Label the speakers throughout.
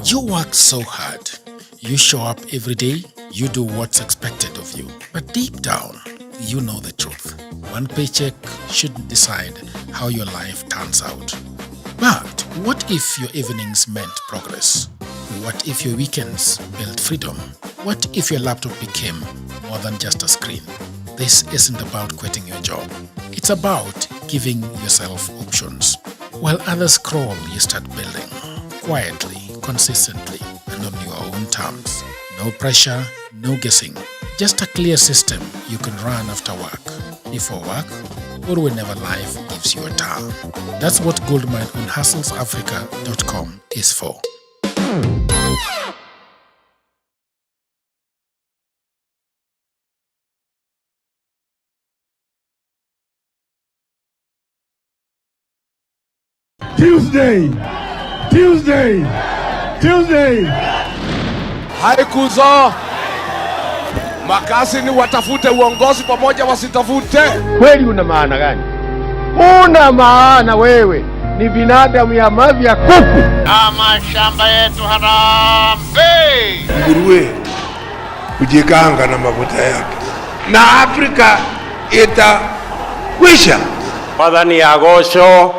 Speaker 1: You work so hard. You show up every day. You do what's expected of you. But deep down, you know the truth. One paycheck shouldn't decide how your life turns out. But what if your evenings meant progress? What if your weekends built freedom? What if your laptop became more than just a screen? This isn't about quitting your job. It's about giving yourself options. While others scroll, you start building. Quietly, consistently, and on your own terms. No pressure, no guessing. Just a clear system you can run after work, before work, or whenever life gives you a turn. That's what Goldmine on hustlesafrica.com is for.
Speaker 2: Tuesday. Haikuzo. Makasi ni watafute uongozi pamoja wasitafute.
Speaker 3: Kweli una maana gani? Una maana wewe ni binadamu ya mavi ya kuku.
Speaker 4: Mashamba yetu harambe.
Speaker 5: Nguruwe kujikanga na mafuta yake. Na Afrika itakwisha.
Speaker 3: Padhani ya gosho.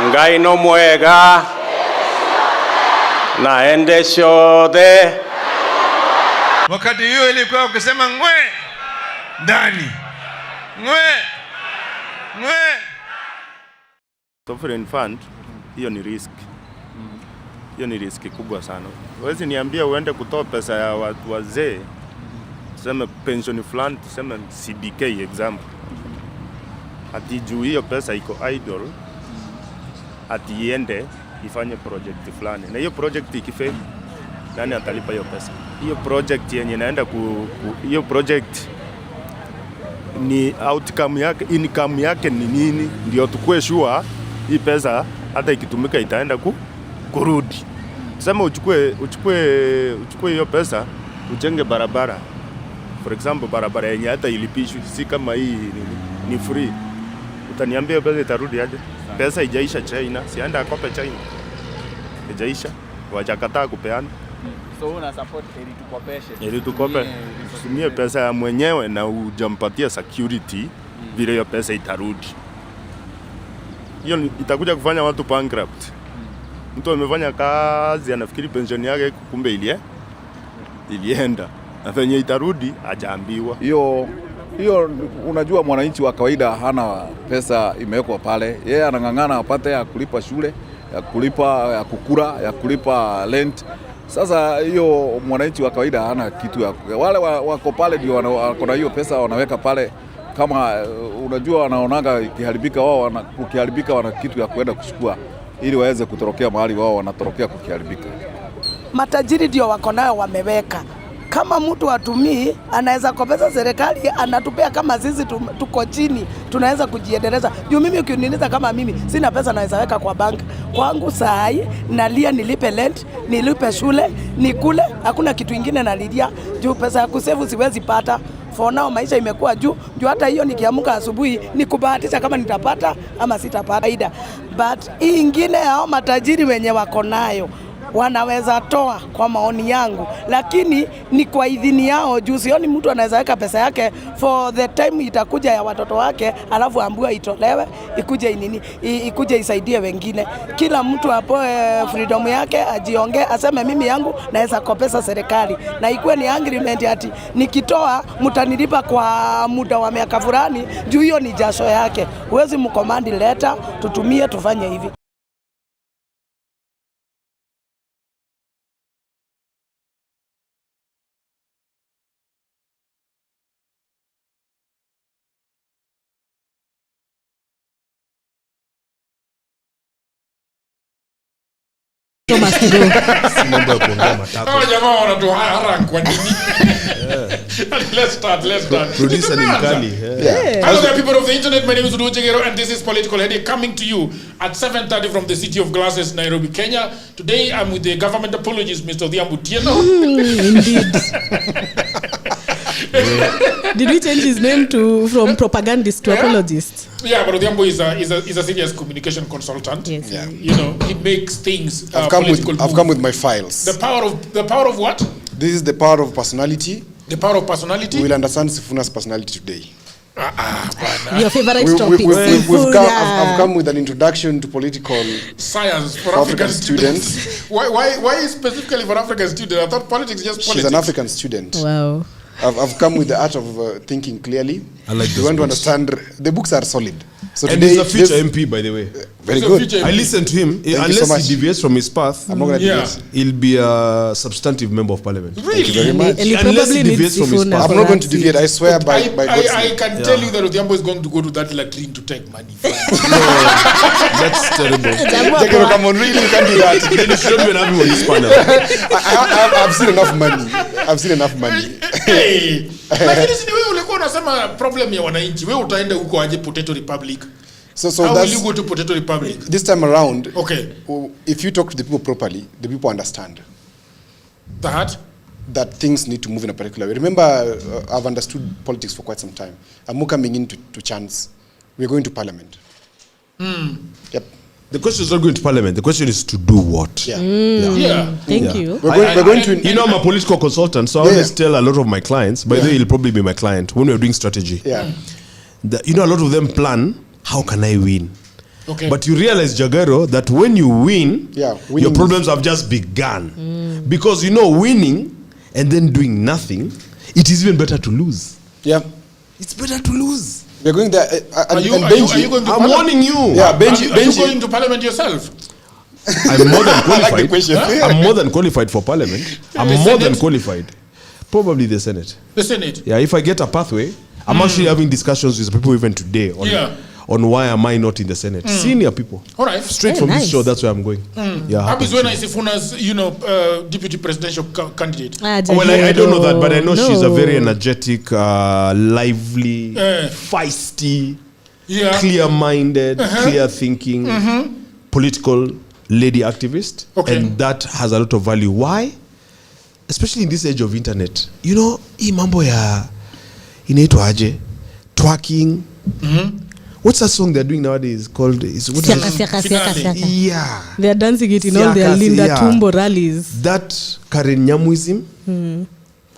Speaker 3: Ngai no mwega. Naende shode.
Speaker 6: Wakati hiyo ilikuwa ukisema ngwe ndani ngwe.
Speaker 7: Sovereign fund hiyo ni risk. Hiyo ni risk kubwa sana. Huwezi niambia uende kutoa pesa ya watu wazee. Tuseme pension fund, tuseme CBK example. Ati juu hiyo pesa iko idle. Ati iende ifanye project fulani. Na hiyo project ikifeli, nani atalipa hiyo pesa? Hiyo project yenye inaenda hiyo project ni outcome yake, income yake ni nini? Ndio tukue sure hii pesa hata ikitumika itaenda kurudi. Sema uchukue hiyo pesa ujenge barabara. For example, barabara yenye hata ilipishwi, si kama hii ni free. Utaniambia pesa itarudi aje? Pesa haijaisha China, sienda akope China. Haijaisha, wajakataa kupeana.
Speaker 8: So una support
Speaker 7: ili tukope. Usimie pesa ya mwenyewe na ujampatia security vile hiyo pesa itarudi. Hiyo itakuja kufanya watu bankrupt. Mtu amefanya kazi anafikiri pension yake kumbe ilienda. Na venye itarudi hajaambiwa.
Speaker 9: Hiyo unajua mwananchi wa kawaida hana pesa imewekwa pale. Yeye anang'ang'ana apate ya kulipa shule, ya kulipa ya kukula, ya kulipa rent. Sasa hiyo mwananchi wa kawaida hana kitu ya wale wako pale ndio wako na hiyo pesa wanaweka pale, kama unajua wanaonaga ikiharibika wao kukiharibika wana kitu ya kwenda kuchukua ili waweze kutorokea mahali wao wanatorokea kukiharibika.
Speaker 10: Matajiri ndio wako nayo wameweka. Kama mtu atumii anaweza kopesa serikali anatupea, kama sisi tuko chini tunaweza kujiendeleza. Juu mimi ukiniuliza kama mimi sina pesa naweza weka kwa bank. Kwangu saa hii nalia nilipe rent, nilipe shule, nikule, hakuna kitu kingine nalilia. Juu pesa ya kusave siwezi pata. For now maisha imekuwa juu hata hiyo nikiamka asubuhi nikubahatisha kama nitapata ama sitapata. But hii ingine hao matajiri wenye wako nayo wanaweza toa kwa maoni yangu, lakini ni kwa idhini yao. Juu sioni mtu anaweza weka pesa yake for the time itakuja ya watoto wake alafu ambiwa itolewe ikuje isaidie wengine. Kila mtu apoe freedom yake, ajiongee, aseme mimi yangu naweza kopesa serikali, na ikuwe ni agreement ati nikitoa mtanilipa kwa muda wa miaka fulani. Juu hiyo ni jasho yake. Huwezi mkomandi leta tutumie tufanye hivi.
Speaker 6: Mambo ya kuongea matako. Jamaa wanatuharang kwa nini? Let's start.
Speaker 5: Producer ni mkali.
Speaker 6: Hello there, people of the internet. My name is Udo Jegero and this is Political Headache, coming to you at 7:30 from the city of Glasses, Nairobi, Kenya. Today I'm with the government apologist, Mr. Odhiambo Tieno.
Speaker 11: Indeed.
Speaker 8: Did we change his name from propagandist to apologist?
Speaker 6: Yeah, but Odhiambo is a serious communication consultant.
Speaker 8: Yes.
Speaker 11: Yeah.
Speaker 6: You know, he makes things
Speaker 11: I've come with my files.
Speaker 6: The power of what?
Speaker 11: This is the power of personality.
Speaker 6: The power of personality.
Speaker 11: We will understand Sifuna's personality today.
Speaker 8: Your favorite topic.
Speaker 11: I've come with an introduction to political
Speaker 6: science for
Speaker 11: African students.
Speaker 6: Why specifically for African students? I thought politics just politics.
Speaker 11: She's an African student.
Speaker 8: Wow.
Speaker 11: I've come with the art of thinking clearly.
Speaker 5: I like
Speaker 11: You want to understand. The books are solid. So
Speaker 5: and
Speaker 11: today,
Speaker 5: he's a future MP, by the way.
Speaker 11: Very good.
Speaker 5: I listened to him.
Speaker 11: Thank you
Speaker 5: Unless
Speaker 11: so much.
Speaker 5: he deviates from his path,
Speaker 11: I'm not going to do this.
Speaker 5: he'll be a substantive member of parliament.
Speaker 6: Really?
Speaker 11: Thank you very much.
Speaker 8: And he
Speaker 5: Unless
Speaker 8: probably
Speaker 5: he
Speaker 8: needs
Speaker 5: deviates from his
Speaker 8: Sifuna
Speaker 5: path.
Speaker 11: I'm
Speaker 8: for
Speaker 11: not going
Speaker 8: that
Speaker 11: to deviate. I swear by God's
Speaker 6: I
Speaker 11: name.
Speaker 6: can tell you that Odhiambo is going to go to that latrine to take money.
Speaker 5: That's terrible.
Speaker 11: Jagero, come on, really, you can't do that.
Speaker 5: Then you shouldn't even have him on this panel.
Speaker 11: I've seen enough money. I've seen enough money.
Speaker 6: Hey, lakini si wewe ulikuwa unasema problem ya wananchi. Wewe utaenda huko aje Potato Republic?
Speaker 11: So
Speaker 6: How will
Speaker 11: that's
Speaker 6: you go to Potato Republic?
Speaker 11: this time around.
Speaker 6: Okay.
Speaker 11: If you talk to the people properly, the people understand
Speaker 6: That
Speaker 11: things need to move in a particular way. Remember, I've understood politics for quite some time. I'm not coming into chance. We're going to parliament. Yep.
Speaker 5: The question is not going to parliament. The question is to do what?
Speaker 11: Yeah.
Speaker 6: yeah.
Speaker 8: Thank you.
Speaker 11: We're going to.
Speaker 5: You know, I'm a political consultant, so I always tell a lot of my clients, by the way, he'll probably be my client, when we're doing strategy.
Speaker 11: Yeah.
Speaker 5: You know, a lot of them plan, how can I win?
Speaker 6: Okay.
Speaker 5: But you realize, Jagero, that when you win,
Speaker 11: Yeah,
Speaker 5: your
Speaker 11: winning
Speaker 5: problems have just begun. Because, you know, winning and then doing nothing, it is even better to lose.
Speaker 11: Yeah.
Speaker 5: It's better to lose.
Speaker 11: We're going there.
Speaker 6: Are you going to
Speaker 5: I'm warning you.
Speaker 11: Yeah,
Speaker 6: Are you going to parliament yourself?
Speaker 5: I'm more than
Speaker 11: I like the
Speaker 5: qualified.
Speaker 11: question.
Speaker 5: I'm more than qualified for parliament. I'm
Speaker 6: The
Speaker 5: more than
Speaker 6: Senate?
Speaker 5: qualified. Probably the Senate.
Speaker 6: The Senate.
Speaker 5: Yeah, if I get a pathway, I'm actually having discussions with people even today on why am I not in the Senate. Senior people.
Speaker 6: All right.
Speaker 5: Straight
Speaker 8: Very
Speaker 5: from
Speaker 8: nice.
Speaker 5: this show, that's where I'm going. Yeah.
Speaker 6: Abi Zwena is Sifuna's, deputy presidential candidate.
Speaker 5: Well, I don't know that, but I know she's a very energetic, lively, feisty, clear-minded, clear-thinking, political lady activist.
Speaker 6: Okay.
Speaker 5: And that has a lot of value. Why? Especially in this age of internet. You know, hii mambo ya inaitwa aje? Twerking. What's that song they're doing nowadays called?
Speaker 8: Siaka.
Speaker 5: Yeah.
Speaker 8: They're dancing it in all their
Speaker 5: Siaka,
Speaker 8: Linda
Speaker 5: yeah.
Speaker 8: Tumbo rallies.
Speaker 5: That Karen Nyamuism,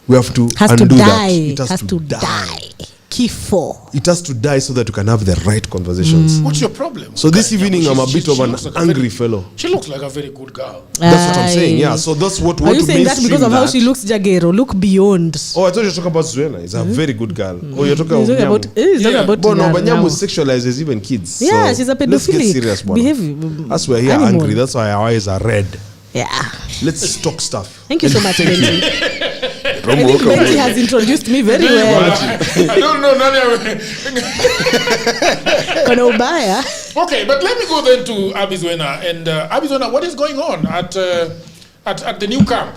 Speaker 5: we have to
Speaker 8: Has
Speaker 5: undo
Speaker 8: to
Speaker 5: that.
Speaker 8: die.
Speaker 5: It has to die.
Speaker 8: Kifo.
Speaker 5: It has to die so that we can have the right conversations.
Speaker 6: What's your problem?
Speaker 5: So this evening I'm a bit of an
Speaker 6: looks like
Speaker 5: angry fellow.
Speaker 6: She looks like a very good girl.
Speaker 5: That's what I'm saying. Yeah. So that's what
Speaker 8: Are you
Speaker 5: to
Speaker 8: saying that because of how
Speaker 5: mainstream
Speaker 8: she looks, Jagero? Look beyond.
Speaker 5: Oh, I thought you were talking about Zuena. He's a very good girl. Oh, you're talking
Speaker 8: He's talking about. He's talking about.
Speaker 5: But no, but
Speaker 8: Nyamu.
Speaker 5: Nyamu sexualizes even kids.
Speaker 8: Yeah,
Speaker 5: so
Speaker 8: she's a
Speaker 5: let's get
Speaker 8: pedophilic
Speaker 5: serious, man.
Speaker 8: behavior.
Speaker 5: That's why here
Speaker 8: Animal.
Speaker 5: angry. That's why our eyes are red.
Speaker 8: Yeah.
Speaker 5: Let's talk stuff.
Speaker 8: Thank you so much, Benji. I think Benji has introduced me very well.
Speaker 6: I don't know.
Speaker 8: Kuna ubaya.
Speaker 6: Okay, but let me go then to Abi Zwena. And Abi Zwena, what is going on at the new camp?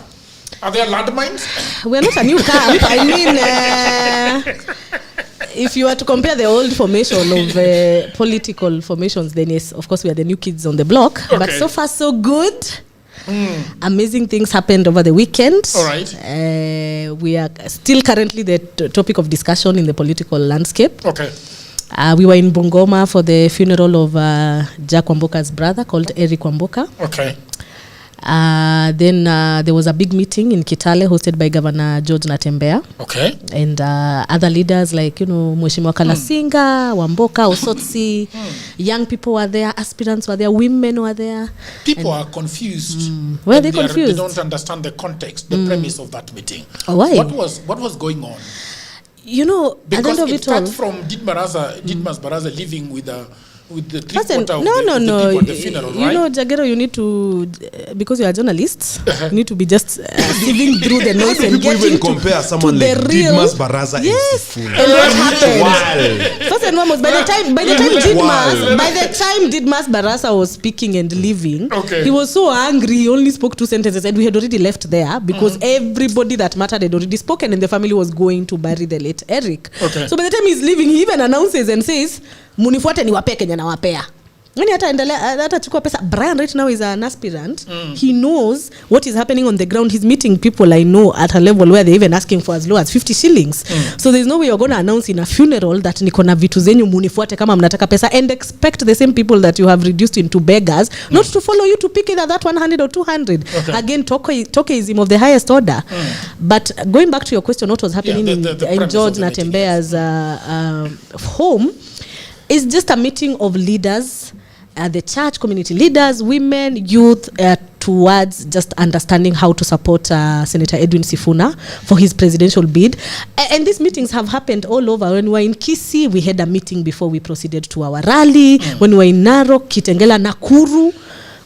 Speaker 6: Are there landmines?
Speaker 8: We're not a new camp. I mean, if you were to compare the old formation of political formations, then yes, of course, we are the new kids on the block.
Speaker 6: Okay.
Speaker 8: But so far, so good. Amazing things happened over the weekend.
Speaker 6: All right.
Speaker 8: We are still currently the topic of discussion in the political landscape.
Speaker 6: Okay.
Speaker 8: We were in Bungoma for the funeral of Jack Wamboka's brother called Eric Wamboka.
Speaker 6: Okay.
Speaker 8: Then there was a big meeting in Kitale hosted by Governor George Natembea.
Speaker 6: Okay.
Speaker 8: And other leaders like, Mheshimiwa Kalasinga, Wamboka, Osotsi. Young people were there, aspirants were there, women were there.
Speaker 6: People are confused.
Speaker 8: Were they
Speaker 6: They
Speaker 8: confused?
Speaker 6: don't understand the context, the premise of that meeting.
Speaker 8: Oh, why?
Speaker 6: What was going on?
Speaker 8: At the end
Speaker 6: Because
Speaker 8: of
Speaker 6: it
Speaker 8: it all,
Speaker 6: starts from Didmas Baraza living with the
Speaker 8: Listen,
Speaker 6: three-quarter of
Speaker 8: no,
Speaker 6: the
Speaker 8: no.
Speaker 6: people at the funeral, right?
Speaker 8: Jagero, you need to, because you are journalists, you need to be just sieving through the noise and
Speaker 5: People
Speaker 8: getting
Speaker 5: even compare someone
Speaker 8: to
Speaker 5: like
Speaker 8: the real.
Speaker 5: Didmas Baraza and
Speaker 8: Yes,
Speaker 5: Sifuna.
Speaker 8: and what happened?
Speaker 5: Wild.
Speaker 8: First and foremost, by the time Didmas Barasa was speaking and leaving,
Speaker 6: Okay.
Speaker 8: he was so angry. He only spoke 2 sentences, and we had already left there because everybody that mattered had already spoken, and the family was going to bury the late Eric.
Speaker 6: Okay.
Speaker 8: So by the time he's leaving, he even announces and says, "Munifuate niwape Kenya nawapea." Nani hata chukua pesa. Brian right now is an aspirant. He knows what is happening on the ground. He's meeting people I know at a level where they're even asking for as low as 50 shillings. So there's no way you're going to announce in a funeral that niko na vitu zenyu munifuate kama mnataka pesa and expect the same people that you have reduced into beggars not to follow you to pick either that 100 or 200. Okay. Again, tokeism of the highest order. But going back to your question, what was happening in George Natembea's home is just a meeting of leaders, the church, community leaders, women, youth, towards just understanding how to support Senator Edwin Sifuna for his presidential bid. And these meetings have happened all over. When we were in Kisii, we had a meeting before we proceeded to our rally. When we were in Narok, Kitengela, Nakuru,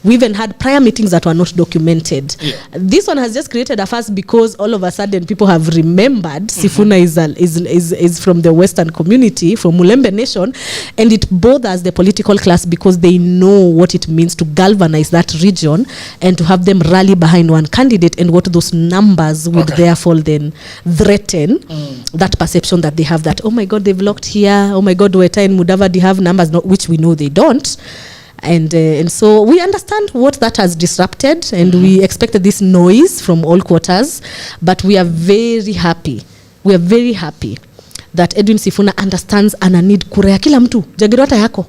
Speaker 8: we even had prior meetings that were not documented. This one has just created a fuss because all of a sudden people have remembered Sifuna is from the Western community, from Mulembe Nation, and it bothers the political class because they know what it means to galvanize that region and to have them rally behind one candidate, and what those numbers would therefore then threaten that perception that they have that, oh my God, they've locked here, oh my God, Weta and Mudavadi have numbers, which we know they don't. And so we understand what that has disrupted, and we expected this noise from all quarters, but we are very happy. We are very happy that Edwin Sifuna understands ana need kura ya kila mtu. Jagiro hata yako.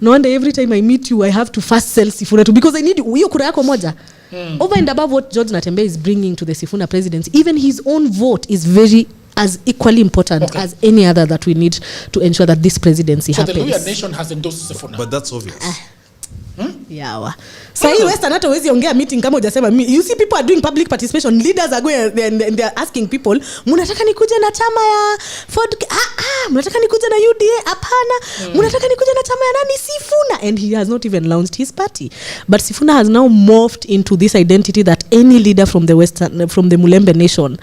Speaker 8: No wonder every time I meet you, I have to first sell Sifuna too, because I need hiyo kura yako moja. Over and above what George Natembeya is bringing to the Sifuna presidency, even his own vote is very as equally important as any other that we need to ensure that this presidency happens.
Speaker 6: So the Luhya Nation has endorsed Sifuna.
Speaker 5: But that's obvious.
Speaker 8: Yawa. Sahi Western hata huwezi ongea meeting kama hujasema. You see people are doing public participation. Leaders are going and they're asking people, "Mnataka nikuje na chama ya Ford? Mnataka nikuje na UDA? Hapana. Mnataka nikuje na chama ya nani? Sifuna." And he has not even launched his party. But Sifuna has now morphed into this identity that any leader from the Mulembe Nation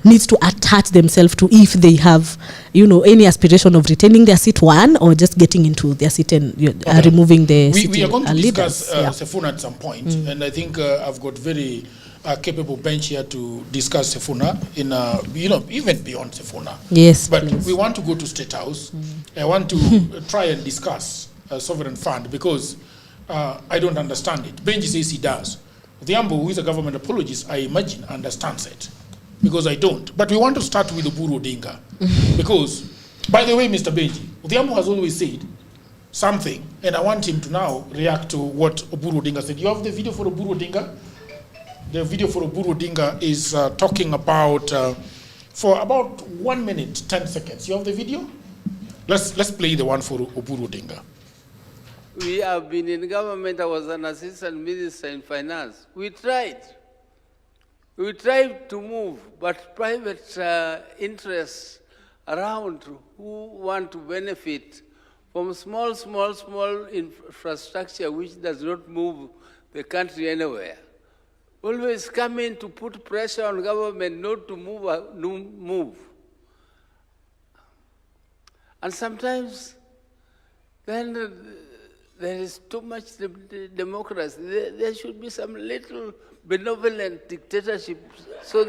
Speaker 8: needs to attach themselves to if they have, any aspiration of retaining their seat or just getting into their seat and removing the seat.
Speaker 6: We are going to discuss Sifuna at some point, and I think I've got very capable bench here to discuss Sifuna in even beyond Sifuna.
Speaker 8: Yes,
Speaker 6: but
Speaker 8: please.
Speaker 6: We want to go to State House. I want to try and discuss sovereign fund because I don't understand it. Benji says he does. Odhiambo, who is a government apologist, I imagine understands it because I don't. But we want to start with Oburu Odinga because, by the way, Mr. Benji, Odhiambo has always said something, and I want him to now react to what Oburu Odinga said. You have the video for Oburu Odinga? The video for Oburu Odinga is talking about, for about 1 minute, 10 seconds. You have the video? Let's play the one for Oburu Odinga.
Speaker 12: We have been in government. I was an assistant minister in finance. We tried to move, but private interests around who want to benefit from small infrastructure which does not move the country anywhere, always come in to put pressure on government not to move. And sometimes then there is too much democracy. There should be some little benevolent dictatorship so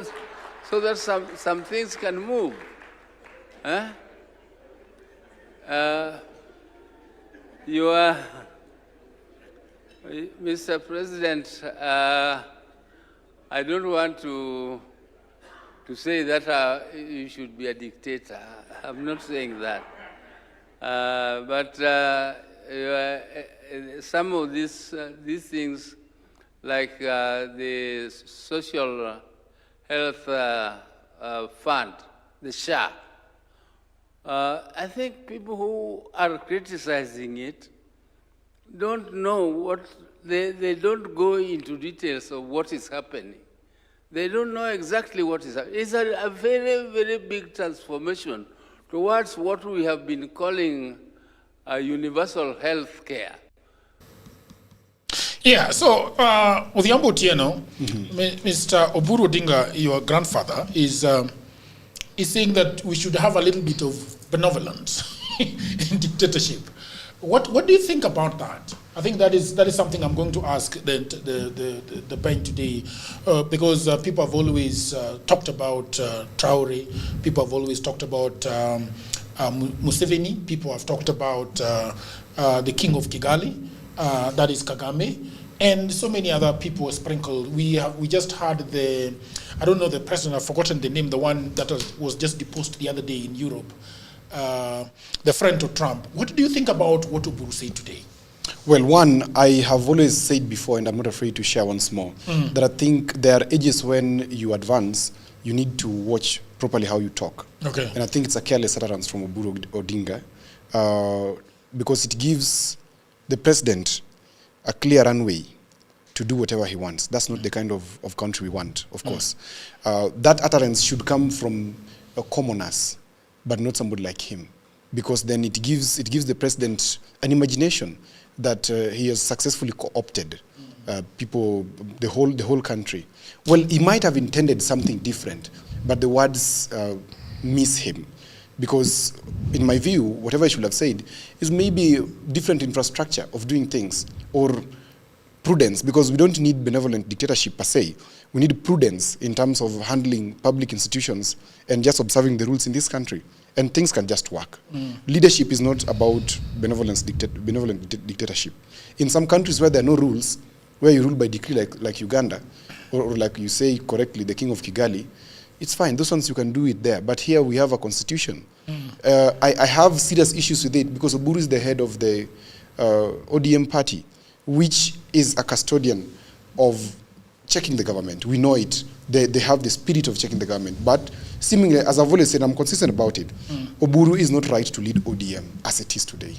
Speaker 12: that some things can move. Mr. President, I don't want to say that you should be a dictator. I'm not saying that. But some of these things, like the social health fund, the SHA, I think people who are criticizing it don't know what, they don't go into details of what is happening. They don't know exactly what is happening. It's a very, very big transformation towards what we have been calling universal health care.
Speaker 6: Yeah, so Odhiambo Otieno, Mr. Oburu Odinga, your grandfather, is saying that we should have a little bit of benevolence in dictatorship. What do you think about that? I think that is something I'm going to ask the bench today, because people have always talked about Traore, people have always talked about Museveni, people have talked about the King of Kigali. that is Kagame, and so many other people sprinkled. We just had I don't know the president, I've forgotten the name, the one that was just deposed the other day in Europe, the friend of Trump. What do you think about what Oburu said today?
Speaker 11: Well, one, I have always said before, and I'm not afraid to share once more, that I think there are ages when you advance, you need to watch properly how you talk.
Speaker 6: Okay.
Speaker 11: And I think it's a careless utterance from Oburu Odinga, because it gives the president a clear runway to do whatever he wants. That's not the kind of country we want, of course. That utterance should come from a commoners, but not somebody like him, because then it gives the president an imagination that he has successfully co-opted people, the whole country. Well, he might have intended something different, but the words miss him. Because in my view, whatever I should have said is maybe different infrastructure of doing things, or prudence, because we don't need benevolent dictatorship per se. We need prudence in terms of handling public institutions and just observing the rules in this country. And things can just work. Leadership is not about benevolent dictatorship. In some countries where there are no rules, where you rule by decree like Uganda, or like you say correctly, the King of Kigali, it's fine. Those ones you can do it there. But here we have a constitution. I have serious issues with it because Oburu is the head of the ODM party, which is a custodian of checking the government. We know it. They have the spirit of checking the government. But seemingly, as I've always said, I'm consistent about it, Oburu is not right to lead ODM as it is today.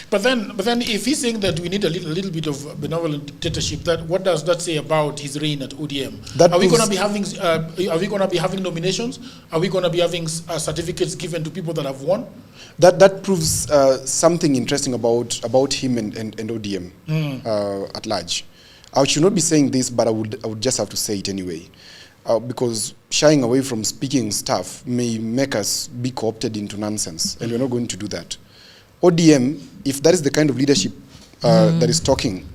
Speaker 6: But then, if he's saying that we need a little bit of benevolent dictatorship, what does that say about his reign at ODM? Are we going to be having nominations? Are we going to be having certificates given to people that have won?
Speaker 11: That proves something interesting about him and ODM at large. I should not be saying this, but I would just have to say it anyway, because shying away from speaking stuff may make us be co-opted into nonsense, and we're not going to do that. ODM, if that is the kind of leadership that is talking,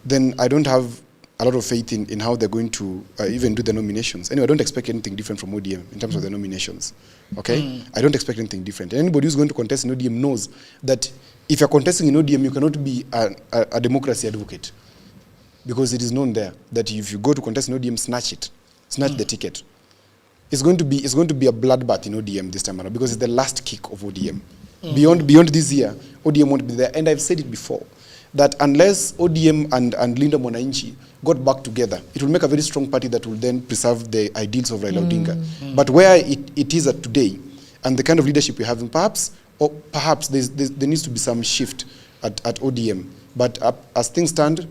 Speaker 11: then I don't have a lot of faith in how they're going to even do the nominations. Anyway, I don't expect anything different from ODM in terms of the nominations. Okay? I don't expect anything different. And anybody who's going to contest in ODM knows that if you're contesting in ODM, you cannot be a democracy advocate. Because it is known there that if you go to contest in ODM, snatch the ticket. It's going to be a bloodbath in ODM this time around because it's the last kick of ODM. Beyond this year, ODM won't be there. And I've said it before, that unless ODM and Linda Mwananchi got back together, it will make a very strong party that will then preserve the ideals of Raila Odinga. But where it is at today, and the kind of leadership we're having, perhaps there needs to be some shift at ODM. But as things stand,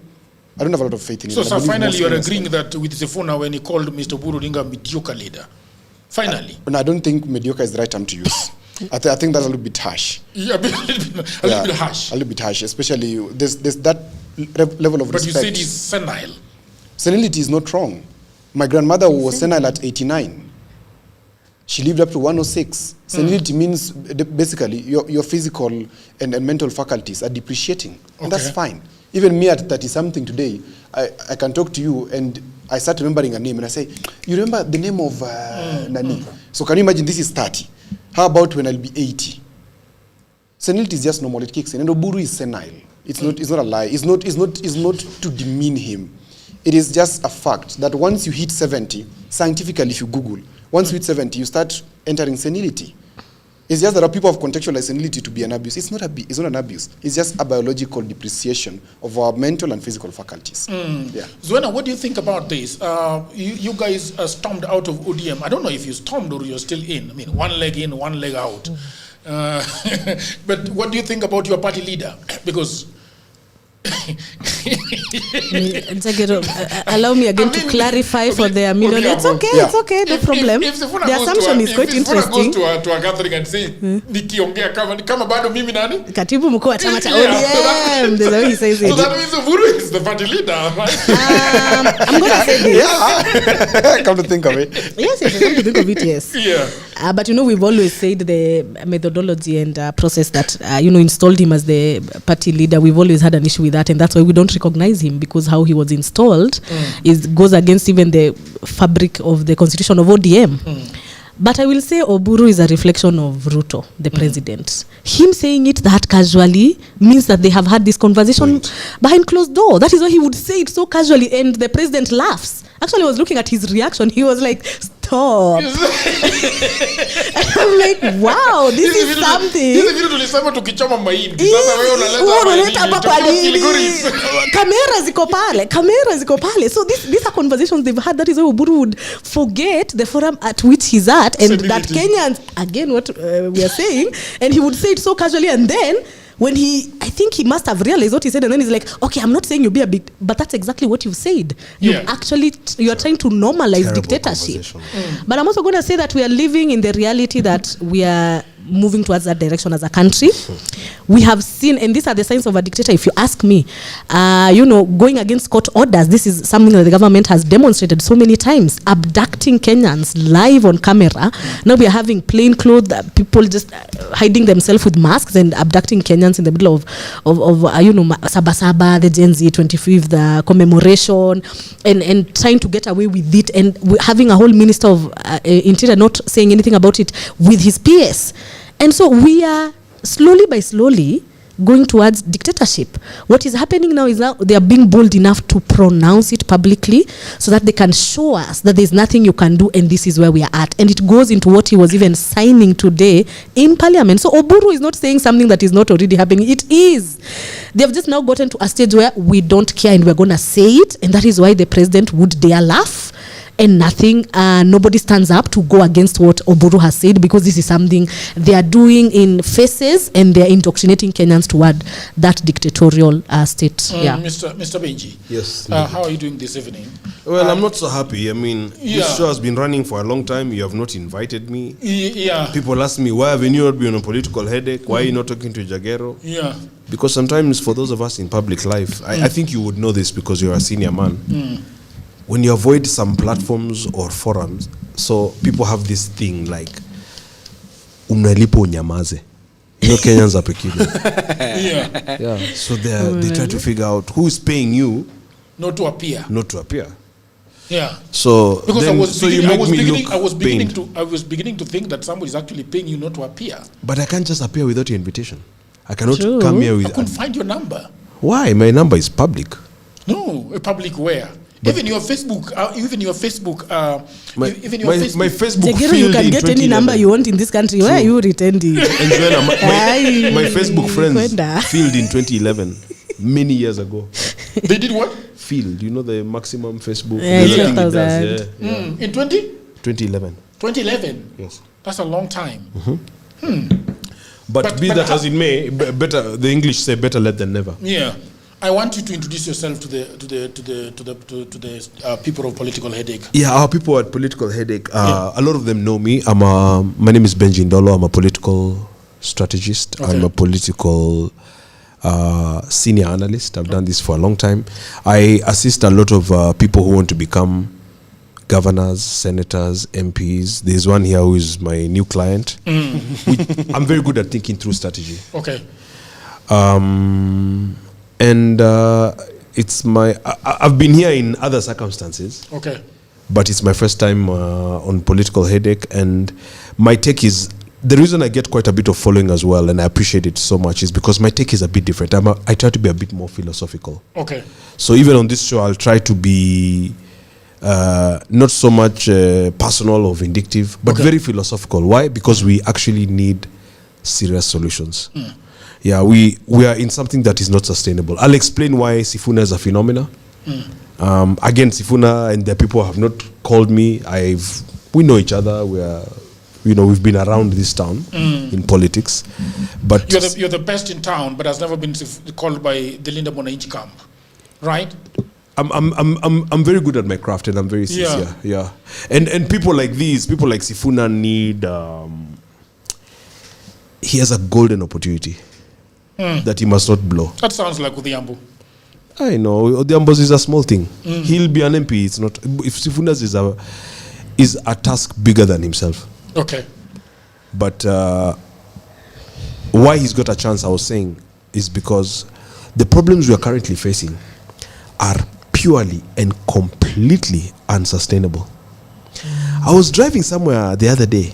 Speaker 11: I don't have a lot of faith in it.
Speaker 6: So finally, you're agreeing that with Sifuna when he called Mr. Oburu Odinga a mediocre leader. Finally.
Speaker 11: No, I don't think mediocre is the right term to use. I think that's a little bit harsh.
Speaker 6: Yeah, a little bit harsh.
Speaker 11: A little bit harsh, especially there's that level of respect.
Speaker 6: But you said he's senile.
Speaker 11: Senility is not wrong. My grandmother was senile at 89. She lived up to 106. Senility means basically your physical and mental faculties are depreciating. And that's fine. Even me at 30-something today, I can talk to you and I start remembering a name and I say, you remember the name of Nani? So can you imagine this is 30? How about when I'll be 80? Senility is just normal, it kicks in. And Oburu is senile. It's not a lie. It's not to demean him. It is just a fact that once you hit 70, scientifically if you Google, once you hit 70, you start entering senility. It's just that people have contextualized senility to be an abuse. It's not an abuse. It's just a biological depreciation of our mental and physical faculties. Yeah.
Speaker 6: Zuena, what do you think about this? You guys stormed out of ODM. I don't know if you stormed or you're still in. I mean, one leg in, one leg out. But what do you think about your party leader? Because
Speaker 8: allow me again to clarify for the million. It's okay, no problem. The assumption is quite interesting.
Speaker 6: If goes to a gathering and say, nikiongea kama bado mimi nani?
Speaker 8: Katibu mkuu wa chama cha ODM. That's how he says it.
Speaker 6: So that means Oburu is the party leader, right?
Speaker 8: I'm going to say this.
Speaker 11: Come to think of it.
Speaker 8: Yes, come to think of it, yes.
Speaker 6: Yeah.
Speaker 8: But we've always said the methodology and process that installed him as the party leader. We've always had an issue with that, and that's why we don't recognize him, because how he was installed goes against even the fabric of the constitution of ODM. But I will say Oburu is a reflection of Ruto, the president. Him saying it that casually means that they have had this conversation behind closed door. That is why he would say it so casually and the president laughs. Actually, I was looking at his reaction. He was like, stop. And I'm like, wow, this is something.
Speaker 6: Hizi vitu tulisema tukichoma mahindi. Sasa wewe unaleta
Speaker 8: hapa kwa nini? Kamera ziko pale. So these are conversations they've had. That is why Oburu would forget the forum at which he's at and that Kenyans, again what we are saying, and he would say it so casually, and then when I think he must have realized what he said, and then he's like, okay, I'm not saying you'll be a big, but that's exactly what you've said. You are trying to normalize terrible dictatorship. But I'm also going to say that we are living in the reality that we are moving towards that direction as a country. We have seen, and these are the signs of a dictator, if you ask me, going against court orders. This is something that the government has demonstrated so many times, abducting Kenyans live on camera. Now we are having plainclothes people just hiding themselves with masks and abducting Kenyans in the middle of Sabasaba, the Gen Z 25th commemoration, and trying to get away with it, and having a whole minister of interior not saying anything about it with his PS. And so we are slowly going towards dictatorship. What is happening now is now they are being bold enough to pronounce it publicly so that they can show us that there's nothing you can do and this is where we are at. And it goes into what he was even signing today in parliament. So Oburu is not saying something that is not already happening. It is. They have just now gotten to a stage where we don't care and we're going to say it. And that is why the president would dare laugh. And nobody stands up to go against what Oburu has said, because this is something they are doing in faces and they are indoctrinating Kenyans toward that dictatorial state.
Speaker 6: Mr. Benji.
Speaker 5: Yes.
Speaker 6: How are you doing this evening?
Speaker 5: Well, I'm not so happy. I mean, this show has been running for a long time. You have not invited me. People ask me, why have you not been on a political headache? Why are you not talking to Jagero? Because sometimes for those of us in public life, I think you would know this because you're a senior man. When you avoid some platforms or forums, so people have this thing like, unalipo unyamaze. You know, Kenyans are peculiar. So they try to figure out who is paying you
Speaker 6: not to appear.
Speaker 5: So
Speaker 6: because
Speaker 5: then,
Speaker 6: I was beginning to think that somebody is actually paying you not to appear.
Speaker 5: But I can't just appear without your invitation. I cannot come here with.
Speaker 6: I couldn't find your number.
Speaker 5: Why? My number is public.
Speaker 6: No, public where? Even your Facebook,
Speaker 5: my Facebook
Speaker 8: Jagero,
Speaker 5: filled
Speaker 8: you can
Speaker 5: in
Speaker 8: get
Speaker 5: 2011.
Speaker 8: any number you want in this country. Where are you retending?
Speaker 5: my Facebook friends filled in 2011, many years ago.
Speaker 6: They did what?
Speaker 5: Filled. You know the maximum Facebook.
Speaker 6: In
Speaker 5: 2011.
Speaker 6: 2011.
Speaker 5: Yes.
Speaker 6: That's a long time.
Speaker 5: But be that as it may, better. The English say better late than never.
Speaker 6: Yeah. I want you to introduce yourself to the people of Political Headache.
Speaker 5: Yeah, our people at Political Headache. A lot of them know me. My name is Benji Ndolo. I'm a political strategist. Okay. I'm a political senior analyst. I've done this for a long time. I assist a lot of people who want to become governors, senators, MPs. There's one here who is my new client. I'm very good at thinking through strategy.
Speaker 6: Okay.
Speaker 5: And it's I've been here in other circumstances.
Speaker 6: Okay.
Speaker 5: But it's my first time on Political Headache, and my take is, the reason I get quite a bit of following as well, and I appreciate it so much, is because my take is a bit different. I try to be a bit more philosophical.
Speaker 6: Okay.
Speaker 5: So even on this show, I'll try to be not so much personal or vindictive, but very philosophical. Why? Because we actually need serious solutions. Yeah, we are in something that is not sustainable. I'll explain why Sifuna is a phenomena. Again, Sifuna and the people have not called me. We know each other. We've been around this town in politics. But
Speaker 6: you're the best in town, but has never been called by the Linda Mwananchi camp, right?
Speaker 5: I'm very good at my craft, and I'm very sincere. Yeah. And people like these, people like Sifuna need. He has a golden opportunity that he must not blow.
Speaker 6: That sounds like Odhiambo.
Speaker 5: I know Odhiambo is a small thing. He'll be an MP. It's not. If Sifuna's is a task bigger than himself.
Speaker 6: Okay.
Speaker 5: But why he's got a chance, I was saying, is because the problems we are currently facing are purely and completely unsustainable. I was driving somewhere the other day,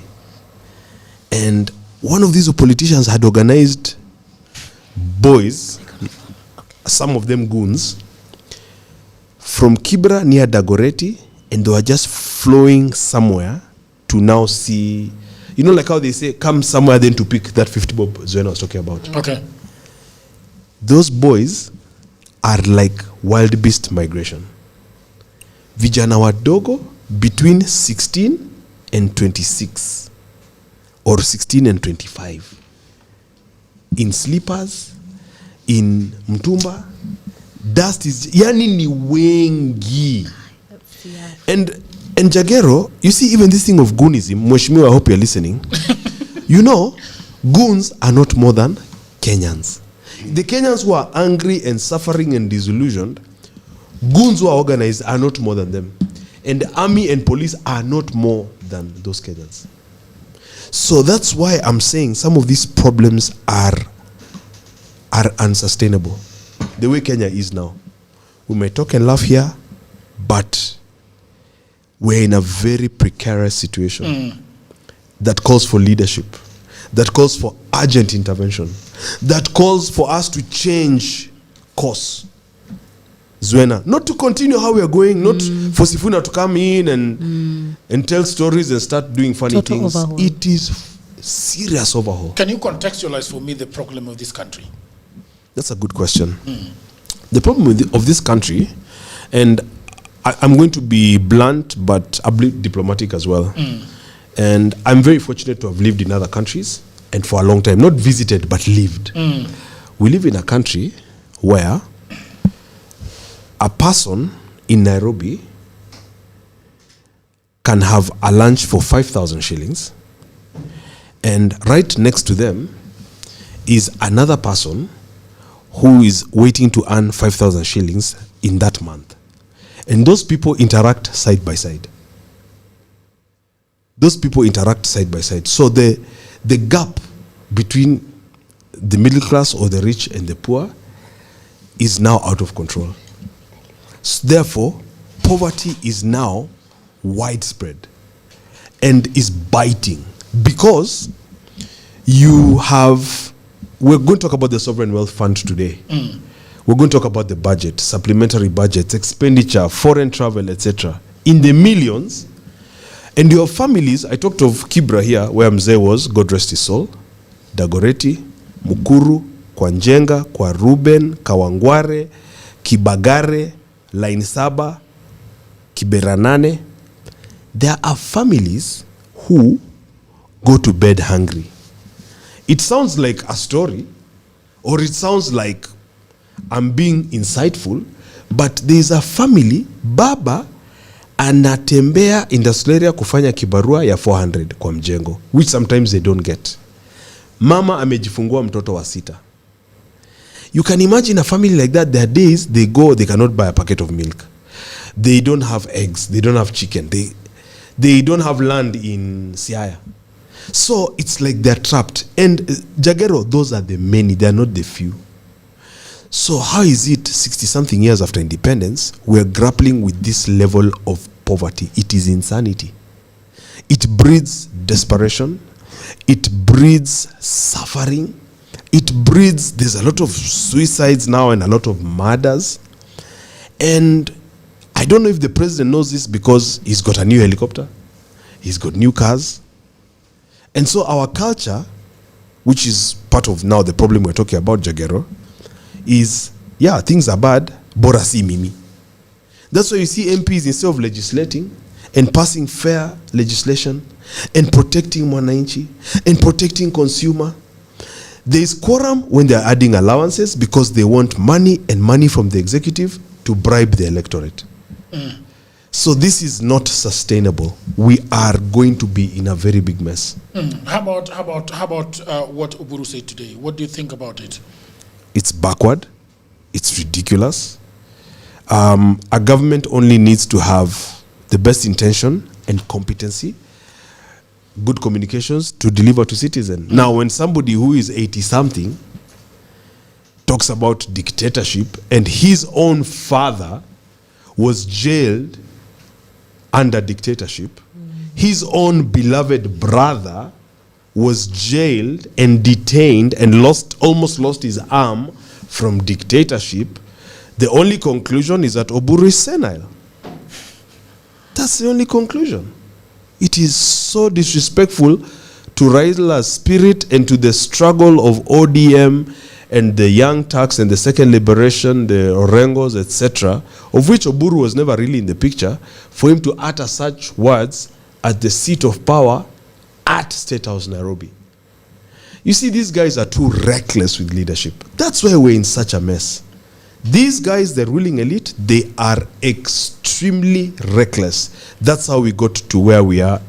Speaker 5: and one of these politicians had organized boys, some of them goons, from Kibra near Dagoretti, and they were just flowing somewhere to now see, you know, like how they say, come somewhere then to pick that 50 bob Zwena was talking about.
Speaker 6: Okay.
Speaker 5: Those boys are like wild beast migration. Vijana wadogo between 16 and 26 or 16 and 25 in slippers, in mtumba. Dust is yani ni wengi. And Jagero, you see, even this thing of goonism, Mheshimiwa, I hope you're listening. You know, goons are not more than Kenyans. The Kenyans who are angry and suffering and disillusioned, goons who are organized are not more than them. And the army and police are not more than those Kenyans. So that's why I'm saying some of these problems are unsustainable. The way Kenya is now. We may talk and laugh here, but we're in a very precarious situation that calls for leadership, that calls for urgent intervention, that calls for us to change course. Zwena, not to continue how we are going, not for Sifuna to come in and tell stories and start doing funny
Speaker 8: Total
Speaker 5: things.
Speaker 8: overhaul.
Speaker 5: It is serious overhaul.
Speaker 6: Can you contextualize for me the problem of this country?
Speaker 5: That's a good question. The problem of this country, and I'm going to be blunt, but a bit diplomatic as well. And I'm very fortunate to have lived in other countries, and for a long time, not visited, but lived. We live in a country where a person in Nairobi can have a lunch for 5,000 shillings, and right next to them is another person who is waiting to earn 5,000 shillings in that month. And those people interact side by side. Those people interact side by side. So the gap between the middle class or the rich and the poor is now out of control. Therefore, poverty is now widespread and is biting because we're going to talk about the Sovereign Wealth Fund today. We're going to talk about the budget, supplementary budgets, expenditure, foreign travel, etc. in the millions. And your families, I talked of Kibra here, where Mzee was, God rest his soul, Dagoretti, Mukuru, kwa Njenga, kwa Ruben, Kawangware, Kibagare, Line Saba, Kiberanane. There are families who go to bed hungry. It sounds like a story, or it sounds like I'm being insightful, but there's a family, baba anatembea industrial area kufanya kibarua ya 400 kwa mjengo, which sometimes they don't get. Mama amejifungua mtoto wa 6. You can imagine a family like that. There are days they go, they cannot buy a packet of milk. They don't have eggs. They don't have chicken. They don't have land in Siaya. So it's like they're trapped. And Jagero, those are the many. They are not the few. So how is it 60-something years after independence, we're grappling with this level of poverty? It is insanity. It breeds desperation. It breeds suffering. It breeds, there's a lot of suicides now and a lot of murders. And I don't know if the president knows this because he's got a new helicopter. He's got new cars. And so our culture, which is part of now the problem we're talking about, Jagero, is, yeah, things are bad, bora si mimi. That's why you see MPs, instead of legislating and passing fair legislation and protecting mwananchi and protecting consumer, there is quorum when they are adding allowances because they want money and money from the executive to bribe the electorate. So this is not sustainable. We are going to be in a very big mess.
Speaker 6: How about what Uburu said today? What do you think about it?
Speaker 5: It's backward. It's ridiculous. A government only needs to have the best intention and competency, good communications to deliver to citizens. Now, when somebody who is 80-something talks about dictatorship and his own father was jailed under dictatorship, his own beloved brother was jailed and detained and almost lost his arm from dictatorship, the only conclusion is that Oburu is senile. That's the only conclusion. It is so disrespectful to Raila's spirit and to the struggle of ODM and the Young Turks and the Second Liberation, the Orengos, etc., of which Oburu was never really in the picture, for him to utter such words at the seat of power at State House, Nairobi. You see, these guys are too reckless with leadership. That's why we're in such a mess. These guys, the ruling elite, they are extremely reckless. That's how we got to where we are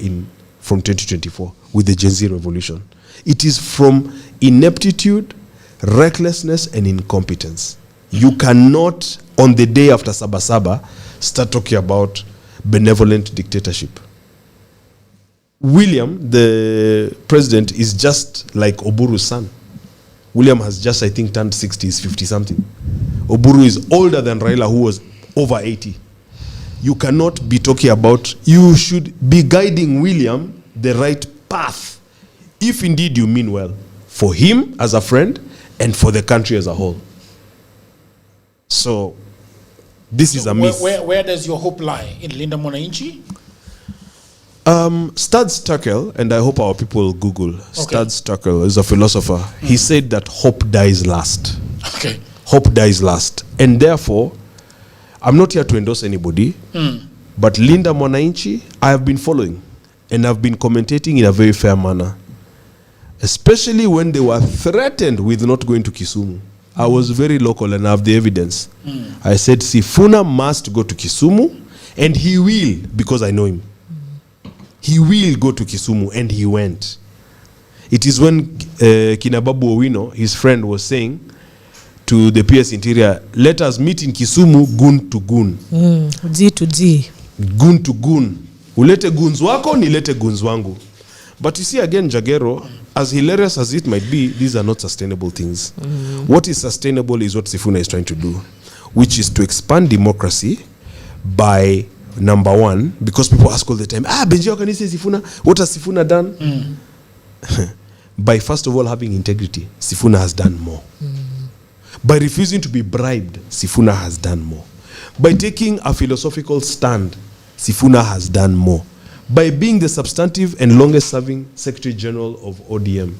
Speaker 5: from 2024 with the Gen Z revolution. It is from ineptitude, recklessness, and incompetence. You cannot, on the day after Sabasaba, start talking about benevolent dictatorship. William, the president, is just like Oburu's son. William has just, I think, turned 60, he's 50 something. Oburu is older than Raila, who was over 80. You cannot be talking about, you should be guiding William the right path, if indeed you mean well, for him as a friend and for the country as a whole. So, this is a miss.
Speaker 6: Where does your hope lie? In Linda Mwananchi?
Speaker 5: Studs Terkel, and I hope our people will Google, Studs Terkel is a philosopher. He said that hope dies last.
Speaker 6: Okay.
Speaker 5: Hope dies last. And therefore, I'm not here to endorse anybody, but Linda Mwananchi, I have been following, and I've been commentating in a very fair manner, especially when they were threatened with not going to Kisumu. I was very local and I have the evidence. I said, Sifuna must go to Kisumu, and he will, because I know him. He will go to Kisumu, and he went. It is when Kinababu Owino, his friend, was saying to the PS Interior, let us meet in Kisumu, gun to gun.
Speaker 8: G to G.
Speaker 5: Gun to gun. Ulete guns wako, nilete guns wangu. But you see again, Jagero, as hilarious as it might be, these are not sustainable things. What is sustainable is what Sifuna is trying to do, which is to expand democracy by, number one, because people ask all the time, Benji, how can you say Sifuna? What has Sifuna done? By first of all having integrity, Sifuna has done more. By refusing to be bribed, Sifuna has done more. By taking a philosophical stand, Sifuna has done more. By being the substantive and longest serving Secretary General of ODM,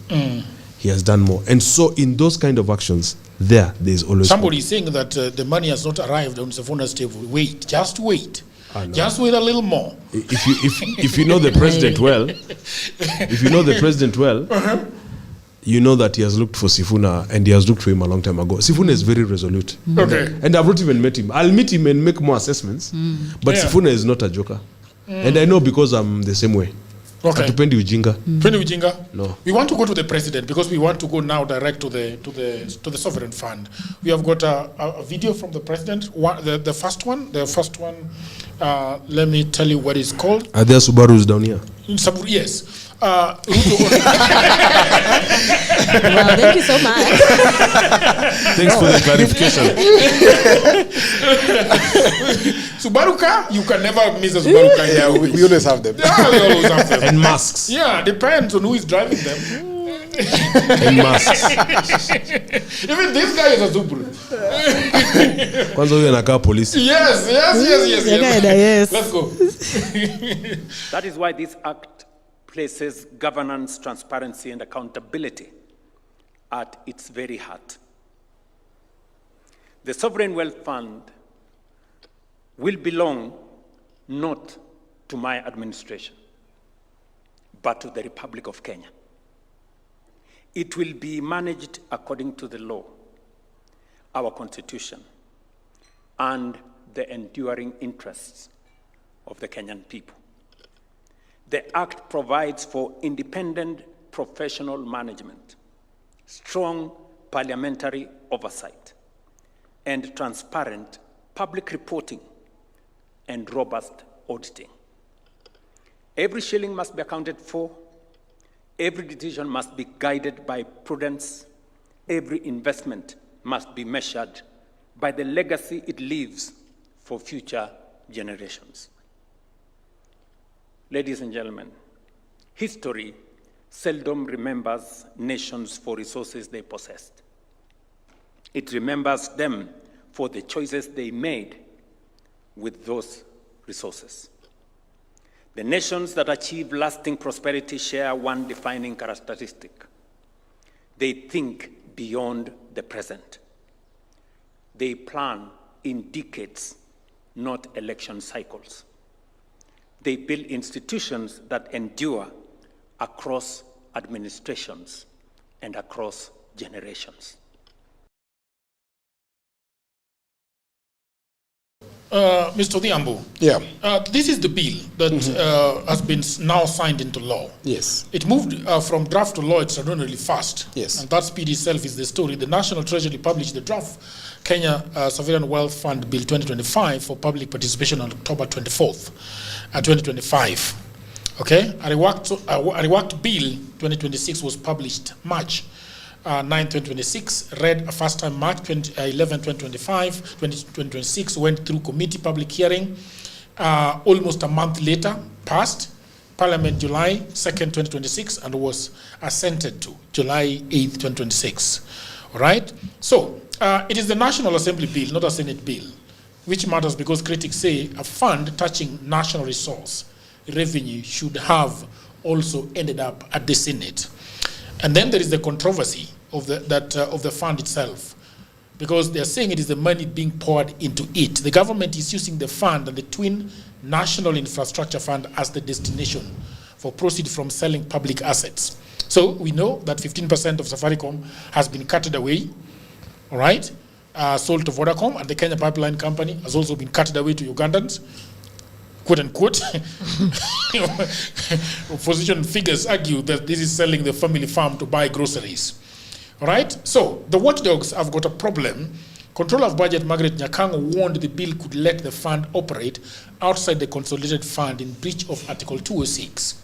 Speaker 5: he has done more. And so in those kind of actions, there is always
Speaker 6: somebody is saying that the money has not arrived on Sifuna's table. Wait, just wait. Just wait a little more.
Speaker 5: If you know the president well, you know that he has looked for Sifuna, and he has looked for him a long time ago. Sifuna is very resolute.
Speaker 6: Okay.
Speaker 5: And I've not even met him. I'll meet him and make more assessments. But Sifuna is not a joker. And I know because I'm the same way.
Speaker 6: Okay.
Speaker 5: Hatupendi ujinga.
Speaker 6: Pendi ujinga?
Speaker 5: No.
Speaker 6: We want to go to the president because we want to go now direct to the sovereign fund. We have got a video from the president. The first one. Let me tell you what it's called.
Speaker 5: Are there Subarus down here?
Speaker 6: Yes.
Speaker 8: Wow, thank you so much.
Speaker 5: Thanks for the clarification.
Speaker 6: Subaru car, you can never miss a Subaru car.
Speaker 11: Yeah, we always have them.
Speaker 6: Yeah, we always have them.
Speaker 5: And masks.
Speaker 6: Yeah, depends on who is driving them.
Speaker 5: And masks.
Speaker 6: Even this guy is a Subaru.
Speaker 5: Kwanza huyo anakaa polisi.
Speaker 6: Yes. Let's go.
Speaker 13: That is why this act places governance, transparency, and accountability at its very heart. The Sovereign Wealth Fund will belong not to my administration, but to the Republic of Kenya. It will be managed according to the law, our constitution, and the enduring interests of the Kenyan people. The Act provides for independent professional management, strong parliamentary oversight, and transparent public reporting and robust auditing. Every shilling must be accounted for. Every decision must be guided by prudence. Every investment must be measured by the legacy it leaves for future generations. Ladies and gentlemen, history seldom remembers nations for resources they possessed. It remembers them for the choices they made with those resources. The nations that achieve lasting prosperity share one defining characteristic. They think beyond the present. They plan in decades, not election cycles. They build institutions that endure across administrations and across generations.
Speaker 6: Mr. Odhiambo, this is the bill that has been now signed into law.
Speaker 11: Yes.
Speaker 6: It moved from draft to law extraordinarily fast.
Speaker 11: Yes.
Speaker 6: And that speed itself is the story. The National Treasury published the draft Kenya Sovereign Wealth Fund Bill 2025 for public participation on October 24th, 2025. Okay? A reworked bill 2026 was published March 9, 2026, read a first time March 11, 2025, 2026, went through committee public hearing. Almost a month later, passed Parliament July 2nd, 2026, and was assented to July 8th, 2026. All right? So, it is the National Assembly bill, not a Senate bill, which matters because critics say a fund touching national resource revenue should have also ended up at the Senate. And then there is the controversy of the fund itself, because they are saying it is the money being poured into it. The government is using the fund and the twin National Infrastructure Fund as the destination for proceeds from selling public assets. So we know that 15% of Safaricom has been carted away, all right, sold to Vodacom, and the Kenya Pipeline Company has also been carted away to Ugandans. Quote unquote. Opposition figures argue that this is selling the family farm to buy groceries. All right? So the watchdogs have got a problem. Controller of Budget Margaret Nyakango warned the bill could let the fund operate outside the consolidated fund in breach of Article 206.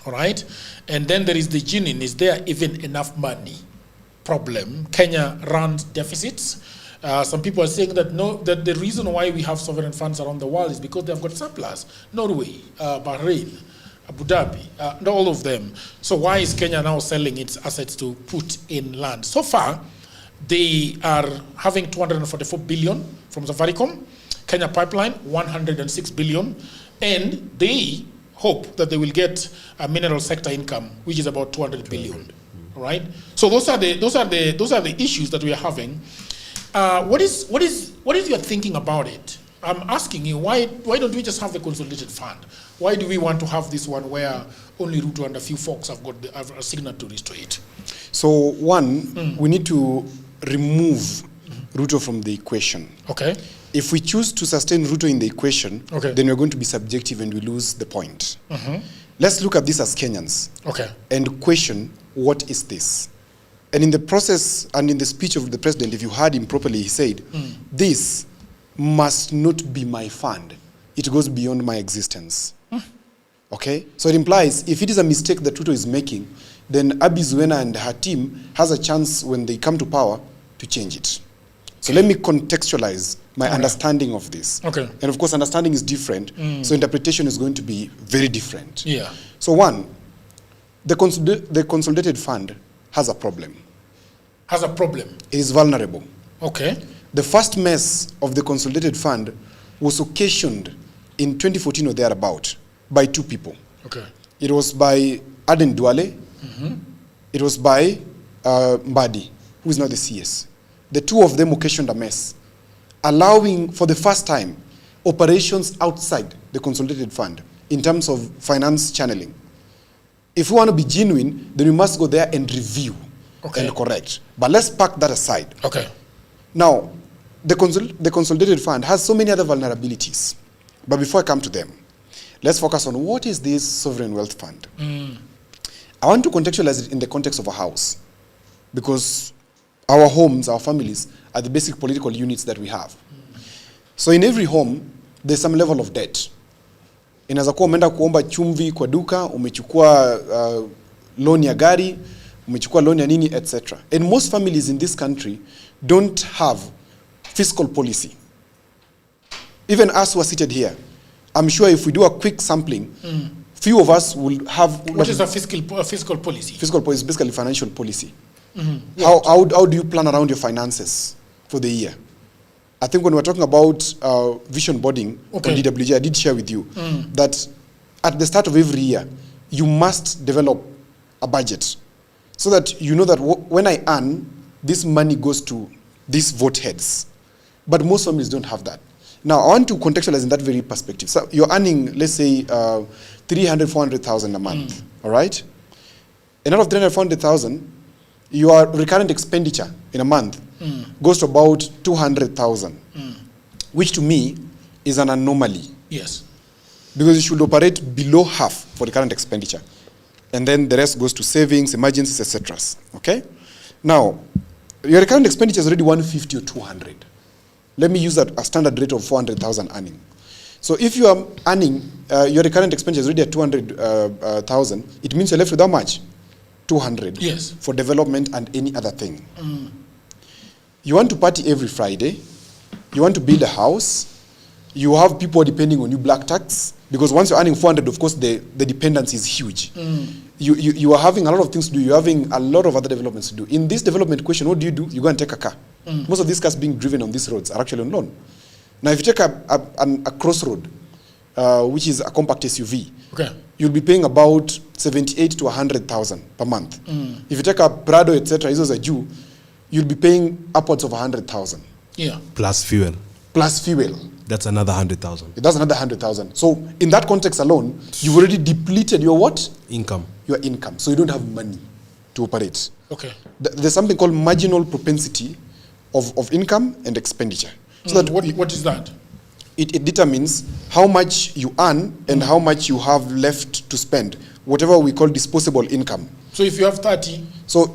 Speaker 6: All right? And then there is the genuine, is there even enough money problem? Kenya runs deficits. Some people are saying that that the reason why we have sovereign funds around the world is because they've got surplus. Norway, Bahrain, Abu Dhabi, and all of them. So why is Kenya now selling its assets to put in land? So far, they are having 244 billion from Safaricom, Kenya Pipeline 106 billion, and they hope that they will get a mineral sector income, which is about 200 billion. All right. So those are the issues that we are having. What is your thinking about it? I'm asking you, why don't we just have the consolidated fund? Why do we want to have this one where only Ruto and a few folks have got signatories to it?
Speaker 11: So one, we need to remove Ruto from the equation.
Speaker 6: Okay.
Speaker 11: If we choose to sustain Ruto in the equation, then we're going to be subjective and we lose the point. Let's look at this as Kenyans.
Speaker 6: Okay.
Speaker 11: And question, what is this? And in the process and in the speech of the president, if you heard him properly, he said, this must not be my fund. It goes beyond my existence. Okay? So it implies if it is a mistake that Ruto is making, then Abi Zuena and her team has a chance when they come to power to change it. So let me contextualize my understanding of this.
Speaker 6: Okay.
Speaker 11: And of course, understanding is different, so interpretation is going to be very different.
Speaker 6: Yeah.
Speaker 11: So one, the consolidated fund has a problem.
Speaker 6: Has a problem?
Speaker 11: It is vulnerable.
Speaker 6: Okay.
Speaker 11: The first mess of the consolidated fund was occasioned in 2014 or thereabout by two people.
Speaker 6: Okay.
Speaker 11: It was by Aden Duale. It was by Mbadi, who is now the CS. The two of them occasioned a mess, allowing for the first time operations outside the consolidated fund in terms of finance channeling. If we want to be genuine, then we must go there and review and correct. But let's park that aside.
Speaker 6: Okay.
Speaker 11: Now, the consolidated fund has so many other vulnerabilities. But before I come to them, let's focus on what is this sovereign wealth fund. I want to contextualize it in the context of a house, because our homes, our families, are the basic political units that we have. So in every home, there's some level of debt. Inaweza kuwa umeenda kuomba chumvi kwa duka, umechukua loan ya gari, umechukua loan ya nini, etc. And most families in this country don't have fiscal policy. Even us who are seated here, I'm sure if we do a quick sampling, few of us will have...
Speaker 6: What is a fiscal policy?
Speaker 11: Fiscal policy is basically financial policy.
Speaker 6: Mm-hmm.
Speaker 11: How do you plan around your finances for the year? I think when we're talking about vision boarding on DWG, I did share with you that at the start of every year, you must develop a budget so that you know that when I earn, this money goes to these vote heads. But most families don't have that. Now, I want to contextualize in that very perspective. So you're earning, let's say, 300, 400,000 a month, all right? And out of 300, 400,000, your recurrent expenditure in a month goes to about 200,000, which to me is an anomaly.
Speaker 6: Yes.
Speaker 11: Because you should operate below half for the current expenditure. And then the rest goes to savings, emergencies, etc. Okay? Now, your current expenditure is already 150 or 200. Let me use a standard rate of 400,000 earning. So if you are earning, your recurrent expenditure is already at 200,000, it means you're left with how much? 200.
Speaker 6: Yes.
Speaker 11: For development and any other thing. You want to party every Friday. You want to build a house. You have people depending on you, black tax. Because once you're earning 400, of course, the dependence is huge. You are having a lot of things to do. You're having a lot of other developments to do. In this development question, what do? You go and take a car. Most of these cars being driven on these roads are actually on loan. Now, if you take a crossroad, which is a compact SUV, you'll be paying about 78 to 100,000 per month. If you take a Prado, etc., this is a Jew, you'll be paying upwards of 100,000.
Speaker 6: Yeah.
Speaker 5: Plus fuel.
Speaker 11: Plus fuel.
Speaker 5: That's another 100,000.
Speaker 11: That's another 100,000. So in that context alone, you've already depleted your what?
Speaker 5: Income.
Speaker 11: Your income. So you don't have money to operate.
Speaker 6: Okay.
Speaker 11: There's something called marginal propensity of income and expenditure. So that
Speaker 6: what is that?
Speaker 11: It determines how much you earn and how much you have left to spend, whatever we call disposable income.
Speaker 6: So if you have 30,000,
Speaker 11: so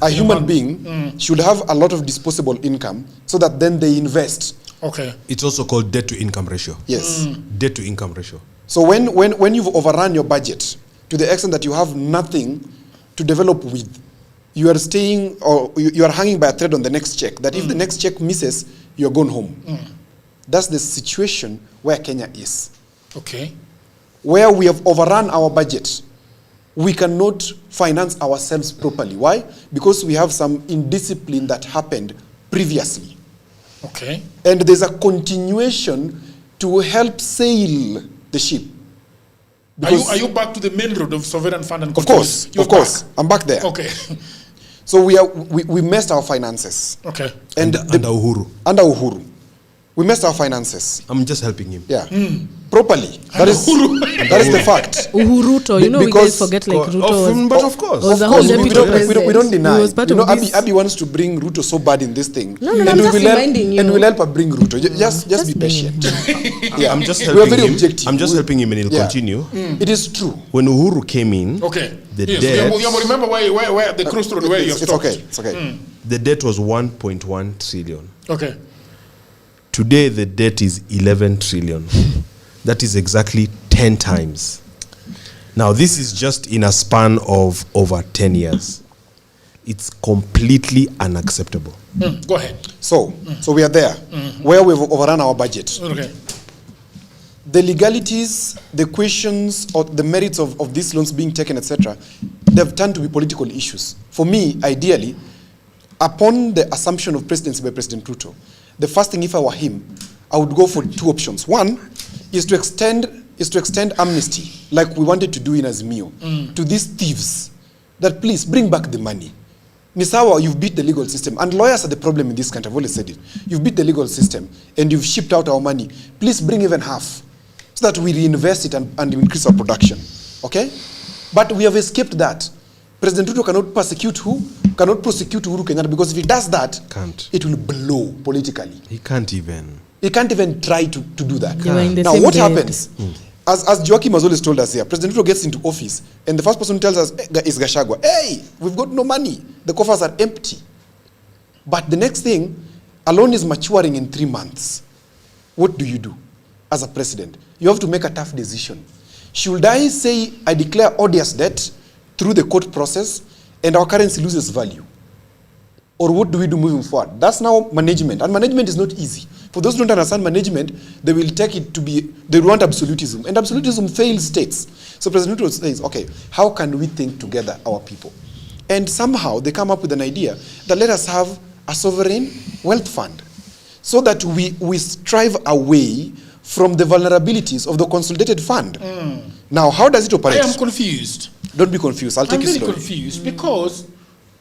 Speaker 11: a human being should have a lot of disposable income so that then they invest.
Speaker 6: Okay.
Speaker 5: It's also called debt to income ratio.
Speaker 11: Yes.
Speaker 5: Debt to income ratio.
Speaker 11: So when you've overrun your budget to the extent that you have nothing to develop with, you are staying or you are hanging by a thread on the next check, that if the next check misses, you're gone home. That's the situation where Kenya is.
Speaker 6: Okay.
Speaker 11: Where we have overrun our budget, we cannot finance ourselves properly. Why? Because we have some indiscipline that happened previously.
Speaker 6: Okay.
Speaker 11: And there's a continuation to help sail the ship.
Speaker 6: Are you back to the main road of sovereign fund and
Speaker 11: Of course,
Speaker 6: You're
Speaker 11: of course.
Speaker 6: back.
Speaker 11: I'm back there.
Speaker 6: Okay.
Speaker 11: So we messed our finances.
Speaker 6: Okay.
Speaker 5: Under Uhuru.
Speaker 11: Under Uhuru. We messed our finances.
Speaker 5: I'm just helping him.
Speaker 11: Yeah. Properly. That is the fact.
Speaker 8: Uhuruto, you know, we guys forget like Ruto.
Speaker 5: But of course.
Speaker 8: Was the whole deputy president.
Speaker 11: We don't deny.
Speaker 8: He was part
Speaker 11: you know,
Speaker 8: of this.
Speaker 11: Abby wants to bring Ruto so bad in this thing.
Speaker 8: No, I'm just reminding you.
Speaker 11: And we'll help her bring Ruto. Just be patient. Yeah.
Speaker 5: I'm just
Speaker 11: we are
Speaker 5: helping
Speaker 11: very
Speaker 5: him.
Speaker 11: objective.
Speaker 5: I'm just helping him and he'll continue.
Speaker 11: It is true.
Speaker 5: When Uhuru came in, the debt...
Speaker 6: You remember where the crossroad where you stopped.
Speaker 11: It's okay.
Speaker 5: The debt was 1.1 trillion.
Speaker 6: Okay.
Speaker 5: Today, the debt is 11 trillion. That is exactly 10 times. Now, this is just in a span of over 10 years. It's completely unacceptable.
Speaker 6: Go ahead.
Speaker 11: So we are there, where we've overrun our budget.
Speaker 6: Okay.
Speaker 11: The legalities, the questions, or the merits of these loans being taken, etc., they've turned to be political issues. For me, ideally, upon the assumption of presidency by President Ruto, the first thing, if I were him, I would go for two options. One is to extend amnesty, like we wanted to do in Azimio, to these thieves, that please bring back the money. Nisawa, you've beat the legal system, and lawyers are the problem in this country. I've always said it. You've beat the legal system, and you've shipped out our money. Please bring even half, so that we reinvest it and increase our production. Okay? But we have escaped that. President Ruto cannot prosecute Uhuru Kenyatta, because if he does that, it will blow politically.
Speaker 5: He can't even.
Speaker 11: He can't even try to do that.
Speaker 8: Now,
Speaker 11: what happens? As Joachim has always told us here, President Ruto gets into office, and the first person who tells us is Gachagua. Hey, we've got no money. The coffers are empty. But the next thing, a loan is maturing in 3 months. What do you do as a president? You have to make a tough decision. Should I say I declare odious debt through the court process and our currency loses value? Or what do we do moving forward? That's now management. And management is not easy. For those who don't understand management, they will take it to be, they want absolutism. And absolutism fails states. So President Ruto says, okay, how can we think together, our people? And somehow they come up with an idea that let us have a sovereign wealth fund so that we strive away from the vulnerabilities of the consolidated fund. Now, how does it operate?
Speaker 6: I am confused.
Speaker 11: Don't be confused. I'll take it slowly.
Speaker 6: I'm very confused because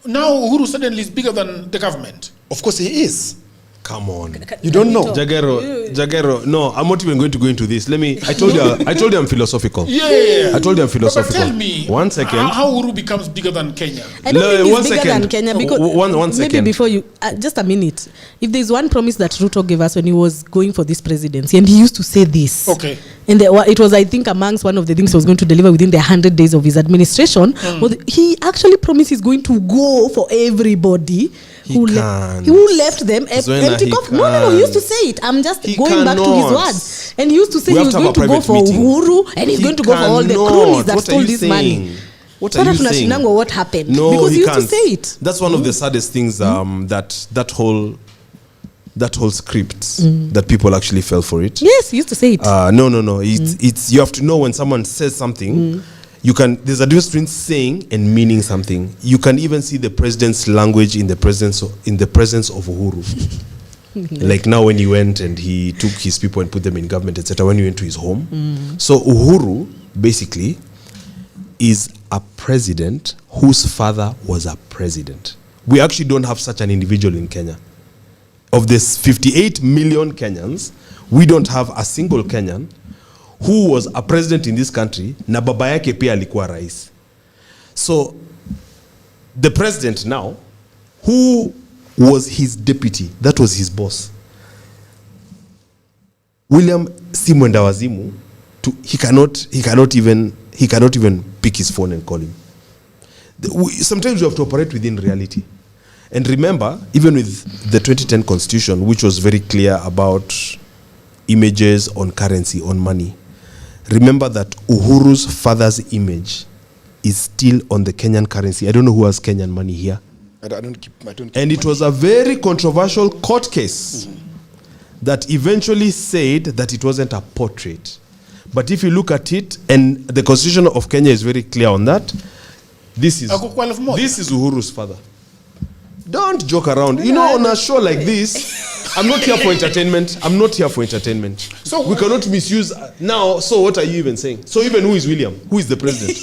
Speaker 6: now Uhuru suddenly is bigger than the government.
Speaker 11: Of course he is.
Speaker 5: Come on.
Speaker 11: You don't know.
Speaker 5: Jagero, no, I'm not even going to go into this. I told you I'm philosophical.
Speaker 6: Yeah.
Speaker 5: I told you I'm philosophical.
Speaker 6: But tell me,
Speaker 5: 1 second.
Speaker 6: How Uhuru becomes bigger than Kenya?
Speaker 8: I don't think he's bigger than Kenya because
Speaker 5: one second.
Speaker 8: Maybe before you, just a minute. If there's one promise that Ruto gave us when he was going for this presidency, and he used to say this.
Speaker 6: Okay.
Speaker 8: And it was, I think, amongst one of the things he was going to deliver within the 100 days of his administration. He actually promised he's going to go for everybody who left them empty coffers. No, he used to say it. I'm just going back to his words. And he used to say he was going to go for Uhuru and he's going to go for all the cronies that stole this money.
Speaker 5: What are you saying?
Speaker 8: What happened?
Speaker 5: No,
Speaker 8: because he used
Speaker 5: can't.
Speaker 8: to say it.
Speaker 5: That's one of the saddest things. That whole script that people actually fell for it.
Speaker 8: Yes, he used to say it.
Speaker 5: No. It's you have to know when someone says something. There's a difference between saying and meaning something. You can even see the president's language in the presence of Uhuru. Like now when he went and he took his people and put them in government, etc. When he went to his home. So Uhuru basically is a president whose father was a president. We actually don't have such an individual in Kenya. Of this 58 million Kenyans, we don't have a single Kenyan who was a president in this country na baba yake pia alikuwa rais. So the president now, who was his deputy, that was his boss, William si mwenda wazimu, he cannot even pick his phone and call him. Sometimes we have to operate within reality. And remember, even with the 2010 constitution, which was very clear about images on currency, on money, remember that Uhuru's father's image is still on the Kenyan currency. I don't know who has Kenyan money here.
Speaker 11: I don't keep
Speaker 5: and it was a very controversial court case that eventually said that it wasn't a portrait. But if you look at it, and the constitution of Kenya is very clear on that, this is Uhuru's father. Don't joke around. You know, on a show like this, I'm not here for entertainment. So we cannot misuse now. So what are you even saying? So even who is William? Who is the president?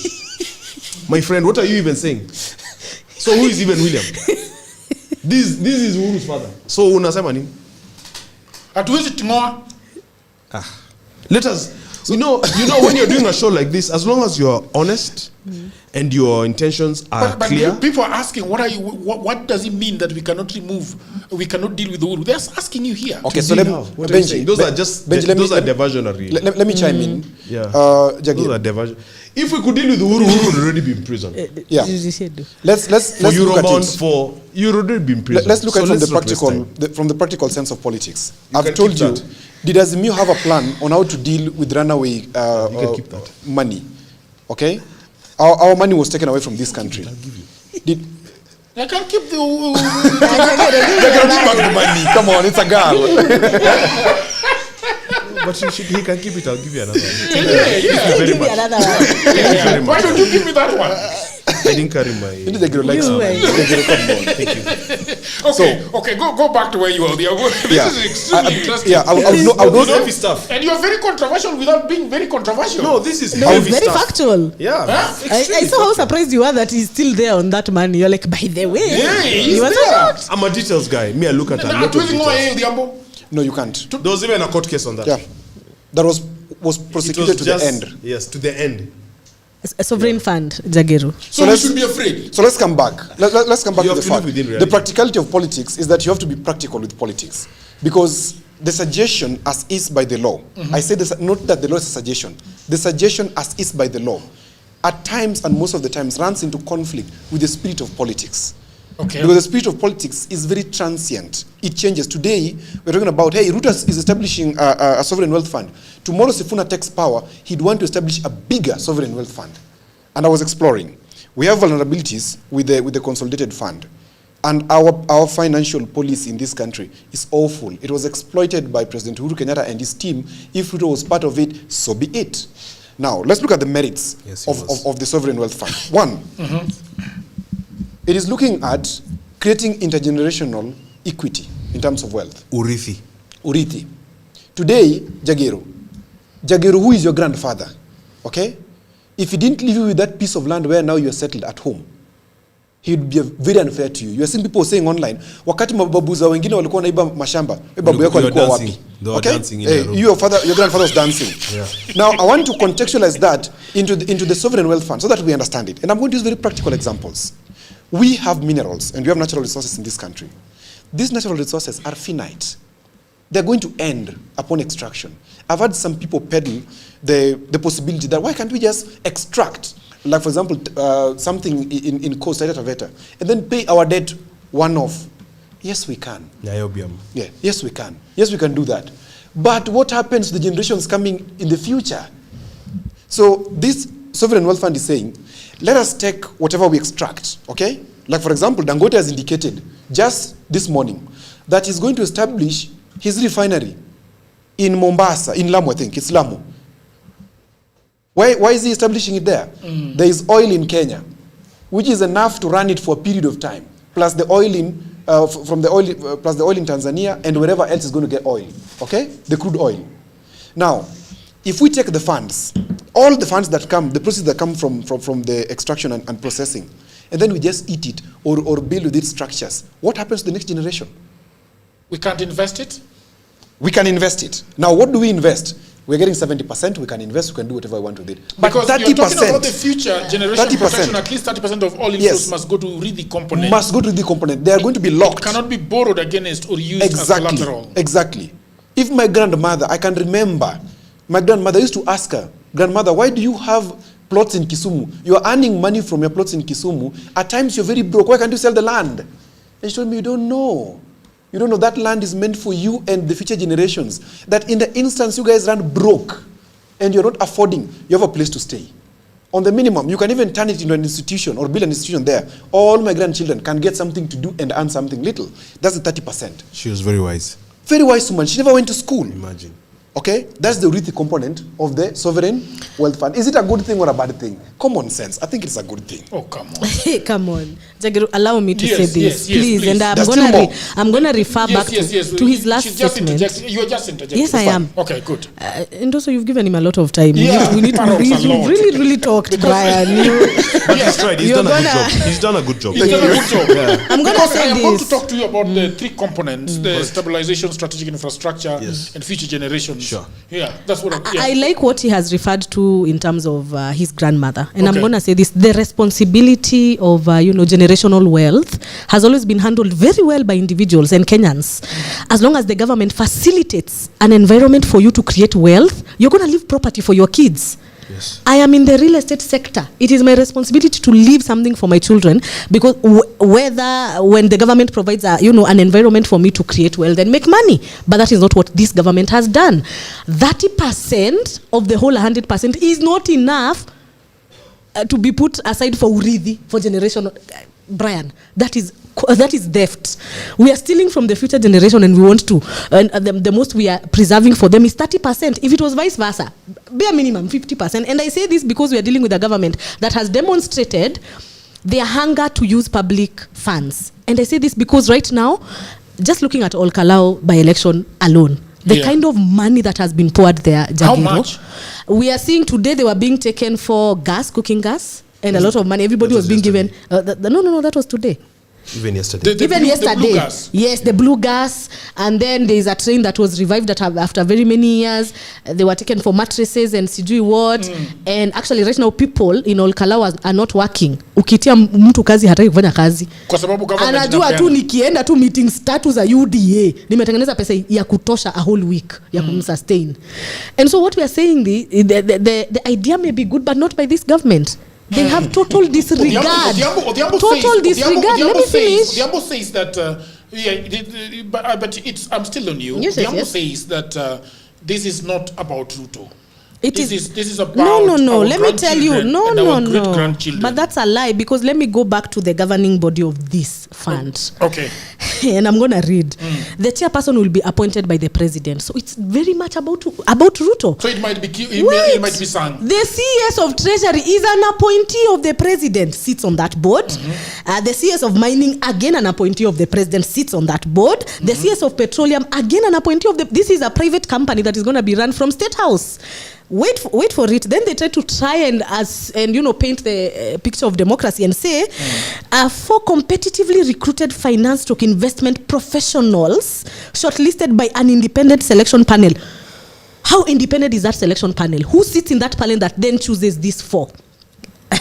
Speaker 5: My friend, what are you even saying? So who is even William? This is Uhuru's father. So unasema nini?
Speaker 6: Hatuwezi tingoa.
Speaker 5: Let us. You know when you're doing a show like this, as long as you're honest and your intentions are clear.
Speaker 6: But people are asking, what does it mean that we cannot deal with Uhuru? They're asking you here.
Speaker 11: Okay, so Benji,
Speaker 5: those are just those are diversionary.
Speaker 11: Let me chime in.
Speaker 5: Yeah. Those are diversion. If we could deal with Uhuru, Uhuru would already be in prison.
Speaker 11: Yeah. Let's look at it.
Speaker 5: You would already be in prison.
Speaker 11: Let's look at it from the practical sense of politics. I've told you. Did Azimio have a plan on how to deal with runaway money? Okay? Our money was taken away from this country.
Speaker 6: I can't keep the...
Speaker 11: They can give back the money. Come on, it's a girl.
Speaker 5: But he can keep it. I'll give you another one.
Speaker 6: Yeah.
Speaker 5: Very much.
Speaker 6: Why don't you give me that one?
Speaker 5: I didn't carry my...
Speaker 11: Thank
Speaker 6: you. Okay, go back to where you were. This is extremely interesting.
Speaker 11: Yeah, I would
Speaker 5: heavy stuff.
Speaker 6: And you're very controversial without being very controversial.
Speaker 5: No, this is
Speaker 8: heavy very stuff. Factual.
Speaker 5: Yeah.
Speaker 8: Huh? I saw how surprised you are that he's still there on that money. You're like, by the way.
Speaker 6: Yeah, he's there.
Speaker 5: I'm a details guy. Me, I look at a lot of details.
Speaker 11: No, you can't.
Speaker 5: There was even a court case on that.
Speaker 11: Yeah. That was prosecuted to the end.
Speaker 5: Yes, to the end.
Speaker 8: A sovereign fund, Jageru.
Speaker 6: So we should be afraid.
Speaker 11: So let's come back. Let's come back to the fact. The practicality of politics is that you have to be practical with politics. Because the suggestion as is by the law, I say this, not that the law is a suggestion, the suggestion as is by the law, at times and most of the times runs into conflict with the spirit of politics.
Speaker 6: Okay.
Speaker 11: Because the spirit of politics is very transient. It changes. Today, we're talking about, hey, Ruto is establishing a sovereign wealth fund. Tomorrow, Sifuna takes power, he'd want to establish a bigger sovereign wealth fund. And I was exploring. We have vulnerabilities with the consolidated fund. And our financial policy in this country is awful. It was exploited by President Uhuru Kenyatta and his team. If Ruto was part of it, so be it. Now, let's look at the merits of the Sovereign Wealth Fund. One, it is looking at creating intergenerational equity in terms of wealth. Urithi. Today, Jagiru, who is your grandfather? Okay? If he didn't leave you with that piece of land where now you are settled at home, he would be very unfair to you. You are seeing people saying online, wakati mababu za wengine walikuwa naiba mashamba, babu yako alikuwa wapi? Okay? Your grandfather was dancing. Yeah. Now, I want to contextualize that into the Sovereign Wealth Fund so that we understand it. And I'm going to use very practical examples. We have minerals and we have natural resources in this country. These natural resources are finite. They're going to end upon extraction. I've had some people peddle the possibility that why can't we just extract, like for example, something in Coast Taveta, and then pay our debt one-off. Yes, we can. Yeah, yes, we can. Yes, we can do that. But what happens to the generations coming in the future? So this Sovereign Wealth Fund is saying, let us take whatever we extract, okay? Like for example, Dangote has indicated just this morning that he's going to establish his refinery in Mombasa, in Lamu, I think. It's Lamu. Why is he establishing it there? There is oil in Kenya, which is enough to run it for a period of time, plus the oil in plus the oil in Tanzania and wherever else is going to get oil. Okay, the crude oil. Now, if we take the funds, all the funds that come, the proceeds that come from the extraction and processing, and then we just eat it or build with its structures, what happens to the next generation?
Speaker 6: We can't invest it?
Speaker 11: We can invest it. Now, what do we invest? We're getting 70%. We can invest. We can do whatever we want with it. But
Speaker 6: because
Speaker 11: 30%,
Speaker 6: you're talking about the future generation protection, at least 30% of all inflows must go to the component.
Speaker 11: Must go to the component. They are going to be locked.
Speaker 6: It cannot be borrowed against or used as collateral.
Speaker 11: Exactly. If my grandmother, I can remember, my grandmother used to ask her, grandmother, why do you have plots in Kisumu? You are earning money from your plots in Kisumu. At times you're very broke. Why can't you sell the land? And she told me, you don't know. You don't know that land is meant for you and the future generations. That in the instance you guys run broke and you're not affording, you have a place to stay. On the minimum, you can even turn it into an institution or build an institution there. All my grandchildren can get something to do and earn something little. That's the 30%.
Speaker 5: She was very wise.
Speaker 11: Very wise woman. She never went to school.
Speaker 5: Imagine.
Speaker 11: Okay? That's the Urithi component of the Sovereign Wealth Fund. Is it a good thing or a bad thing? Common sense. I think it's a good thing.
Speaker 6: Oh, come on.
Speaker 8: Come on. Jagiru, allow me to say this, please. And I'm going to refer back to his last statement.
Speaker 6: You're just interjecting.
Speaker 8: Yes, I am.
Speaker 6: Okay, good.
Speaker 8: And also, you've given him a lot of time.
Speaker 6: Yeah,
Speaker 8: we need to really talked, Brian.
Speaker 5: But he's tried. He's done a good job. He's done a good job.
Speaker 6: Yeah.
Speaker 8: I'm going to say this.
Speaker 6: I'm going to talk to you about the three components, the stabilization, strategic infrastructure, and future generations.
Speaker 5: Sure.
Speaker 6: Yeah, that's what
Speaker 8: I like what he has referred to in terms of his grandmother. And I'm going to say this, the responsibility of, generational wealth has always been handled very well by individuals and Kenyans. As long as the government facilitates an environment for you to create wealth, you're going to leave property for your kids. Yes. I am in the real estate sector. It is my responsibility to leave something for my children because when the government provides an environment for me to create wealth and make money, but that is not what this government has done. 30% of the whole 100% is not enough to be put aside for urithi, for generation. Brian, that is theft. We are stealing from the future generation and we want to, and the most we are preserving for them is 30%. If it was vice versa, bare minimum 50%. And I say this because we are dealing with a government that has demonstrated their hunger to use public funds. And I say this because right now, just looking at Olkalau by-election alone, the kind of money that has been poured there, Jagiru, how much? We are seeing today they were being taken for gas, cooking gas, and a lot of money. Everybody was being given. No, that was today.
Speaker 5: Even yesterday.
Speaker 6: The blue gas.
Speaker 8: Yes, the blue gas. And then there is a train that was revived after very many years. They were taken for mattresses and sijui what. And actually right now people in Olkalau are not working. Ukitia mtu kazi hataki kufanya kazi.
Speaker 6: Kwa sababu government
Speaker 8: anajua tu nikienda tu meetings tatu za UDA nimetengeneza pesa ya kutosha a whole week ya kumsustain. And so what we are saying, the idea may be good but not by this government. They have total disregard. Total disregard. Let me finish.
Speaker 6: Odhiambo says that, but I'm still on you.
Speaker 8: Yes,
Speaker 6: Odhiambo says that this is not about Ruto. This is about
Speaker 8: no.
Speaker 6: our
Speaker 8: Let me tell you,
Speaker 6: grandchildren and our
Speaker 8: no.
Speaker 6: great-grandchildren.
Speaker 8: But that's a lie, because let me go back to the governing body of this fund.
Speaker 6: Okay.
Speaker 8: And I'm going to read. The chairperson will be appointed by the president. So it's very much about Ruto.
Speaker 6: So it might be it might be sung.
Speaker 8: The CS of Treasury is an appointee of the president, sits on that board. The CS of Mining, again an appointee of the president, sits on that board. The CS of Petroleum, again an appointee of the... This is a private company that is going to be run from State House. Wait for it. Then they try to paint the picture of democracy and say, for competitively recruited finance stock investment professionals shortlisted by an independent selection panel. How independent is that selection panel? Who sits in that panel that then chooses these four?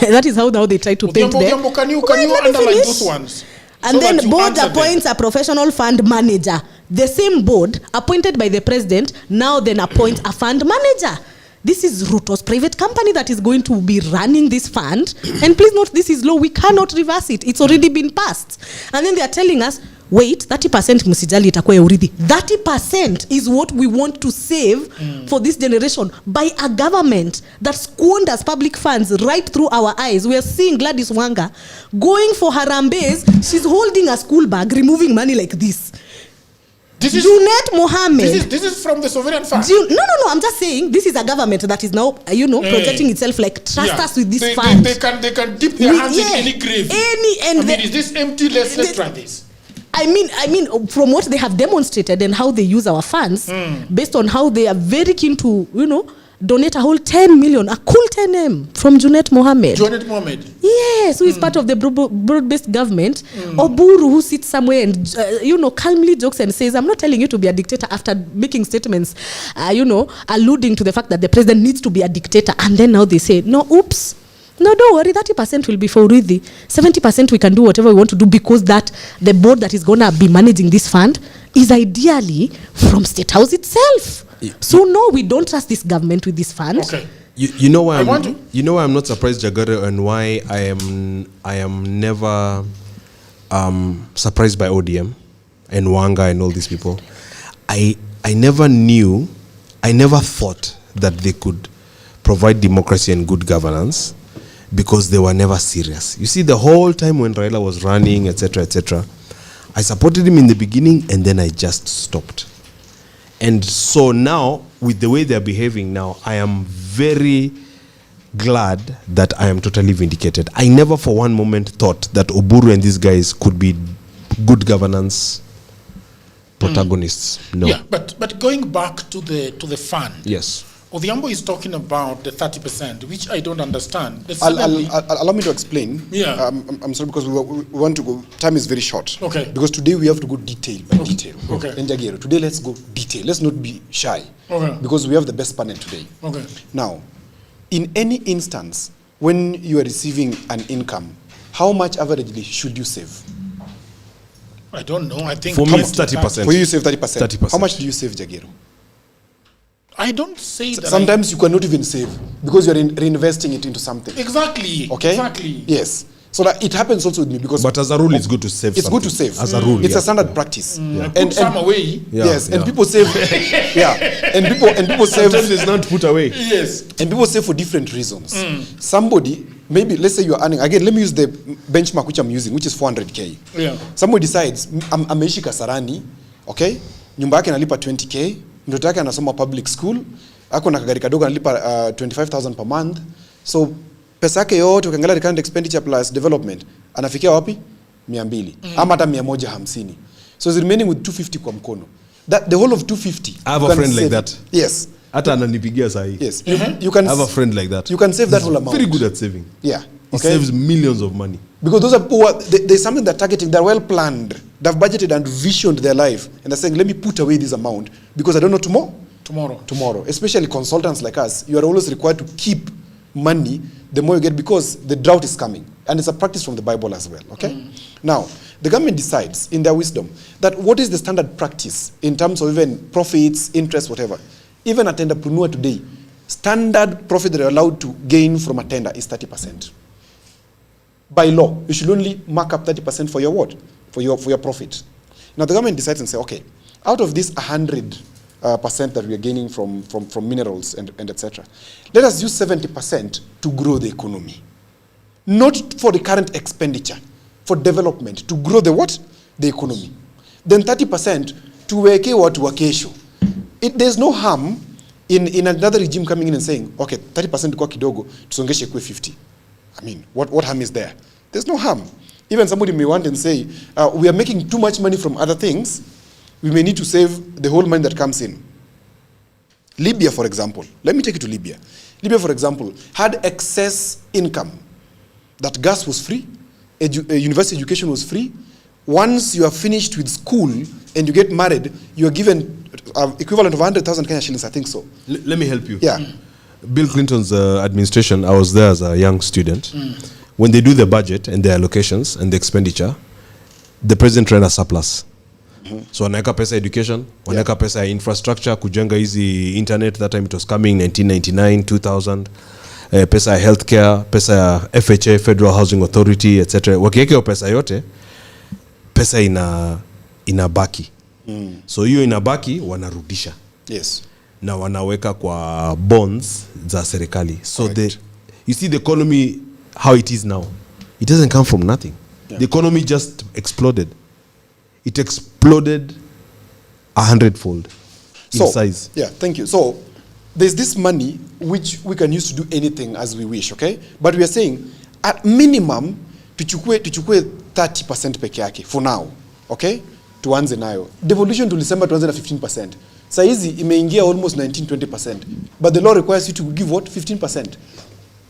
Speaker 8: That is how now they try to paint them.
Speaker 6: Can you underline those ones?
Speaker 8: And so then board appoints a professional fund manager. The same board appointed by the president now then appoints a fund manager. This is Ruto's private company that is going to be running this fund. And please note, this is law. We cannot reverse it. It's already been passed. And then they are telling us, wait, 30% msijali itakuwa ya urithi. 30% is what we want to save for this generation by a government that squanders public funds right through our eyes. We are seeing Gladys Wanga going for Harambes. She's holding a school bag, removing money like this. Junet Mohammed.
Speaker 6: This is from the sovereign fund.
Speaker 8: No. I'm just saying this is a government that is now, projecting itself like trust us with this fund.
Speaker 6: They can dip their hands in any grave. Is this empty? Let's try this.
Speaker 8: I mean, from what they have demonstrated and how they use our funds, based on how they are very keen to, donate a whole 10 million, a cool 10M from Junet Mohammed.
Speaker 6: Junet Mohammed.
Speaker 8: Yes, who is part of the broad-based government. Oburu, who sits somewhere and, calmly jokes and says, I'm not telling you to be a dictator, after making statements, alluding to the fact that the president needs to be a dictator. And then now they say, no, oops. No, don't worry, 30% will be for Urithi. 70% we can do whatever we want to do, because the board that is going to be managing this fund is ideally from State House itself. So no, we don't trust this government with this fund.
Speaker 6: Okay.
Speaker 5: You know why I'm not surprised, Jagare, and why I am never surprised by ODM and Wanga and all these people. I never thought that they could provide democracy and good governance, because they were never serious. You see, the whole time when Raila was running, etc., I supported him in the beginning, and then I just stopped. And so now, with the way they're behaving now, I am very glad that I am totally vindicated. I never for one moment thought that Oburu and these guys could be good governance protagonists. No.
Speaker 6: Yeah, but going back to the fund.
Speaker 5: Yes.
Speaker 6: Odhiambo is talking about the 30%, which I don't understand.
Speaker 11: Allow me to explain.
Speaker 6: Yeah.
Speaker 11: I'm sorry, because we want to go. Time is very short.
Speaker 6: Okay.
Speaker 11: Because today we have to go detail by detail.
Speaker 6: Okay.
Speaker 11: And Jagero, today let's go detail. Let's not be shy.
Speaker 6: Okay.
Speaker 11: Because we have the best panel today.
Speaker 6: Okay.
Speaker 11: Now, in any instance, when you are receiving an income, how much averagely should you save?
Speaker 6: I don't know. I think
Speaker 5: for me it's 30%.
Speaker 11: For you, save 30%.
Speaker 5: 30%.
Speaker 11: How much do you save, Jagero?
Speaker 6: I don't say that.
Speaker 11: Sometimes you cannot even save, because you're reinvesting it into something.
Speaker 6: Exactly.
Speaker 11: Okay?
Speaker 6: Exactly.
Speaker 11: Yes. So that it happens also with me, because...
Speaker 5: But as a rule, it's good to save.
Speaker 11: It's good to save.
Speaker 5: As a rule,
Speaker 11: it's a standard practice.
Speaker 6: Put some away.
Speaker 11: Yes, and people save. And people save.
Speaker 5: Sometimes it's not put away.
Speaker 6: Yes.
Speaker 11: And people save for different reasons. Somebody, maybe, let's say you're earning, again, let me use the benchmark which I'm using, which is 400K.
Speaker 6: Yeah.
Speaker 11: Somebody decides, ameishi Kasarani, okay? Nyumba yake nalipa 20K, mtoto yake anasoma public school, ako na kagari kadogo analipa 25,000 per month. So pesa yake yote ukiangalia recurrent expenditure plus development, anafikia wapi? 200. Ama hata 150. So it's remaining with 250 kwa mkono. That the whole of 250.
Speaker 5: I have a friend like that.
Speaker 11: Yes.
Speaker 5: Hata ananipigia sahi.
Speaker 11: Yes. You can
Speaker 5: I have a friend like that.
Speaker 11: You can save that whole amount.
Speaker 5: Very good at saving.
Speaker 11: Yeah.
Speaker 5: He saves millions of money.
Speaker 11: Because those are poor. There's something they're targeting. They're well planned. They've budgeted and visioned their life, and they're saying, "Let me put away this amount because I don't know tomorrow." Especially consultants like us, you are always required to keep money. The more you get, because the drought is coming, and it's a practice from the Bible as well. Okay. Now, the government decides in their wisdom that what is the standard practice in terms of even profits, interest, whatever. Even a tenderpreneur today, standard profit that they're allowed to gain from a tender is 30%. By law, you should only mark up 30% for your what? For your profit. Now the government decides and say, okay, out of this 100 percent that we are gaining from minerals and etc. Let us use 70% to grow the economy. Not for the current expenditure, for development, to grow the what? The economy. Then 30% to weke watu wa kesho. There's no harm in another regime coming in and saying, okay, 30% kwa kidogo, tusongeshe kwe 50. I mean, what harm is there? There's no harm. Even somebody may want and say, we are making too much money from other things, we may need to save the whole money that comes in. Libya, for example, let me take you to Libya. Libya, for example, had excess income. That gas was free, university education was free. Once you are finished with school and you get married, you are given equivalent of 100,000 Kenya shillings, I think so.
Speaker 5: Let me help you.
Speaker 11: Yeah.
Speaker 5: Bill Clinton's administration, I was there as a young student. When they do the budget and the allocations and the expenditure, the president ran a surplus. So wanaweka pesa education, wanaweka pesa infrastructure, kujenga hizi internet, that time it was coming, 1999, 2000. Pesa ya healthcare, pesa ya FHA, Federal Housing Authority, etc. Wakiweka pesa yote, pesa inabaki. So hiyo inabaki wanarudisha.
Speaker 11: Yes.
Speaker 5: Na wanaweka kwa bonds za serikali. So you see the economy how it is now. It doesn't come from nothing. Yeah. The economy just exploded. It exploded 100-fold in size.
Speaker 11: Yeah, thank you. So there's this money which we can use to do anything as we wish, okay? But we are saying at minimum tuchukue 30% peke yake for now, okay? Tuanze nayo. Devolution tulisema tuanze na 15%. Saizi imeingia almost 19-20%. But the law requires you to give what? 15%.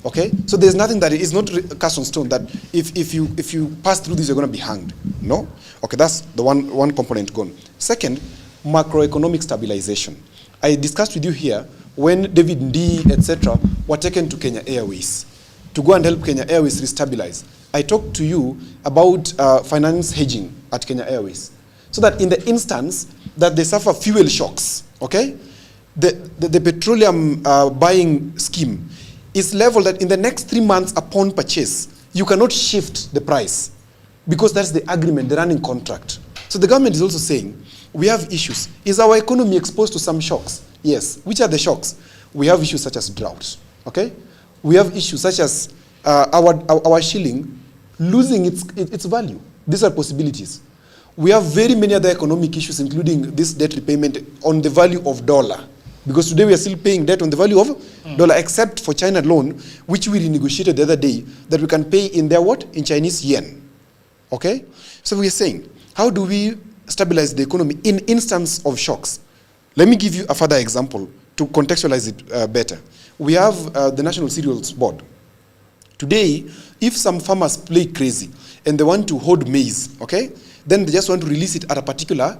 Speaker 11: Okay? So there's nothing that is not cast on stone that if you pass through this, you're going to be hanged. No? Okay, that's the one component gone. Second, macroeconomic stabilization. I discussed with you here when David Ndii, etc., were taken to Kenya Airways to go and help Kenya Airways restabilize. I talked to you about finance hedging at Kenya Airways, so that in the instance that they suffer fuel shocks, okay, the petroleum buying scheme is level that in the next 3 months upon purchase, you cannot shift the price because that's the agreement, the running contract. So the government is also saying, we have issues. Is our economy exposed to some shocks? Yes. Which are the shocks? We have issues such as drought, okay? We have issues such as our shilling losing its value. These are possibilities. We have very many other economic issues, including this debt repayment on the value of dollar. Because today we are still paying debt on the value of dollar, except for China loan, which we renegotiated the other day, that we can pay in their what? In Chinese yen. Okay? So we are saying, how do we stabilize the economy in instance of shocks? Let me give you a further example to contextualize it better. We have the National Cereals Board. Today, if some farmers play crazy and they want to hoard maize, okay, then they just want to release it at a particular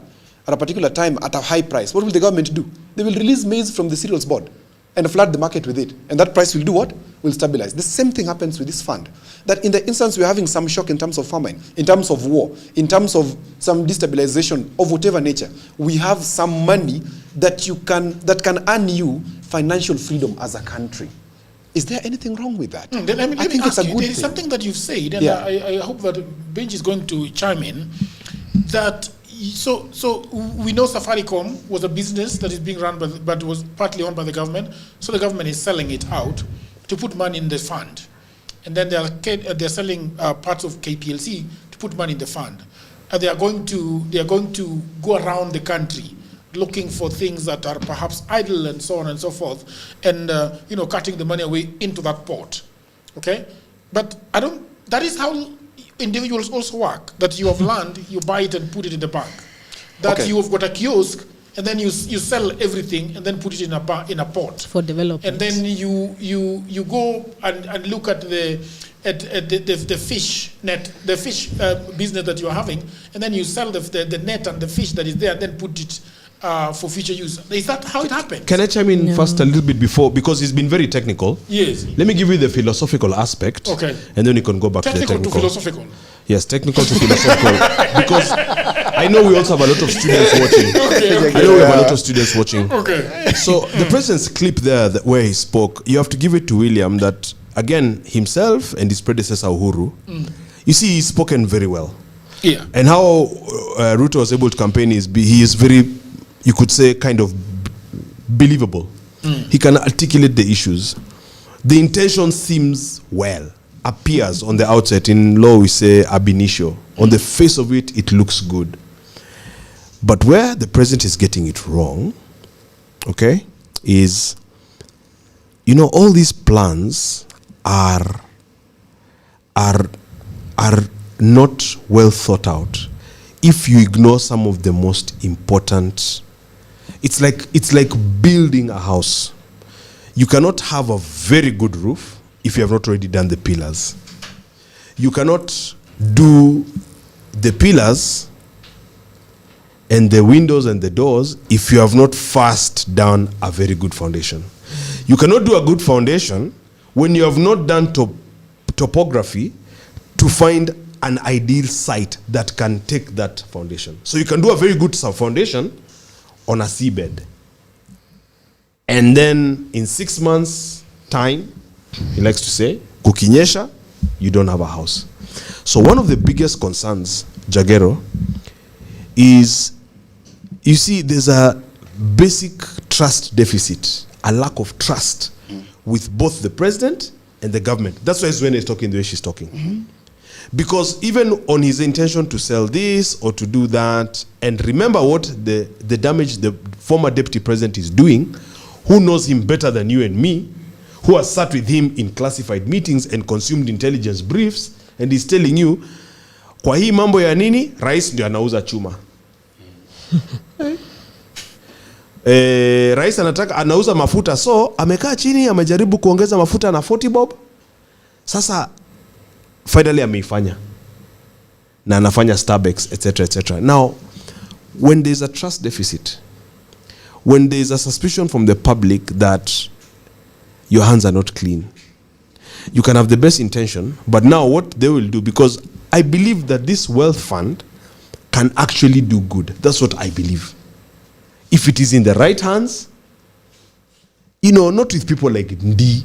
Speaker 11: time at a high price. What will the government do? They will release maize from the cereals board and flood the market with it. And that price will do what? Will stabilize. The same thing happens with this fund. That in the instance we're having some shock in terms of famine, in terms of war, in terms of some destabilization of whatever nature, we have some money that can earn you financial freedom as a country. Is there anything wrong with that?
Speaker 6: Let me
Speaker 11: it's a good
Speaker 6: there
Speaker 11: thing.
Speaker 6: is something that you've said, and I hope that Benji is going to chime in, that so we know Safaricom was a business that is being run but was partly owned by the government, so the government is selling it out to put money in the fund, and then they're selling parts of KPLC to put money in the fund, and they are going to go around the country looking for things that are perhaps idle and so on and so forth, and cutting the money away into that pot. Okay, but that is how individuals also work. That you have land, you buy it and put it in the bank. That you have got a kiosk and then you sell everything and then put it in a pot
Speaker 8: for development.
Speaker 6: And then you go and look at the fish net, the fish business that you are having, and then you sell the net and the fish that is there, and then put it for future use. Is that how it happened?
Speaker 5: Can I chime in first a little bit before, because it's been very technical?
Speaker 6: Yes.
Speaker 5: Let me give you the philosophical aspect.
Speaker 6: Okay.
Speaker 5: And then you can go back to the technical.
Speaker 6: Technical to philosophical.
Speaker 5: Yes, technical to philosophical. Because I know we also have a lot of students watching.
Speaker 6: Okay.
Speaker 5: I know we have a lot of students watching.
Speaker 6: Okay.
Speaker 5: So the president's clip there where he spoke, you have to give it to William that, again, himself and his predecessor Uhuru, you see, he's spoken very well.
Speaker 6: Yeah.
Speaker 5: And how Ruto was able to campaign is he is very, you could say, kind of believable. He can articulate the issues. The intention seems appears on the outset. In law, we say ab initio. On the face of it, it looks good. But where the president is getting it wrong, okay, is, all these plans are not well thought out. If you ignore some of the most important, it's like building a house. You cannot have a very good roof if you have not already done the pillars. You cannot do the pillars and the windows and the doors if you have not first done a very good foundation. You cannot do a good foundation when you have not done topography to find an ideal site that can take that foundation. So you can do a very good foundation on a seabed. And then in 6 months' time, he likes to say, kukinyesha, you don't have a house. So one of the biggest concerns, Jagero, is, you see, there's a basic trust deficit, a lack of trust with both the president and the government. That's why Zwene is talking the way she's talking. Because even on his intention to sell this or to do that, and remember what the damage the former deputy president is doing, who knows him better than you and me, who has sat with him in classified meetings and consumed intelligence briefs, and he's telling you, kwa hii mambo ya nini, rais ndio anauza chuma. Rais anauza mafuta, so amekaa chini, amejaribu kuongeza mafuta na 40 bob. Sasa finally ameifanya na anafanya Starbucks, etc. Now, when there's a trust deficit, when there's a suspicion from the public that your hands are not clean, you can have the best intention, but now what they will do, because I believe that this wealth fund can actually do good. That's what I believe. If it is in the right hands, not with people like Ndi.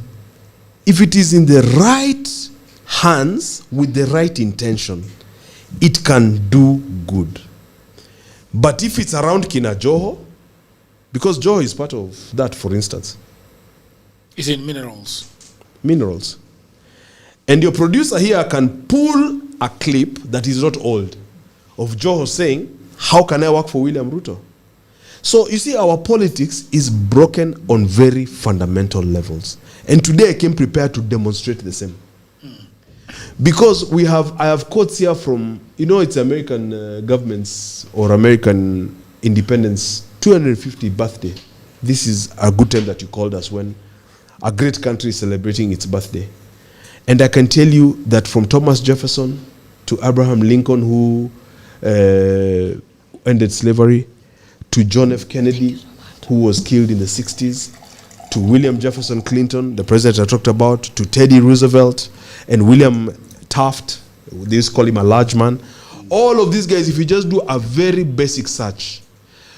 Speaker 5: If it is in the right hands with the right intention, it can do good. But if it's around Kina Joho, because Joho is part of that, for instance.
Speaker 6: It's in minerals.
Speaker 5: Minerals. And your producer here can pull a clip that is not old of Joho saying, how can I work for William Ruto? So you see, our politics is broken on very fundamental levels. And today I came prepared to demonstrate the same. Because I have quotes here from, it's American government's or American independence 250 birthday. This is a good time that you called us when a great country is celebrating its birthday. And I can tell you that from Thomas Jefferson to Abraham Lincoln, who ended slavery, to John F. Kennedy, who was killed in the 60s, to William Jefferson Clinton, the president I talked about, to Teddy Roosevelt, and William Taft, they used to call him a large man. All of these guys, if you just do a very basic search,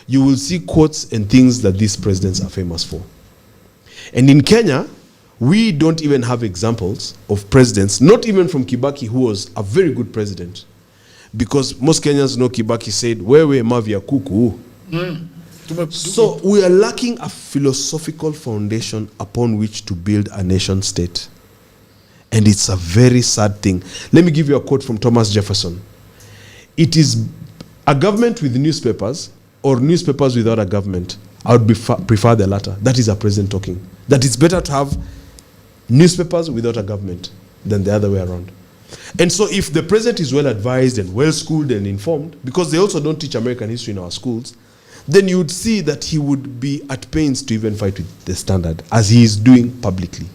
Speaker 5: you will see quotes and things that these presidents are famous for. And in Kenya, we don't even have examples of presidents, not even from Kibaki, who was a very good president. Because most Kenyans know Kibaki said, wewe mavya kuku. So we are lacking a philosophical foundation upon which to build a nation state. And it's a very sad thing. Let me give you a quote from Thomas Jefferson. It is a government with newspapers or newspapers without a government. I would prefer the latter. That is a president talking. That it's better to have newspapers without a government than the other way around. And so if the president is well advised and well schooled and informed, because they also don't teach American history in our schools, then you would see that he would be at pains to even fight with the Standard, as he is doing publicly.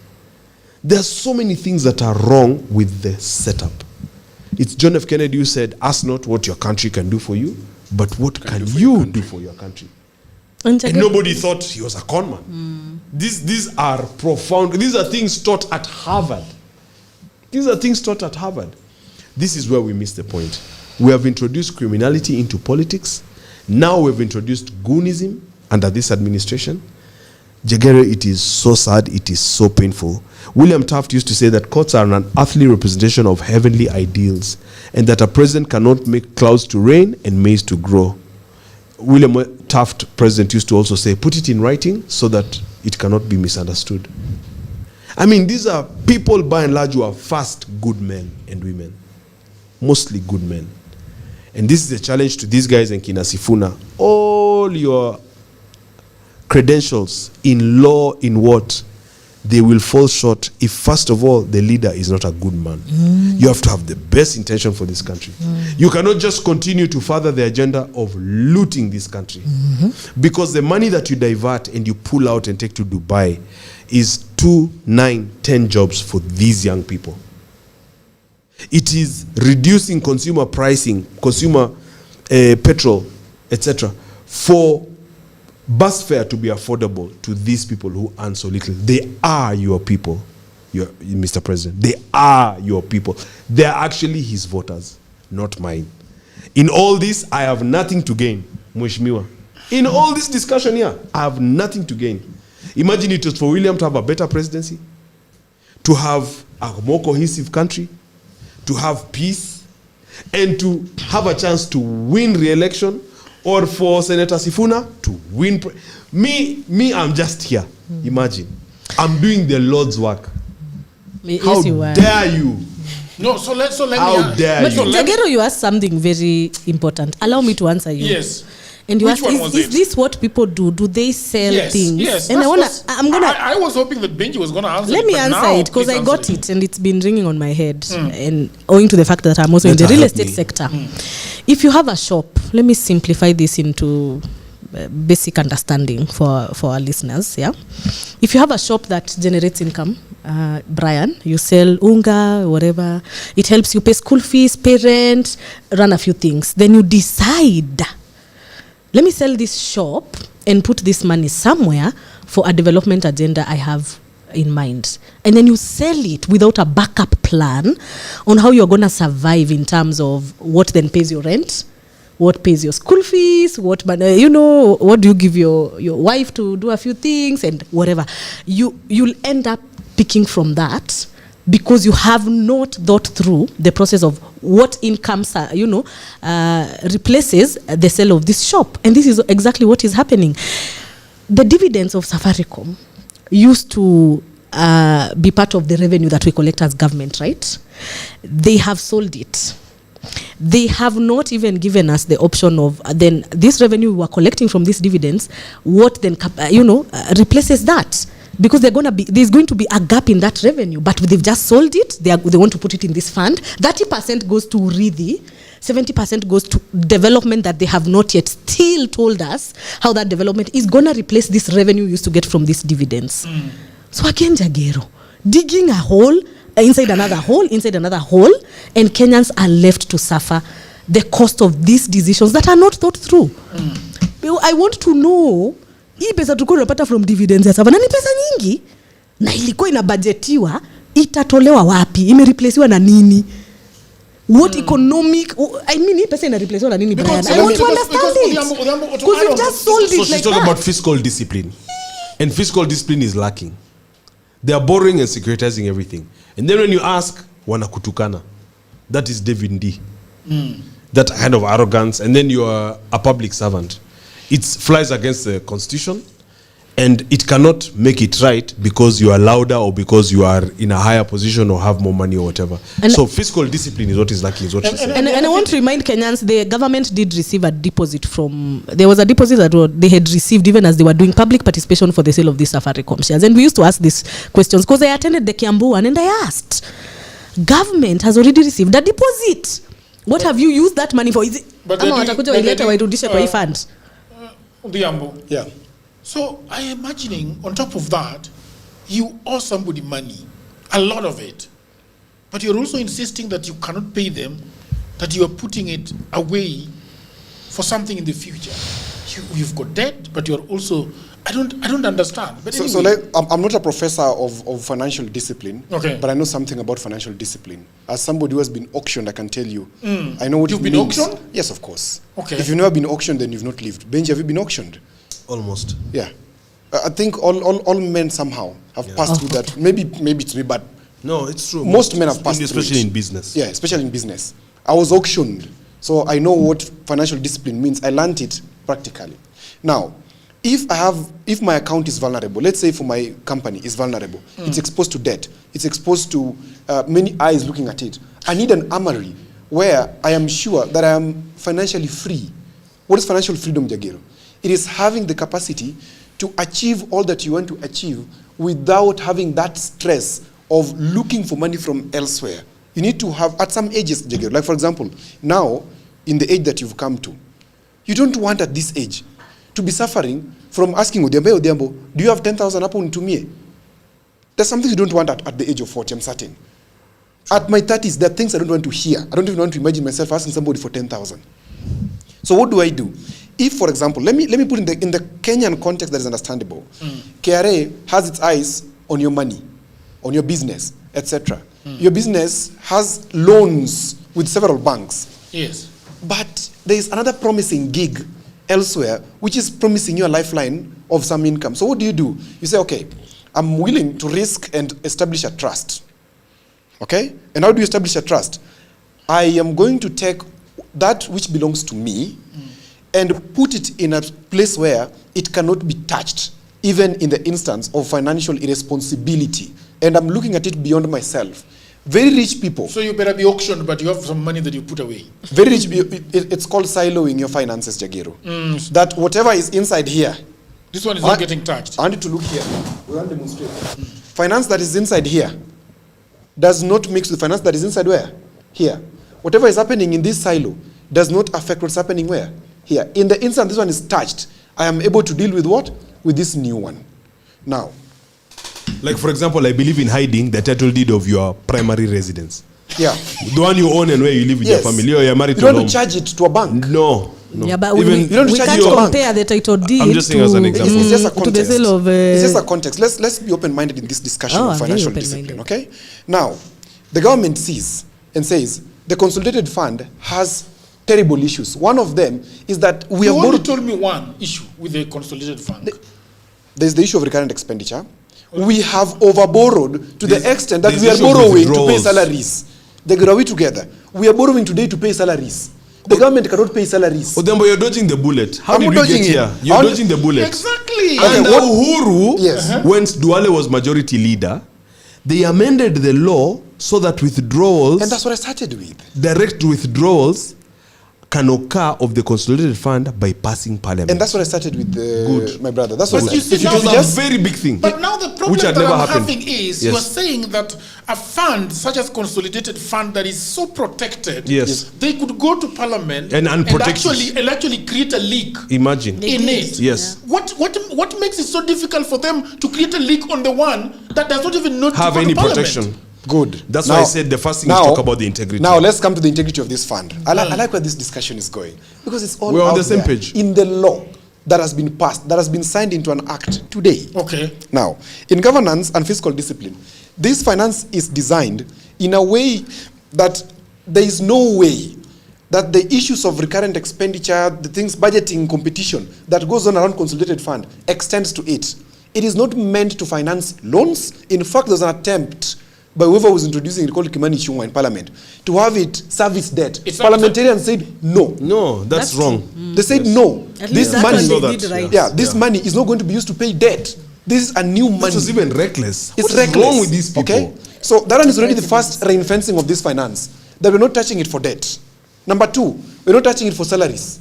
Speaker 5: There are so many things that are wrong with the setup. It's John F. Kennedy who said, ask not what your country can do for you, but what can you do for your country? And nobody thought he was a con man. These are profound. These are things taught at Harvard. These are things taught at Harvard. This is where we miss the point. We have introduced criminality into politics. Now we've introduced goonism under this administration. Jagere, it is so sad, it is so painful. William Taft used to say that courts are an earthly representation of heavenly ideals, and that a president cannot make clouds to rain and maize to grow. William Taft president used to also say, put it in writing so that it cannot be misunderstood. I mean, these are people by and large who are fast good men and women. Mostly good men. And this is a challenge to these guys in Kina Sifuna. All your credentials in law, in what, they will fall short if, first of all, the leader is not a good man. You have to have the best intention for this country. You cannot just continue to further the agenda of looting this country. Because the money that you divert and you pull out and take to Dubai is 2, 9, 10 jobs for these young people. It is reducing consumer pricing, consumer petrol, etc., for bus fare to be affordable to these people who earn so little. They are your people, Mr. President. They are your people. They are actually his voters, not mine. In all this, I have nothing to gain, Mheshimiwa. In all this discussion here, I have nothing to gain. Imagine it was for William to have a better presidency, to have a more cohesive country, to have peace, and to have a chance to win re-election, or for Senator Sifuna to win. Me, I'm just here. Imagine. I'm doing the Lord's work. How dare you?
Speaker 6: No, so let
Speaker 5: How
Speaker 6: me
Speaker 5: dare you?
Speaker 8: Jagero, you asked something very important. Allow me to answer you.
Speaker 6: Yes.
Speaker 8: And you
Speaker 6: Which
Speaker 8: asked,
Speaker 6: one was
Speaker 8: is
Speaker 6: it?
Speaker 8: this what people do? Do they sell things?
Speaker 6: Yes.
Speaker 8: And
Speaker 6: I was hoping that Benji was going to answer
Speaker 8: Let
Speaker 6: it.
Speaker 8: me
Speaker 6: but
Speaker 8: answer
Speaker 6: now
Speaker 8: it because
Speaker 6: please
Speaker 8: I got
Speaker 6: answer
Speaker 8: it and it's been ringing on my head. And owing to the fact that I'm also in the real estate sector. If you have a shop, let me simplify this into basic understanding for our listeners. Yeah, if you have a shop that generates income, Brian, you sell unga, whatever, it helps you pay school fees, pay rent, run a few things. Then you decide, let me sell this shop and put this money somewhere for a development agenda I have in mind. And then you sell it without a backup plan on how you're going to survive in terms of what then pays your rent, what pays your school fees, what do you give your wife to do a few things and whatever. You'll end up picking from that because you have not thought through the process of what incomes replaces the sale of this shop. And this is exactly what is happening. The dividends of Safaricom used to be part of the revenue that we collect as government, right? They have sold it. They have not even given us the option of then this revenue we were collecting from these dividends, what then replaces that. Because there's going to be a gap in that revenue, but they've just sold it. They want to put it in this fund. 30% goes to Urithi, 70% goes to development that they have not yet still told us how that development is going to replace this revenue we used to get from these dividends. So again, Jagero, digging a hole inside another hole, and Kenyans are left to suffer the cost of these decisions that are not thought through. I want to know, hii pesa tulikuwa tunapata from dividends ya Savana ni pesa nyingi na ilikuwa inabudgetiwa, itatolewa wapi? Imereplacewa na nini? What economic, hii pesa inareplacewa na nini, Brian? I want to understand it. Because we've just sold it
Speaker 5: so
Speaker 8: like
Speaker 5: she's talking
Speaker 8: that.
Speaker 5: about fiscal discipline. And fiscal discipline is lacking. They are borrowing and securitizing everything. And then when you ask, wanakutukana. That is David D. That kind of arrogance. And then you are a public servant. It flies against the constitution. And it cannot make it right because you are louder or because you are in a higher position or have more money or whatever. And so fiscal discipline is what is lacking, is what she said.
Speaker 8: And I want to remind Kenyans, the government did receive a deposit there was a deposit that they had received even as they were doing public participation for the sale of these Safaricom shares. And we used to ask these questions because I attended the Kiambu one and I asked, government has already received a deposit. What have you used that money for? Is it, ama watakuja wailete wairudishe kwa hii fund?
Speaker 6: Yeah. So I am imagining, on top of that, you owe somebody money, a lot of it. But you're also insisting that you cannot pay them, that you are putting it away for something in the future. You've got debt, but you're also, I don't understand. But anyway.
Speaker 11: I'm not a professor of financial discipline,
Speaker 6: okay,
Speaker 11: but I know something about financial discipline. As somebody who has been auctioned, I can tell you, I know what
Speaker 6: You've
Speaker 11: it
Speaker 6: been
Speaker 11: means.
Speaker 6: auctioned?
Speaker 11: Yes, of course.
Speaker 6: Okay.
Speaker 11: If you've never been auctioned, then you've not lived. Benji, have you been auctioned?
Speaker 5: Almost.
Speaker 11: Yeah. I think all men somehow have passed through that. Maybe it's me, but
Speaker 5: no, it's true.
Speaker 11: Most men have passed through
Speaker 5: especially
Speaker 11: it.
Speaker 5: in business.
Speaker 11: Yeah, especially in business. I was auctioned, so I know what financial discipline means. I learned it practically. Now, if my account is vulnerable, let's say for my company is vulnerable, it's exposed to debt, it's exposed to many eyes looking at it, I need an armory where I am sure that I am financially free. What is financial freedom, Jagero? It is having the capacity to achieve all that you want to achieve without having that stress of looking for money from elsewhere. You need to have, at some ages, Jagero, like for example, now, in the age that you've come to, you don't want at this age to be suffering from asking Odhiambo, do you have 10,000 hapo unitumie? There's something you don't want at the age of 40, I'm certain. At my 30s, there are things I don't want to hear. I don't even want to imagine myself asking somebody for 10,000. So what do I do? If, for example, let me put in the Kenyan context that is understandable. KRA has its eyes on your money, on your business, etc. Your business has loans with several banks.
Speaker 6: Yes.
Speaker 11: But there is another promising gig elsewhere, which is promising you a lifeline of some income. So what do? You say, okay, I'm willing to risk and establish a trust. Okay? And how do you establish a trust? I am going to take that which belongs to me and put it in a place where it cannot be touched, even in the instance of financial irresponsibility. And I'm looking at it beyond myself. Very rich people.
Speaker 6: So you better be auctioned, but you have some money that you put away.
Speaker 11: Very rich people, it's called siloing your finances, Jagero. That whatever is inside here.
Speaker 6: This one is not getting touched.
Speaker 11: I need to look here. We want to demonstrate. Finance that is inside here does not mix with finance that is inside where? Here. Whatever is happening in this silo does not affect what's happening where? Here. In the instant this one is touched, I am able to deal with what? With this new one. Now.
Speaker 5: Like, for example, I believe in hiding the title deed of your primary residence.
Speaker 11: Yeah.
Speaker 5: The one you own and where you live with your family, or you're married to a
Speaker 11: You don't want to charge it to a bank.
Speaker 5: No.
Speaker 8: Yeah, but
Speaker 11: Even, you don't
Speaker 8: we
Speaker 11: charge
Speaker 8: can't
Speaker 11: your
Speaker 8: compare
Speaker 11: bank.
Speaker 8: the title deed
Speaker 5: I'm just saying as an example.
Speaker 11: It's just a context.
Speaker 8: to the sale of...
Speaker 11: It's just a context. Let's be open-minded in this discussion of financial discipline, okay? Now, the government sees and says, the consolidated fund has terrible issues. One of them is that we have...
Speaker 6: You only told me one issue with the consolidated fund.
Speaker 11: There's the issue of recurrent expenditure. We have overborrowed to the extent that we are borrowing to pay salaries. Are we together? We are borrowing today to pay salaries. The government cannot pay salaries.
Speaker 5: Odhiambo, you're dodging the bullet. How did we get here? You're dodging the bullet.
Speaker 6: Exactly.
Speaker 5: Under Uhuru, when Duale was majority leader, they amended the law so that withdrawals...
Speaker 11: And that's what I started with.
Speaker 5: Direct withdrawals can occur of the consolidated fund by passing parliament.
Speaker 11: And that's what I started with, my brother. That's what I
Speaker 6: It
Speaker 5: was a very big thing.
Speaker 6: But now the problem
Speaker 5: which had
Speaker 6: that
Speaker 5: never
Speaker 6: I'm
Speaker 5: happened.
Speaker 6: having is you are saying that a fund such as consolidated fund that is so protected, they could go to parliament
Speaker 5: and
Speaker 6: actually create a leak.
Speaker 5: Imagine.
Speaker 6: In it.
Speaker 5: Yes.
Speaker 6: What makes it so difficult for them to create a leak on the one that does not even know
Speaker 5: have
Speaker 6: to go
Speaker 5: any
Speaker 6: to parliament?
Speaker 5: protection?
Speaker 11: Good.
Speaker 5: That's why I said the first thing is talk about the integrity.
Speaker 11: Now let's come to the integrity of this fund. I like where this discussion is going. Because it's all
Speaker 5: We're on
Speaker 11: out
Speaker 5: the same
Speaker 11: there
Speaker 5: page.
Speaker 11: in the law that has been passed, that has been signed into an act today.
Speaker 6: Okay.
Speaker 11: Now, in governance and fiscal discipline, this finance is designed in a way that there is no way that the issues of recurrent expenditure, the things, budgeting, competition that goes on around consolidated fund extends to it. It is not meant to finance loans. In fact, there's an attempt by whoever was introducing it, called Kimani Ichung'wah in parliament, to have it service debt. Parliamentarians said no.
Speaker 5: No, that's wrong.
Speaker 11: They said no. This money,
Speaker 5: this
Speaker 11: money is not going to be used to pay debt. This is a new money.
Speaker 5: This was even reckless.
Speaker 11: It's
Speaker 5: what
Speaker 11: reckless.
Speaker 5: is wrong with these people?
Speaker 11: Okay? So that one is already the first ring-fencing of this finance. That we're not touching it for debt. Number two, we're not touching it for salaries.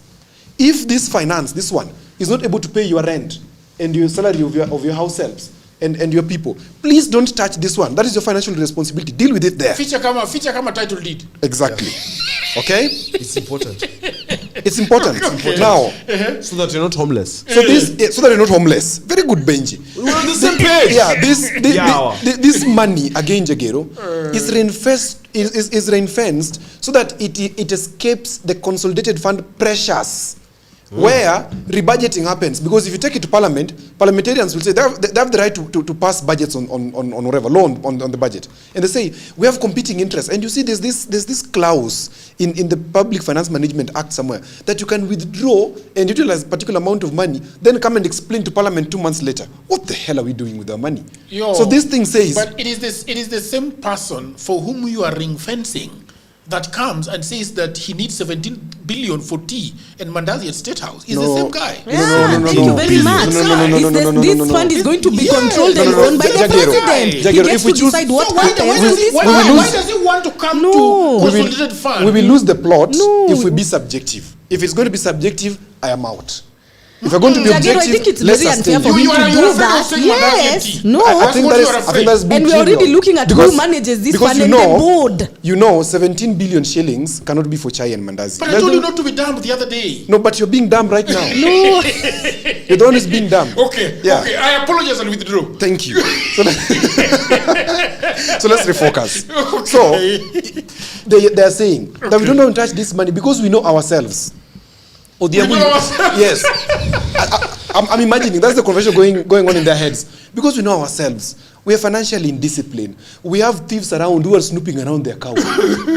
Speaker 11: If this finance, this one, is not able to pay your rent and your salary of your house helps, and your people, please don't touch this one. That is your financial responsibility. Deal with it there.
Speaker 6: Feature kama title deed.
Speaker 11: Exactly. Okay?
Speaker 5: It's important.
Speaker 11: It's important.
Speaker 6: Okay.
Speaker 11: Now,
Speaker 5: so that you're not homeless.
Speaker 11: So that you're not homeless. Very good, Benji.
Speaker 5: We're on the same page.
Speaker 11: Yeah, this money, again, Jagero, is ring-fenced so that it escapes the consolidated fund pressures. Where rebudgeting happens, because if you take it to parliament, parliamentarians will say they have the right to pass budgets on whatever, law on the budget, and they say we have competing interests. And you see, there's this clause in the Public Finance Management Act somewhere that you can withdraw and utilize a particular amount of money, then come and explain to parliament 2 months later, what the hell are we doing with our money? So this thing says,
Speaker 6: but it is the same person for whom you are ring fencing that comes and says that he needs 17 billion for tea and mandazi at State House is the same guy.
Speaker 8: Thank you very much. This fund is going to be controlled and owned by the president. He gets to decide what happens with this fund.
Speaker 6: Why does he want to come to consolidated fund?
Speaker 11: We will lose the plot if we be subjective. If it's going to be subjective, I am out. If we're going to be objective,
Speaker 8: I think it's
Speaker 11: let's
Speaker 8: very unfair
Speaker 11: sustain
Speaker 8: for
Speaker 11: you.
Speaker 8: him to do that. Yes. No.
Speaker 11: I think that's
Speaker 8: and we're already looking at who manages this fund and the board.
Speaker 11: You know, 17 billion shillings cannot be for chai and mandazi.
Speaker 6: But I told you not to be dumb the other day.
Speaker 11: No, but you're being dumb right now.
Speaker 8: No.
Speaker 11: You're the one who's being dumb.
Speaker 6: Okay.
Speaker 11: Yeah.
Speaker 6: Okay. I apologize and withdraw.
Speaker 11: Thank you. So let's refocus. Okay. So they are saying that we don't want to touch this money because we know ourselves. Yes. I'm imagining that's the conversation going on in their heads. Because we know ourselves. We are financially indisciplined. We have thieves around who are snooping around their cow.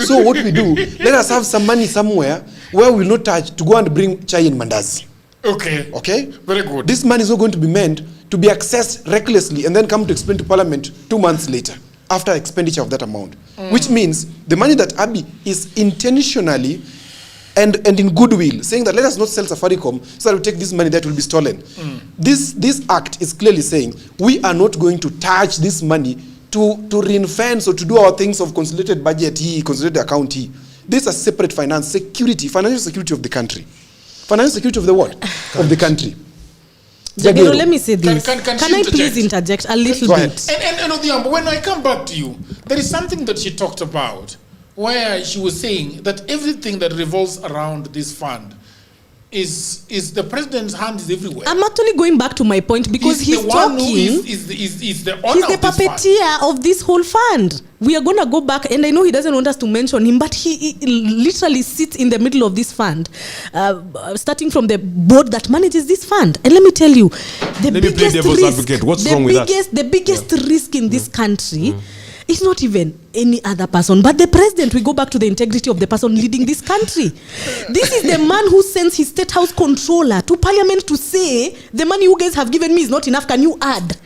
Speaker 11: So what we do, let us have some money somewhere where we will not touch to go and bring chai and mandazi.
Speaker 6: Okay.
Speaker 11: Okay?
Speaker 6: Very good.
Speaker 11: This money is not going to be meant to be accessed recklessly and then come to explain to Parliament 2 months later after expenditure of that amount. Which means the money that Abiy is intentionally and in goodwill, saying that let us not sell Safaricom so that we take this money that will be stolen. This act is clearly saying we are not going to touch this money to ring-fence or to do our things of consolidated budget, consolidated account. This is separate financial security of the country. Financial security of the what? Of the country.
Speaker 8: Jagero, let me say this.
Speaker 6: Can
Speaker 8: I please interject a little bit?
Speaker 6: And Odhiambo, when I come back to you, there is something that she talked about where she was saying that everything that revolves around this fund is the president's hand is everywhere.
Speaker 8: I'm actually going back to my point because he's
Speaker 6: the
Speaker 8: talking.
Speaker 6: One who is the owner
Speaker 8: he's the puppeteer of this whole fund. We are going to go back, and I know he doesn't want us to mention him, but he literally sits in the middle of this fund, starting from the board that manages this fund. And let me tell you,
Speaker 5: let me play devil's advocate. What's wrong with that?
Speaker 8: The biggest risk in this country. It's not even any other person, but the president. We go back to the integrity of the person leading this country. This is the man who sends his State House controller to Parliament to say, the money you guys have given me is not enough, can you add?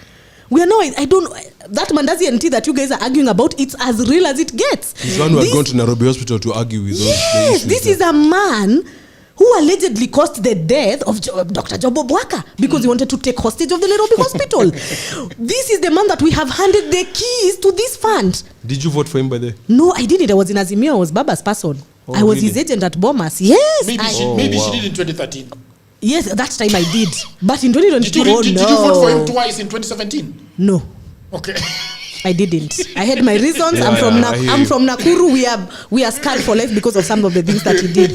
Speaker 8: We are now, I don't, that mandazi and tea that you guys are arguing about, it's as real as it gets.
Speaker 5: He's one who had gone to Nairobi Hospital to argue with us.
Speaker 8: Yes, this is a man who allegedly caused the death of Dr. Jobo Bwaka because he wanted to take hostage of the Nairobi Hospital. This is the man that we have handed the keys to this fund.
Speaker 5: Did you vote for him by the way?
Speaker 8: No, I didn't. I was in Azimio. I was Baba's person. I was his agent at Bomas. Yes.
Speaker 6: Maybe she did in 2013.
Speaker 8: Yes, that time I did. But in 2022,
Speaker 6: did you vote for him twice in 2017?
Speaker 8: No.
Speaker 6: Okay.
Speaker 8: I didn't. I had my reasons. I'm from Nakuru. We are scarred for life because of some of the things that he did.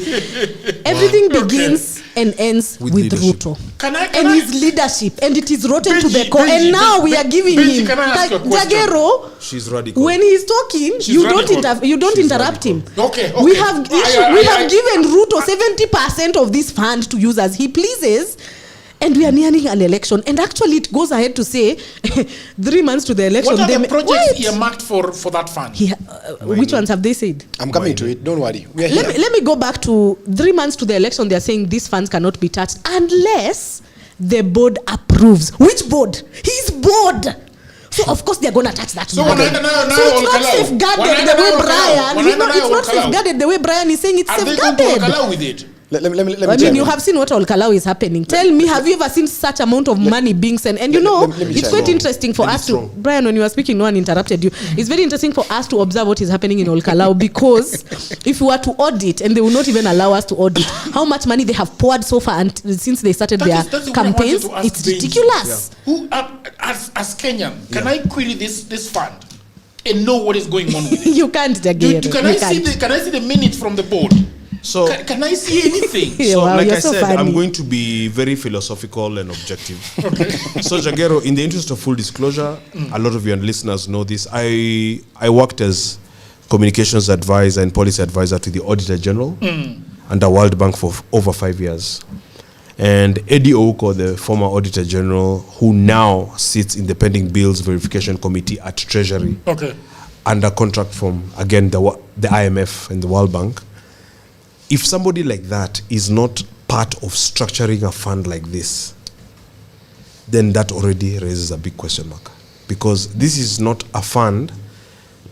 Speaker 8: Everything begins and ends with Ruto. His leadership, and it is rotten to the core. And now we are giving him Jagero.
Speaker 5: She's radical.
Speaker 8: When he's talking, you don't interrupt him.
Speaker 6: Okay.
Speaker 8: We have given Ruto 70% of this fund to use as he pleases. And we are nearing an election. And actually, it goes ahead to say, 3 months to the election.
Speaker 6: What are the projects earmarked for that fund?
Speaker 8: Which ones have they said?
Speaker 11: I'm coming to it. Don't worry. We are here.
Speaker 8: Let me go back to 3 months to the election. They are saying these funds cannot be touched unless the board approves. Which board? His board. So, of course, they're going to touch that money. So, it's not safeguarded the way Brian... It's not safeguarded the way Brian is saying it's safeguarded.
Speaker 6: Are they going to allow with it?
Speaker 8: I mean, you have seen what Olkalau is happening. Tell me, have you ever seen such amount of money being sent? And it's quite interesting for us to... Brian, when you were speaking, no one interrupted you. It's very interesting for us to observe what is happening in Olkalau because if we were to audit, and they will not even allow us to audit, how much money they have poured so far and since they started their campaigns, it's ridiculous.
Speaker 6: Who, as Kenyan, can I query this fund and know what is going on with it?
Speaker 8: You can't, Jagger.
Speaker 6: Can I see the minutes from the board? So can I see anything?
Speaker 5: So like I said, I'm going to be very philosophical and objective. Okay. So Jagero, in the interest of full disclosure, a lot of your listeners know this. I worked as communications advisor and policy advisor to the Auditor General and the World Bank for over 5 years. And Eddie Ouko, the former Auditor General, who now sits in the Pending Bills Verification Committee at Treasury, under contract from, again, the IMF and the World Bank. If somebody like that is not part of structuring a fund like this, then that already raises a big question mark. Because this is not a fund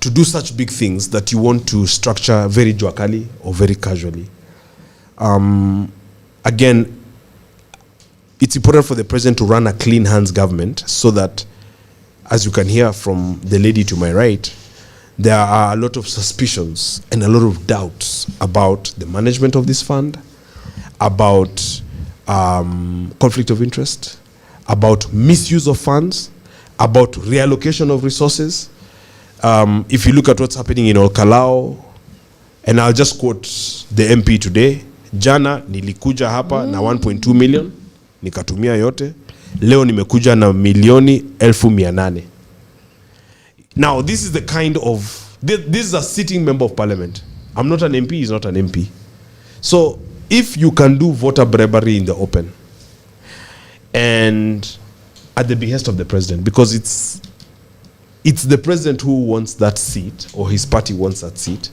Speaker 5: to do such big things that you want to structure very joakali or very casually. Again, it's important for the president to run a clean hands government so that, as you can hear from the lady to my right, there are a lot of suspicions and a lot of doubts about the management of this fund, about conflict of interest, about misuse of funds, about reallocation of resources. If you look at what's happening in Olkalao, and I'll just quote the MP today, jana nilikuja hapa na 1.2 million, nikatumia yote, leo nimekuja na milioni 1,800. Now, this is the kind of, this is a sitting member of parliament. I'm not an MP, he's not an MP. So, if you can do voter bribery in the open, and at the behest of the president, because it's the president who wants that seat, or his party wants that seat.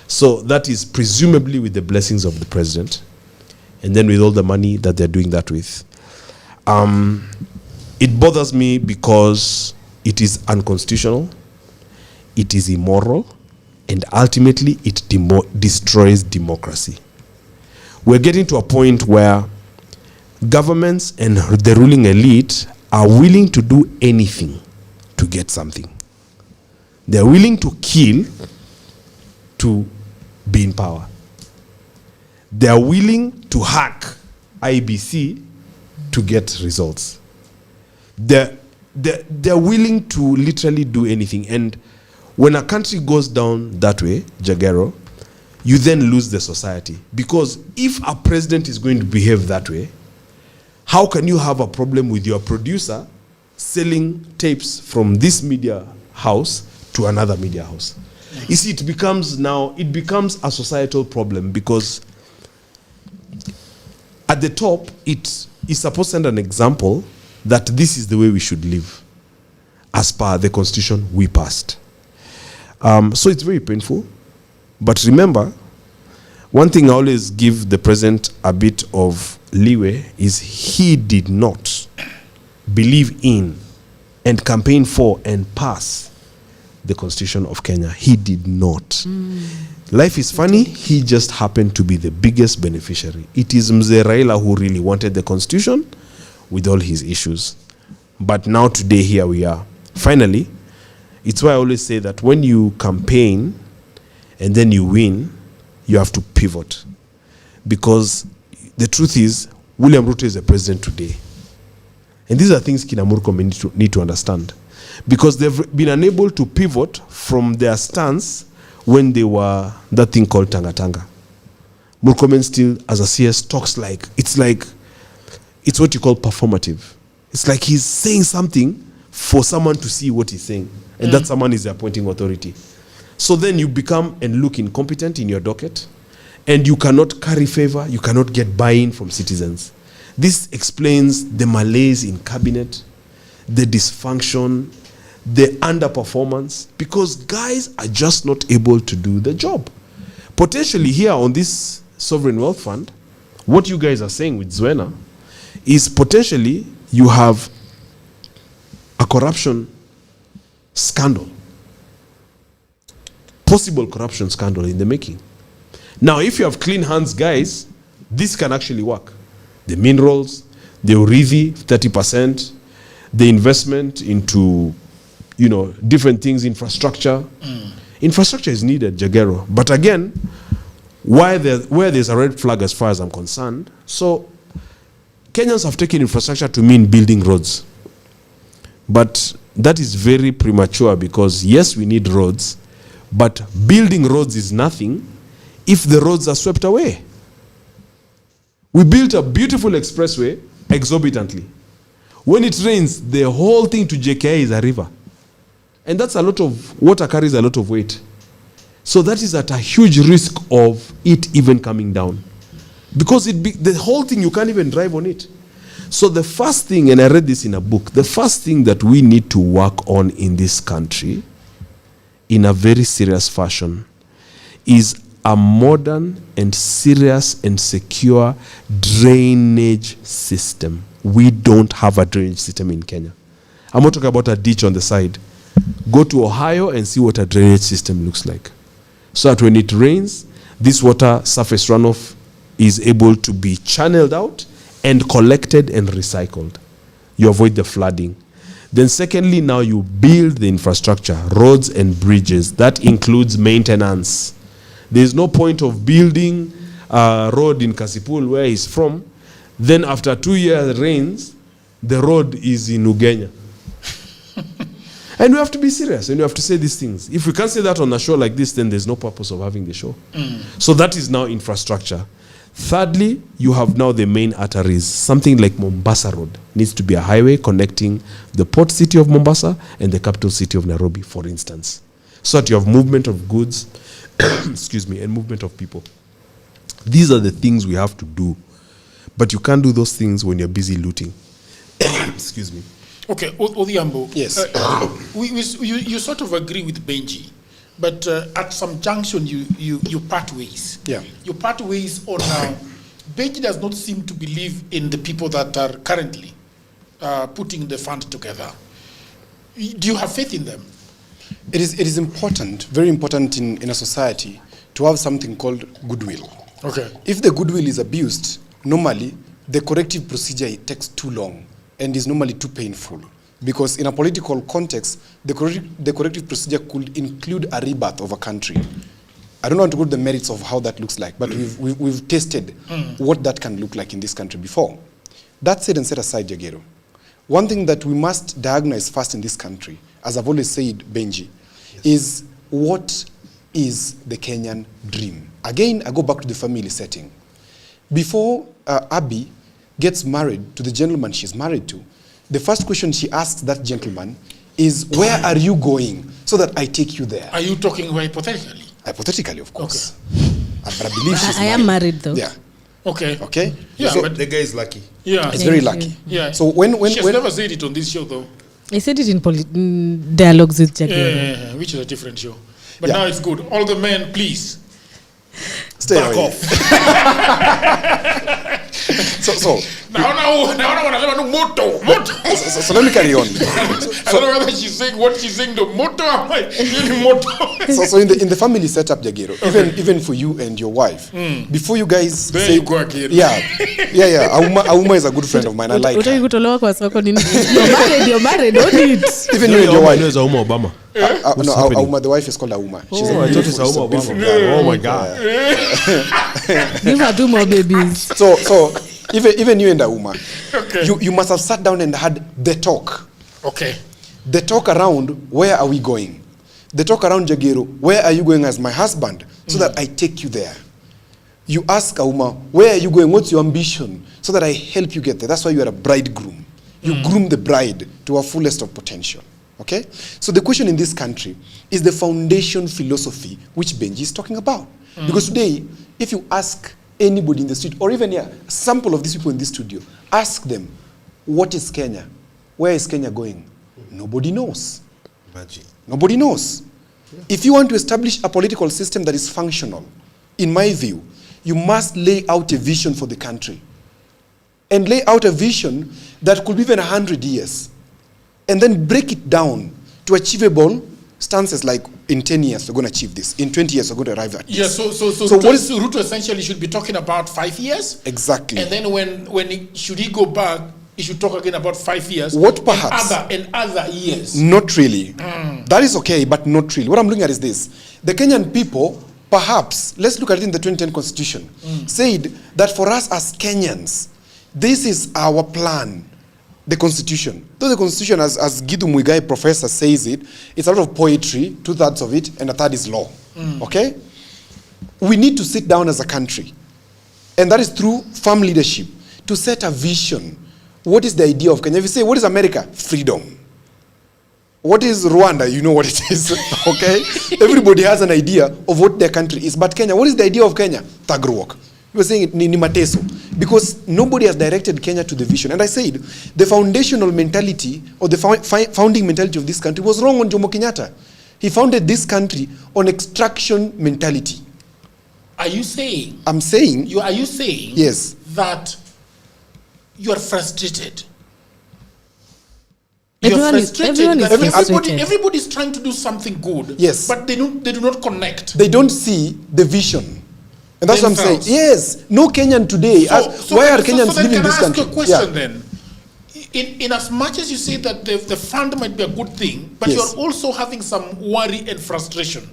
Speaker 5: So that is presumably with the blessings of the president, and then with all the money that they're doing that with. It bothers me because it is unconstitutional, it is immoral, and ultimately it destroys democracy. We're getting to a point where governments and the ruling elite are willing to do anything to get something. They're willing to kill to be in power. They're willing to hack IBC to get results. They're willing to literally do anything. And when a country goes down that way, Jagero, you then lose the society. Because if a president is going to behave that way, how can you have a problem with your producer selling tapes from this media house to another media house? You see, it becomes a societal problem, because at the top, it is supposed to send an example that this is the way we should live as per the constitution we passed. So it's very painful. But remember, one thing I always give the president a bit of leeway is he did not believe in and campaign for and pass the Constitution of Kenya. He did not. Life is funny. He just happened to be the biggest beneficiary. It is Mzee Raila who really wanted the Constitution with all his issues. But now today, here we are. Finally, it's why I always say that when you campaign and then you win, you have to pivot. Because the truth is, William Ruto is the president today. And these are things Kina Murkomen need to understand. Because they've been unable to pivot from their stance when they were that thing called Tanga Tanga. Murkomen still, as a CS, talks like it's what you call performative. It's like he's saying something for someone to see what he's saying. And that someone is the appointing authority. So then you become and look incompetent in your docket, and you cannot carry favor, you cannot get buy-in from citizens. This explains the malaise in cabinet, the dysfunction, the underperformance, because guys are just not able to do the job. Potentially here on this sovereign wealth fund, what you guys are saying with Zwena is potentially you have a corruption scandal, possible corruption scandal in the making. Now, if you have clean hands, guys, this can actually work. The minerals, the Urithi, 30%, the investment into, different things, infrastructure. Infrastructure is needed, Jagero. But again, where there's a red flag as far as I'm concerned, so Kenyans have taken infrastructure to mean building roads. But that is very premature, because yes, we need roads, but building roads is nothing if the roads are swept away. We built a beautiful expressway exorbitantly. When it rains, the whole thing to JKI is a river. And that's a lot of, water carries a lot of weight. So that is at a huge risk of it even coming down. Because the whole thing, you can't even drive on it. So the first thing, and I read this in a book, the first thing that we need to work on in this country in a very serious fashion is a modern and serious and secure drainage system. We don't have a drainage system in Kenya. I'm not talking about a ditch on the side. Go to Ohio and see what a drainage system looks like. So that when it rains, this water surface runoff is able to be channeled out and collected and recycled. You avoid the flooding. Then secondly, now you build the infrastructure, roads and bridges. That includes maintenance. There's no point of building a road in Kasipul where he's from. Then after 2 years rains, the road is in Ugenya. And we have to be serious and we have to say these things. If we can't say that on a show like this, then there's no purpose of having the show. So that is now infrastructure. Thirdly, you have now the main arteries. Something like Mombasa Road needs to be a highway connecting the port city of Mombasa and the capital city of Nairobi, for instance. So that you have movement of goods, excuse me, and movement of people. These are the things we have to do. But you can't do those things when you're busy looting. Excuse me.
Speaker 6: Okay, Odhiambo.
Speaker 11: Yes.
Speaker 6: You sort of agree with Benji, but at some junction you part ways.
Speaker 11: Yeah.
Speaker 6: You part ways on Benji does not seem to believe in the people that are currently putting the fund together. Do you have faith in them?
Speaker 11: It is important, very important in a society to have something called goodwill.
Speaker 6: Okay.
Speaker 11: If the goodwill is abused, normally the corrective procedure takes too long and is normally too painful. Because in a political context, the corrective procedure could include a rebirth of a country. I don't want to go to the merits of how that looks like, but we've tested what that can look like in this country before. That said and set aside, Jagero, one thing that we must diagnose first in this country, as I've always said, Benji, is what is the Kenyan dream? Again, I go back to the family setting. Before Abby gets married to the gentleman she's married to, the first question she asks that gentleman is, where are you going so that I take you there?
Speaker 6: Are you talking hypothetically?
Speaker 11: Hypothetically, of course.
Speaker 6: Okay.
Speaker 11: But I believe she's
Speaker 8: I am married though.
Speaker 11: Yeah.
Speaker 6: Okay.
Speaker 11: Okay?
Speaker 6: Yeah,
Speaker 11: so
Speaker 6: but
Speaker 5: the guy is lucky.
Speaker 6: Yeah.
Speaker 11: It's very lucky.
Speaker 6: Yeah.
Speaker 11: So when
Speaker 6: She's never said it on this show though.
Speaker 8: I said it in dialogues with Jagger.
Speaker 6: Yeah, which is a different show. But
Speaker 11: Yeah.
Speaker 6: now it's good. All the men, please.
Speaker 11: Stay
Speaker 6: back
Speaker 11: away.
Speaker 6: off.
Speaker 11: So
Speaker 6: so
Speaker 11: let me carry on.
Speaker 6: I don't know whether she's saying what she's saying the moto or really moto.
Speaker 11: So in the family setup, Jagero, even for you and your wife, before you guys
Speaker 6: There
Speaker 11: say,
Speaker 6: you go again.
Speaker 11: yeah, Auma is a good friend of mine. I like her.
Speaker 8: Utaki kutolewa kwa soko nini? You're married, don't it?
Speaker 11: Even you and your wife.
Speaker 5: Is Auma Obama.
Speaker 11: No, Auma, the wife is called Auma. She's
Speaker 5: Oh, I thought it's Auma Obama. Oh my God.
Speaker 8: Give her 2 more babies.
Speaker 11: So even you and Auma,
Speaker 6: Okay.
Speaker 11: you must have sat down and had the talk.
Speaker 6: Okay.
Speaker 11: The talk around, where are we going? The talk around, Jagero, where are you going as my husband so that I take you there? You ask Auma, where are you going? What's your ambition? So that I help you get there. That's why you are a bridegroom. You groom the bride to her fullest of potential. Okay? So the question in this country is the foundation philosophy which Benji is talking about. Because today, if you ask anybody in the street, or even a sample of these people in this studio, ask them, what is Kenya? Where is Kenya going? Nobody knows.
Speaker 5: Imagine.
Speaker 11: Nobody knows. Yeah. If you want to establish a political system that is functional, in my view, you must lay out a vision for the country. And lay out a vision that could be even 100 years. And then break it down to achievable stances, like in 10 years we're going to achieve this. In 20 years we're going to arrive at this.
Speaker 6: Yeah, so
Speaker 11: what is
Speaker 6: Ruto essentially should be talking about 5 years?
Speaker 11: Exactly.
Speaker 6: And then when should he go back, he should talk again about 5 years.
Speaker 11: What perhaps?
Speaker 6: And other years.
Speaker 11: Not really. That is okay, but not really. What I'm looking at is this. The Kenyan people, perhaps, let's look at it in the 2010 constitution, said that for us as Kenyans, this is our plan. The constitution. Though the constitution, as Githu Muigai professor says it, it's a lot of poetry, 2/3 of it, and 1/3 is law. Okay? We need to sit down as a country. And that is through firm leadership, to set a vision. What is the idea of Kenya? If you say, what is America? Freedom. What is Rwanda? You know what it is. Okay? Everybody has an idea of what their country is. But Kenya, what is the idea of Kenya? Thug walk. You were saying ni mateso. Because nobody has directed Kenya to the vision. And I said, the foundational mentality, or the founding mentality of this country was wrong on Jomo Kenyatta. He founded this country on extraction mentality.
Speaker 6: Are you saying?
Speaker 11: I'm saying.
Speaker 6: Are you saying?
Speaker 11: Yes.
Speaker 6: That you are frustrated You're
Speaker 8: Everyone is
Speaker 6: frustrated. That
Speaker 8: frustrated.
Speaker 6: Everybody's trying to do something good.
Speaker 11: Yes.
Speaker 6: But they do not connect.
Speaker 11: They don't see the vision. And that's what I'm saying.
Speaker 6: Themselves.
Speaker 11: Yes, no Kenyan today. Why are Kenyans
Speaker 6: then
Speaker 11: living in
Speaker 6: can
Speaker 11: this
Speaker 6: I ask
Speaker 11: country?
Speaker 6: you a question then? In as much as you say that the fund might be a good thing, but
Speaker 11: Yes.
Speaker 6: you're also having some worry and frustration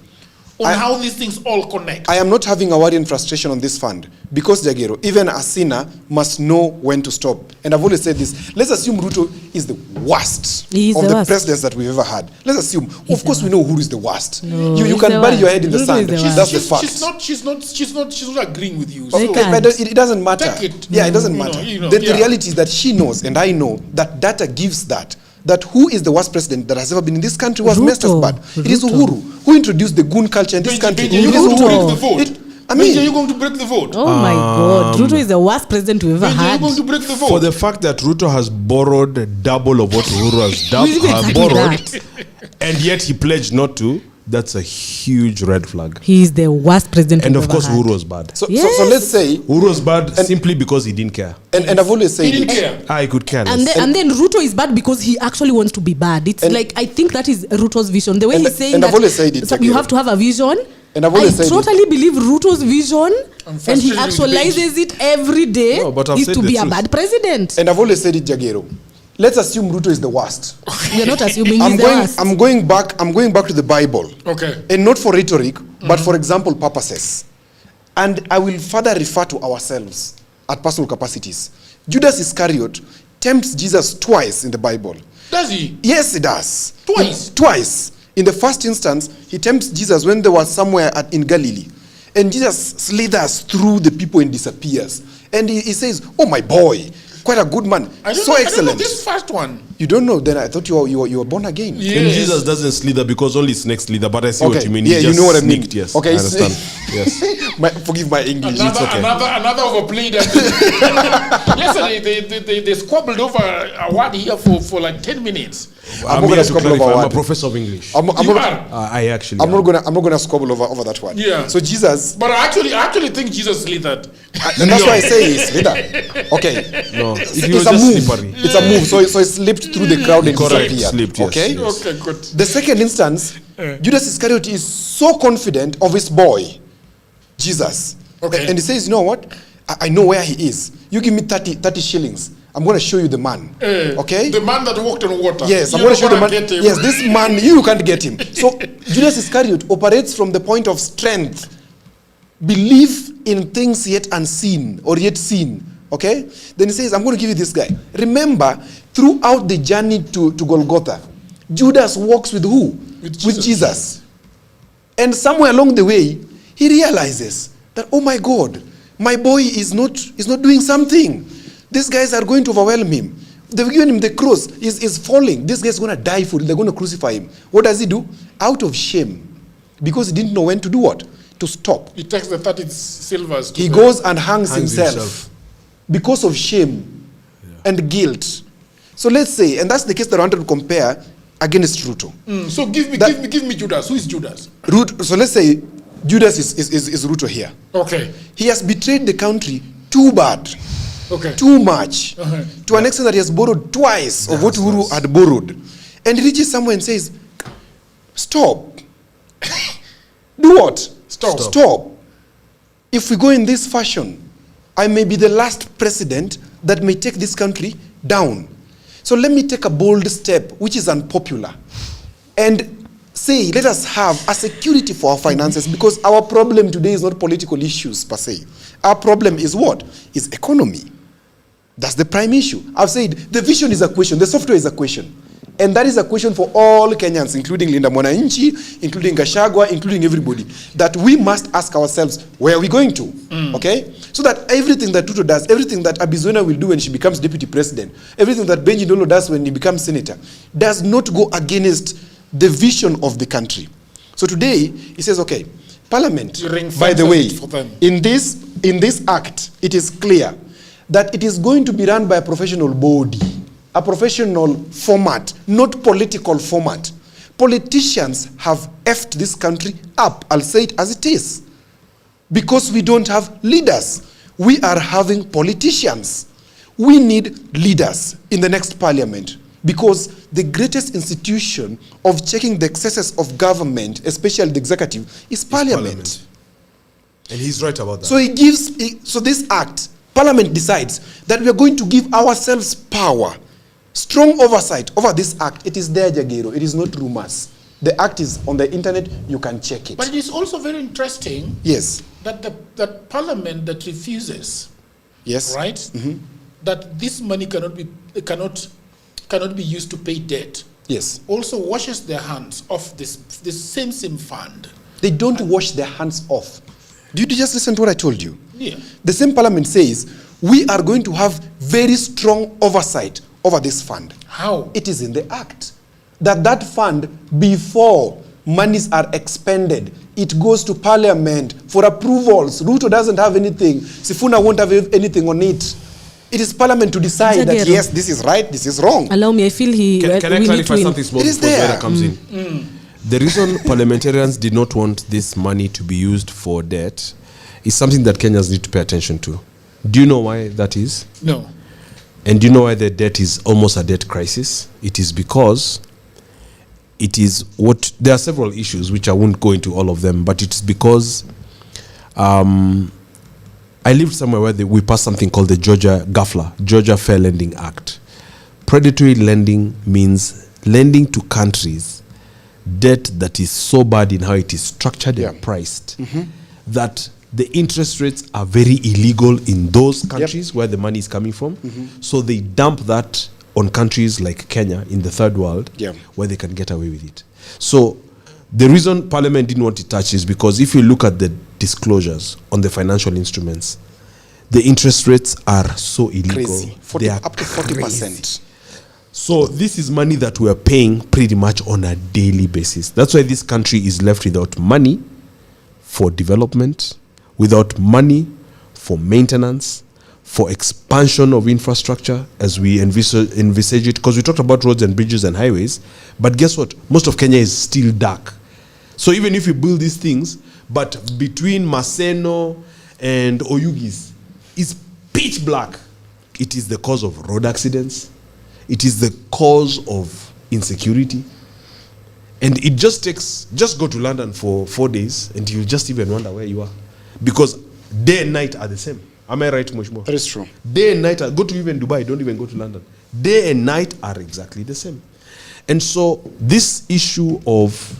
Speaker 6: on how these things all connect.
Speaker 11: I am not having a worry and frustration on this fund because, Jagero, even a sinner must know when to stop. And I've always said this. Let's assume Ruto is the worst
Speaker 8: He is
Speaker 11: of
Speaker 8: the
Speaker 11: the
Speaker 8: worst.
Speaker 11: presidents that we've ever had. Let's assume. Of course, we know who is the worst.
Speaker 8: No,
Speaker 11: you
Speaker 8: he's
Speaker 11: can
Speaker 8: the
Speaker 11: bury your
Speaker 8: worst.
Speaker 11: head in the
Speaker 8: Ruto
Speaker 11: sand.
Speaker 8: is the
Speaker 11: That's the
Speaker 8: worst.
Speaker 11: fact.
Speaker 6: She's not agreeing with you.
Speaker 8: They
Speaker 6: So
Speaker 8: can't.
Speaker 11: But it doesn't matter.
Speaker 6: Take it.
Speaker 11: Yeah, it doesn't
Speaker 6: You know,
Speaker 11: matter.
Speaker 6: you know,
Speaker 11: The
Speaker 6: yeah.
Speaker 11: reality is that she knows, and I know, that data gives that who is the worst president that has ever been in this country was messed us
Speaker 8: Ruto.
Speaker 11: bad. It is Uhuru who introduced the goon culture in this country.
Speaker 6: Benji, are you
Speaker 11: It is
Speaker 6: going to break
Speaker 11: Uhuru.
Speaker 6: the vote?
Speaker 11: I mean,
Speaker 6: Benji, are you going to break the vote?
Speaker 8: Oh my God. Ruto is the worst president we ever
Speaker 6: Benji, are you
Speaker 8: had.
Speaker 6: going to break the vote?
Speaker 5: For the fact that Ruto has borrowed double of what Uhuru has
Speaker 8: Exactly
Speaker 5: borrowed,
Speaker 8: that.
Speaker 5: and yet he pledged not to, that's a huge red flag.
Speaker 8: He is the worst president
Speaker 5: And
Speaker 8: we've
Speaker 5: of course,
Speaker 8: ever had.
Speaker 5: Uhuru was bad.
Speaker 11: So let's say
Speaker 5: Uhuru was bad simply because he didn't care.
Speaker 11: and I've always said
Speaker 6: He didn't
Speaker 11: it.
Speaker 6: care.
Speaker 5: I could care less.
Speaker 8: And then Ruto is bad because he actually wants to be bad. It's like, I think that is Ruto's vision. The way
Speaker 11: And-
Speaker 8: he's saying
Speaker 11: and
Speaker 8: that
Speaker 11: I've always said it,
Speaker 8: so you
Speaker 11: Jackie.
Speaker 8: have to have a vision.
Speaker 11: And I've always
Speaker 8: I
Speaker 11: said it.
Speaker 8: totally believe Ruto's vision, and he
Speaker 6: frustrated with
Speaker 8: actualizes it every day,
Speaker 5: No, but I've
Speaker 8: is
Speaker 5: said
Speaker 8: to
Speaker 5: the
Speaker 8: be a
Speaker 5: truth.
Speaker 8: bad president.
Speaker 11: And I've always said it, Jagero. Let's assume Ruto is the worst.
Speaker 8: We're not assuming
Speaker 11: I'm
Speaker 8: he's the
Speaker 11: going.
Speaker 8: worst.
Speaker 11: I'm going back to the Bible.
Speaker 6: Okay.
Speaker 11: And not for rhetoric, but for example purposes. And I will further refer to ourselves at personal capacities. Judas Iscariot tempts Jesus twice in the Bible.
Speaker 6: Does he?
Speaker 11: Yes, he does.
Speaker 6: Twice?
Speaker 11: Twice. In the first instance, he tempts Jesus when they were somewhere in Galilee. And Jesus slithers through the people and disappears. And he says, "Oh, my boy, quite a good man.
Speaker 6: I don't
Speaker 11: So
Speaker 6: know,
Speaker 11: excellent."
Speaker 6: I don't know this first one.
Speaker 11: You don't know? Then I thought you were born again.
Speaker 5: And Jesus doesn't slither because only snakes slither, but I see what you mean. He
Speaker 11: Yeah, you
Speaker 5: just
Speaker 11: know what I mean.
Speaker 5: sneaked, yes.
Speaker 11: Okay,
Speaker 5: I understand. Yes.
Speaker 11: Forgive my English.
Speaker 6: Another overplayed. Yesterday they squabbled over a word here for like 10 minutes.
Speaker 11: I'm not gonna squabble over
Speaker 5: I'm a
Speaker 11: word.
Speaker 5: professor of English.
Speaker 11: I'm
Speaker 6: You
Speaker 11: not,
Speaker 6: are?
Speaker 5: I actually
Speaker 11: I'm
Speaker 5: am.
Speaker 11: not gonna squabble over that one.
Speaker 6: Yeah.
Speaker 11: So Jesus,
Speaker 6: But I actually think Jesus slithered.
Speaker 11: and that's why I say it's leader. Okay.
Speaker 5: No,
Speaker 11: It's
Speaker 5: he was
Speaker 11: a
Speaker 5: just
Speaker 11: move.
Speaker 5: slippery.
Speaker 11: It's a move. So it slipped through the crowd and
Speaker 5: Correct.
Speaker 11: disappeared.
Speaker 5: Slipped, yes,
Speaker 11: Okay.
Speaker 5: yes.
Speaker 6: Okay, good.
Speaker 11: The second instance, Judas Iscariot is so confident of his boy, Jesus.
Speaker 6: Okay.
Speaker 11: And he says, "You know what? I know where he is. You give me 30 shillings. I'm going to show you the man." Okay?
Speaker 6: The man that walked on water.
Speaker 11: Yes, I'm
Speaker 6: You're
Speaker 11: going to show the
Speaker 6: not
Speaker 11: man.
Speaker 6: gonna get him.
Speaker 11: Yes, this man, you can't get him. So Judas Iscariot operates from the point of strength, belief in things yet unseen or yet seen. Okay? Then he says, "I'm going to give you this guy." Remember, throughout the journey to Golgotha, Judas walks with who? With Jesus. And somewhere along the way, he realizes that, "Oh my God, my boy is not doing something. These guys are going to overwhelm him. They've given him the cross. He's falling. This guy's going to die for it. They're going to crucify him." What does he do? Out of shame, because he didn't know when to do what? To stop.
Speaker 6: He takes the 30 silvers.
Speaker 11: He goes and hangs himself because of shame and guilt. So let's say, and that's the case that I wanted to compare against Ruto.
Speaker 6: So give me Judas. Who is Judas?
Speaker 11: So let's say Judas is Ruto here.
Speaker 6: Okay.
Speaker 11: He has betrayed the country too bad.
Speaker 6: Okay.
Speaker 11: Too much. To an extent that he has borrowed twice of what Uhuru had borrowed. And he reaches somewhere and says, "Stop." Do what? Stop. If we go in this fashion, I may be the last president that may take this country down. So let me take a bold step, which is unpopular, and say, let us have a security for our finances, because our problem today is not political issues per se. Our problem is what? Is economy. That's the prime issue. I've said the vision is a question, the software is a question. And that is a question for all Kenyans, including Linda Mwananchi, including Gashagwa, including everybody, that we must ask ourselves, where are we going to? Okay? So that everything that Ruto does, everything that Abizona will do when she becomes deputy president, everything that Benji Ndolo does when he becomes senator, does not go against the vision of the country. So today, he says, okay, Parliament, by the way, in this act, it is clear that it is going to be run by a professional body, a professional format, not political format. Politicians have effed this country up. I'll say it as it is. Because we don't have leaders. We are having politicians. We need leaders in the next parliament. Because the greatest institution of checking the excesses of government, especially the executive, is Parliament.
Speaker 5: And he's right about that.
Speaker 11: So so this act, Parliament decides that we are going to give ourselves power, strong oversight over this act. It is there, Jagero. It is not rumors. The act is on the internet. You can check it.
Speaker 6: But it is also very interesting.
Speaker 11: Yes.
Speaker 6: That Parliament that refuses.
Speaker 11: Yes.
Speaker 6: Right.
Speaker 11: Mm-hmm.
Speaker 6: That this money cannot be used to pay debt.
Speaker 11: Yes.
Speaker 6: Also washes their hands off this same fund.
Speaker 11: They don't wash their hands off. Did you just listen to what I told you?
Speaker 6: Yeah.
Speaker 11: The same Parliament says we are going to have very strong oversight over this fund.
Speaker 6: How?
Speaker 11: It is in the act that fund, before monies are expended, it goes to Parliament for approvals. Ruto doesn't have anything. Sifuna won't have anything on it. It is Parliament to decide that yes, this is right, this is wrong.
Speaker 8: Allow me, I feel
Speaker 5: Can I clarify something small
Speaker 11: it is
Speaker 5: before
Speaker 11: there.
Speaker 5: Vera comes in? The reason parliamentarians did not want this money to be used for debt is something that Kenyans need to pay attention to. Do you know why that is?
Speaker 6: No.
Speaker 5: And do you know why the debt is almost a debt crisis? It is because there are several issues which I won't go into all of them, but it's because I lived somewhere where we passed something called the Georgia Fair Lending Act. Predatory lending means lending to countries debt that is so bad in how it is structured and priced that the interest rates are very illegal in those countries where the money is coming from. So they dump that on countries like Kenya in the third world where they can get away with it. So the reason Parliament didn't want to touch is because if you look at the disclosures on the financial instruments, the interest rates are so illegal.
Speaker 11: Crazy.
Speaker 5: They are
Speaker 11: up to 40%.
Speaker 5: So this is money that we are paying pretty much on a daily basis. That's why this country is left without money for development, without money for maintenance, for expansion of infrastructure as we envisage it. Because we talked about roads and bridges and highways, but guess what? Most of Kenya is still dark. So even if you build these things, but between Maseno and Oyugis, it's pitch black. It is the cause of road accidents. It is the cause of insecurity. And it just go to London for 4 days and you'll just even wonder where you are. Because day and night are the same. Am I right, Mushmo?
Speaker 11: That is true.
Speaker 5: Day and night, go to even Dubai, don't even go to London. Day and night are exactly the same. And so this issue of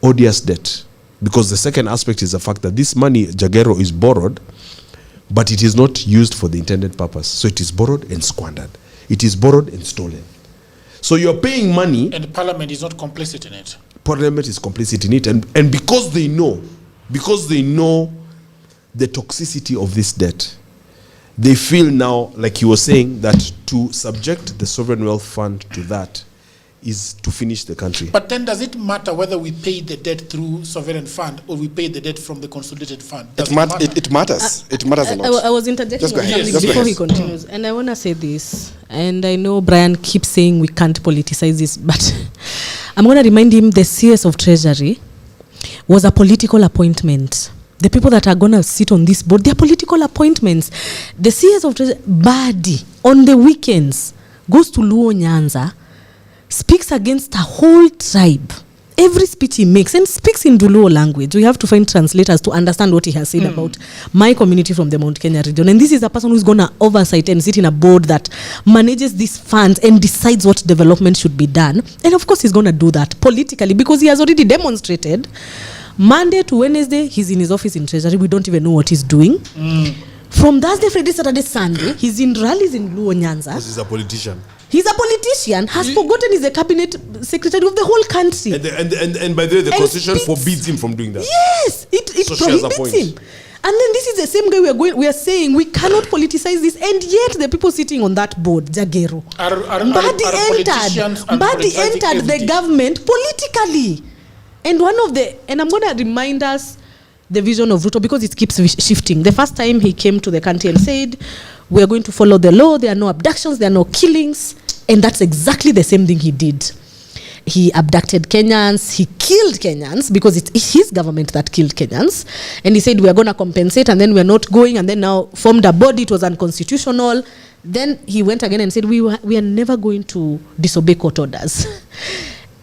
Speaker 5: odious debt, because the second aspect is the fact that this money, Jagero, is borrowed, but it is not used for the intended purpose. So it is borrowed and squandered. It is borrowed and stolen. So you're paying money.
Speaker 6: And Parliament is not complicit in it.
Speaker 5: Parliament is complicit in it. And because they know the toxicity of this debt, they feel now, like you were saying, that to subject the Sovereign Wealth Fund to that is to finish the country.
Speaker 6: But then does it matter whether we pay the debt through Sovereign Fund or we pay the debt from the consolidated fund?
Speaker 11: It matters. It matters a lot.
Speaker 8: I was interjecting
Speaker 11: Just go ahead.
Speaker 8: something before he continues. And I want to say this, and I know Brian keeps saying we can't politicize this, but I'm going to remind him the CS of Treasury was a political appointment. The people that are going to sit on this board, they're political appointments. The CS of Treasury, Badi, on the weekends, goes to Luo Nyanza, speaks against a whole tribe. Every speech he makes, and speaks in Luo language. We have to find translators to understand what he has said about my community from the Mount Kenya region. And this is a person who's going to oversight and sit in a board that manages these funds and decides what development should be done. And of course, he's going to do that politically because he has already demonstrated. Monday to Wednesday, he's in his office in Treasury. We don't even know what he's doing. From Thursday, Friday, Saturday, Sunday, he's in rallies in Luo Nyanza.
Speaker 5: Because he's a politician.
Speaker 8: He's a politician, has forgotten he's the cabinet secretary of the whole country.
Speaker 5: And by the way, the constitution forbids him from doing that.
Speaker 8: Yes, it prohibits him. And then this is the same guy we are saying we cannot politicize this, and yet the people sitting on that board, Jagero, Mbadi entered the government politically. And I'm going to remind us the vision of Ruto because it keeps shifting. The first time he came to the country and said, we are going to follow the law, there are no abductions, there are no killings. And that's exactly the same thing he did. He abducted Kenyans, he killed Kenyans because it's his government that killed Kenyans. And he said, we are going to compensate, and then we are not going, and then now formed a body, it was unconstitutional. Then he went again and said, we are never going to disobey court orders.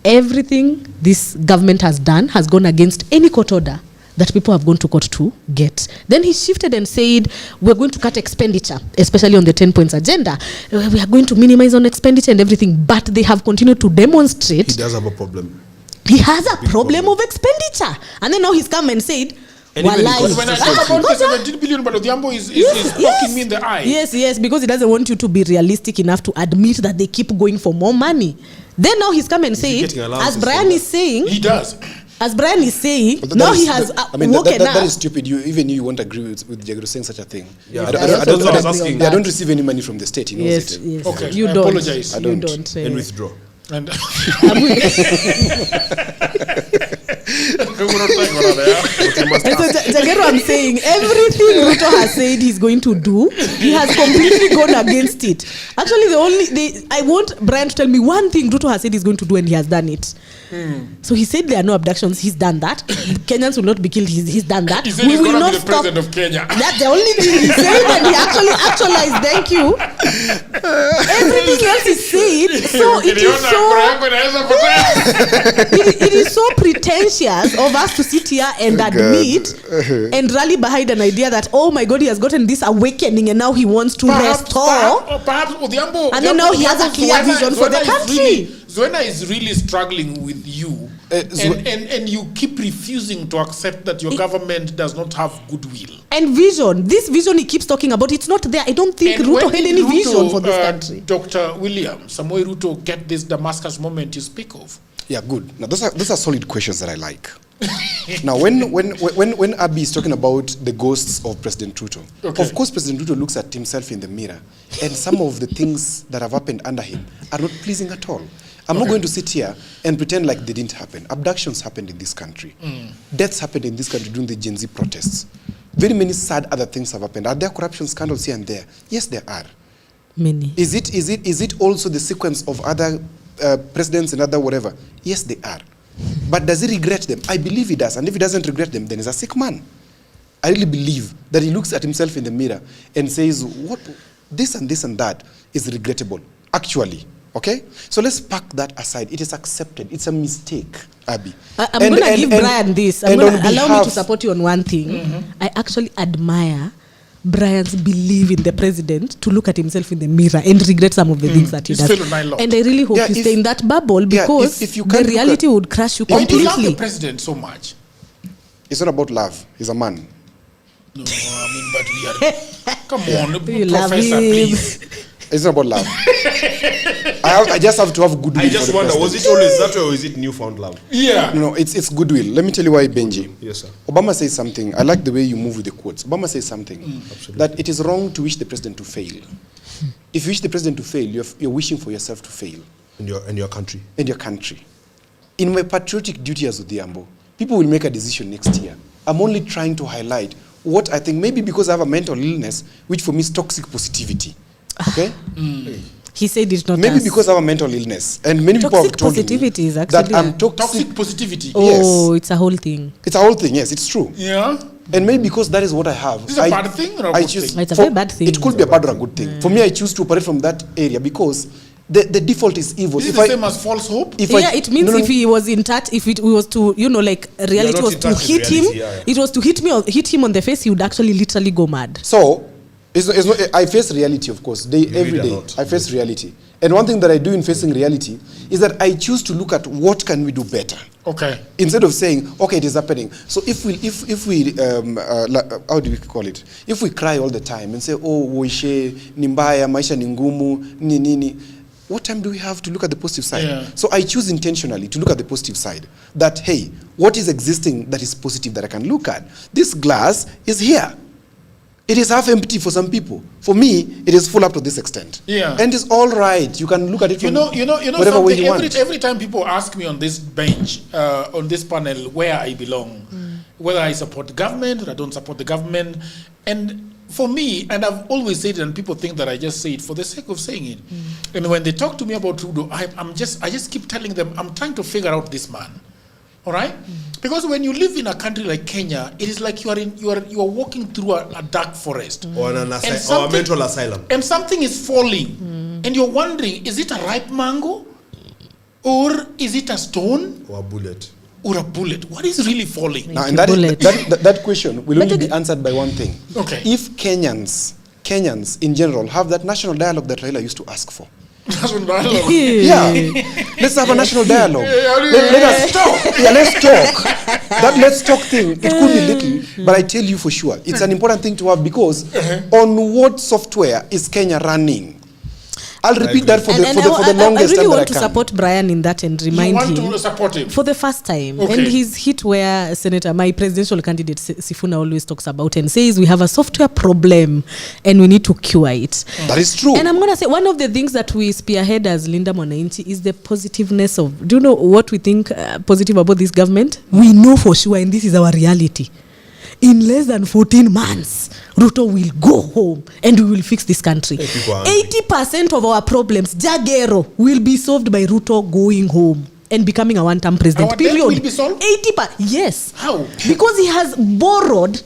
Speaker 8: Everything this government has done has gone against any court order that people have gone to court to get. Then he shifted and said, we're going to cut expenditure, especially on the 10 points agenda. We are going to minimize on expenditure and everything. But they have continued to demonstrate.
Speaker 5: He does have a problem.
Speaker 8: He has a problem of expenditure. And then now he's come and said,
Speaker 6: when I talk about the 17 billion, but Odhiambo is poking me in the eye.
Speaker 8: Yes, because he doesn't want you to be realistic enough to admit that they keep going for more money. Then now he's come and said, as Brian is saying,
Speaker 6: he does.
Speaker 8: As Brian is saying, now he has woken up.
Speaker 11: That is stupid. Even you won't agree with Jagro saying such a thing.
Speaker 5: Yeah.
Speaker 11: I don't receive any money from the state. He knows it.
Speaker 8: Yes.
Speaker 6: Okay,
Speaker 8: you
Speaker 6: I
Speaker 8: don't.
Speaker 6: apologize.
Speaker 11: I don't.
Speaker 5: And withdraw.
Speaker 6: And
Speaker 8: Jagero, I'm saying everything Ruto has said he's going to do, he has completely gone against it. Actually, I want Brian to tell me one thing Ruto has said he's going to do, and he has done it. So he said there are no abductions. He's done that. Kenyans will not be killed. He's done that.
Speaker 6: He said he's going to be the president of Kenya.
Speaker 8: That's the only thing he said, and he actually actualized. Thank you. Everything else he said. So it is so pretentious of us to sit here and admit and rally behind an idea that, oh my God, he has gotten this awakening and now he wants to restore.
Speaker 6: Perhaps Odhiambo,
Speaker 8: and then now he has a clear vision for the country.
Speaker 6: Zoena is really struggling with you, and you keep refusing to accept that your government does not have goodwill.
Speaker 8: And vision. This vision he keeps talking about, it's not there. I don't think Ruto had any vision for this country.
Speaker 6: Dr. William Samoei Ruto get this Damascus moment you speak of?
Speaker 11: Yeah, good. Now those are solid questions that I like. Now, when Abi is talking about the ghosts of President Ruto, of course President Ruto looks at himself in the mirror, and some of the things that have happened under him are not pleasing at all. I'm not going to sit here and pretend like they didn't happen. Abductions happened in this country. Deaths happened in this country during the Gen Z protests. Very many sad other things have happened. Are there corruption scandals here and there? Yes, there are.
Speaker 8: Many.
Speaker 11: Is it also the sequence of other presidents and other whatever? Yes, they are. But does he regret them? I believe he does. And if he doesn't regret them, then he's a sick man. I really believe that he looks at himself in the mirror and says, what, this and this and that is regrettable, actually. Okay? So let's pack that aside. It is accepted. It's a mistake, Abi.
Speaker 8: I'm going to give Brian this. Allow me to support you on one thing. I actually admire Brian's belief in the president to look at himself in the mirror and regret some of the things that he does. And I really hope you stay in that bubble, because if the reality would crush you completely.
Speaker 6: Why do you love the president so much?
Speaker 11: It's not about love. He's a man.
Speaker 6: No, I mean, but we are... Come on,
Speaker 8: you
Speaker 6: Professor, please.
Speaker 11: It's not about love. I just have to have goodwill.
Speaker 5: I just wonder, was it always that way or is it newfound love?
Speaker 6: Yeah.
Speaker 11: No, it's goodwill. Let me tell you why, Benji.
Speaker 5: Yes, sir.
Speaker 11: Obama says something. I like the way you move with the quotes. Obama says something that it is wrong to wish the president to fail. If you wish the president to fail, you're wishing for yourself to fail.
Speaker 5: And your country.
Speaker 11: And your country. In my patriotic duty as Odhiambo, people will make a decision next year. I'm only trying to highlight what I think, maybe because I have a mental illness, which for me is toxic positivity. Okay?
Speaker 8: He said it's not
Speaker 11: maybe because I have a mental illness, and many people have told me
Speaker 8: is
Speaker 11: that I'm
Speaker 6: toxic positivity.
Speaker 8: Oh, it's a whole thing.
Speaker 11: It's a whole thing. Yes, it's true.
Speaker 6: Yeah.
Speaker 11: And maybe because that is what I have.
Speaker 6: Is it a bad thing or a good thing?
Speaker 8: It's a very bad thing.
Speaker 11: It could be a bad or a good thing. For me, I choose to operate from that area because the default is evil.
Speaker 6: Is it the same as false hope?
Speaker 8: It means if he was in touch, if it was to, like reality was to hit him, it was to hit him on the face, he would actually literally go mad.
Speaker 11: So, I face reality, of course, every day. I face reality. And one thing that I do in facing reality is that I choose to look at what can we do better.
Speaker 6: Okay.
Speaker 11: Instead of saying, okay, it is happening. So if we how do we call it? If we cry all the time and say, oh, woishe, nimbaya, maisha ningumu, nini, what time do we have to look at the positive side?
Speaker 6: Yeah.
Speaker 11: So I choose intentionally to look at the positive side. That, hey, what is existing that is positive that I can look at? This glass is here. It is half empty for some people. For me, it is full up to this extent.
Speaker 6: Yeah.
Speaker 11: And it's all right. You can look at it from whatever way you want.
Speaker 6: Every time people ask me on this bench, on this panel, where I belong, whether I support the government or I don't support the government, and for me, and I've always said it, and people think that I just say it for the sake of saying it. And when they talk to me about Trudeau, I just keep telling them, I'm trying to figure out this man. All right? Because when you live in a country like Kenya, it is like you are walking through a dark forest.
Speaker 5: Or or a mental asylum.
Speaker 6: And something is falling. And you're wondering, is it a ripe mango? Or is it a stone?
Speaker 5: Or a bullet.
Speaker 6: Or a bullet. What is really falling?
Speaker 11: Now, and that question will only be answered by one thing.
Speaker 6: Okay.
Speaker 11: If Kenyans in general have that national dialogue that Raila used to ask for.
Speaker 6: National dialogue?
Speaker 11: Yeah. Let's have a national dialogue. Let us talk. Yeah, let's talk. That let's talk thing, it could be little, but I tell you for sure, it's an important thing to have because on what software is Kenya running? I'll repeat that for the longest time.
Speaker 8: I really want to support Brian in that and remind him.
Speaker 6: You want to support him?
Speaker 8: For the first time.
Speaker 6: Okay.
Speaker 8: And he's hit where my presidential candidate Sifuna always talks about and says we have a software problem and we need to cure it.
Speaker 11: That is true.
Speaker 8: And I'm going to say one of the things that we spearhead as Linda Mwananchi is the positiveness of, do you know what we think positive about this government? We know for sure, and this is our reality. In less than 14 months, Ruto will go home and we will fix this country. 80% of our problems, Jagero, will be solved by Ruto going home and becoming a one-term president.
Speaker 6: Our debt will be solved?
Speaker 8: 80%. Yes.
Speaker 6: How?
Speaker 8: Because he has borrowed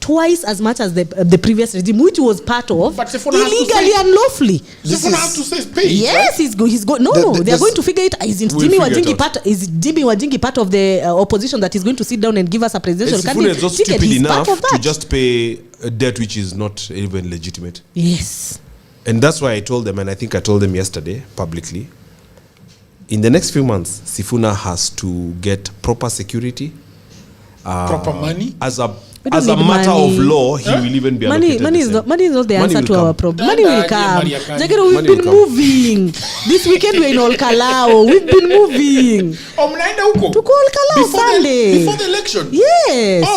Speaker 8: twice as much as the previous regime, which was part of illegally and lawfully.
Speaker 6: Sifuna has to say pay.
Speaker 8: Yes, he's going. No, they are going to figure it. Isn't Jimmy Wajingi part of the opposition that is going to sit down and give us a presidential candidate?
Speaker 5: Sifuna is not stupid enough to just pay a debt which is not even legitimate.
Speaker 8: Yes.
Speaker 5: And that's why I told them, and I think I told them yesterday publicly, in the next few months, Sifuna has to get proper security.
Speaker 6: Proper money?
Speaker 5: As a matter of law, he will even be allocated
Speaker 8: money is not the answer to our problem. Money will come. Jagero, we've been moving. This weekend we're in Olkalao. We've been moving.
Speaker 6: Mnaenda huko?
Speaker 8: Tuko Olkalao Sunday.
Speaker 6: Before the election?
Speaker 8: Yes.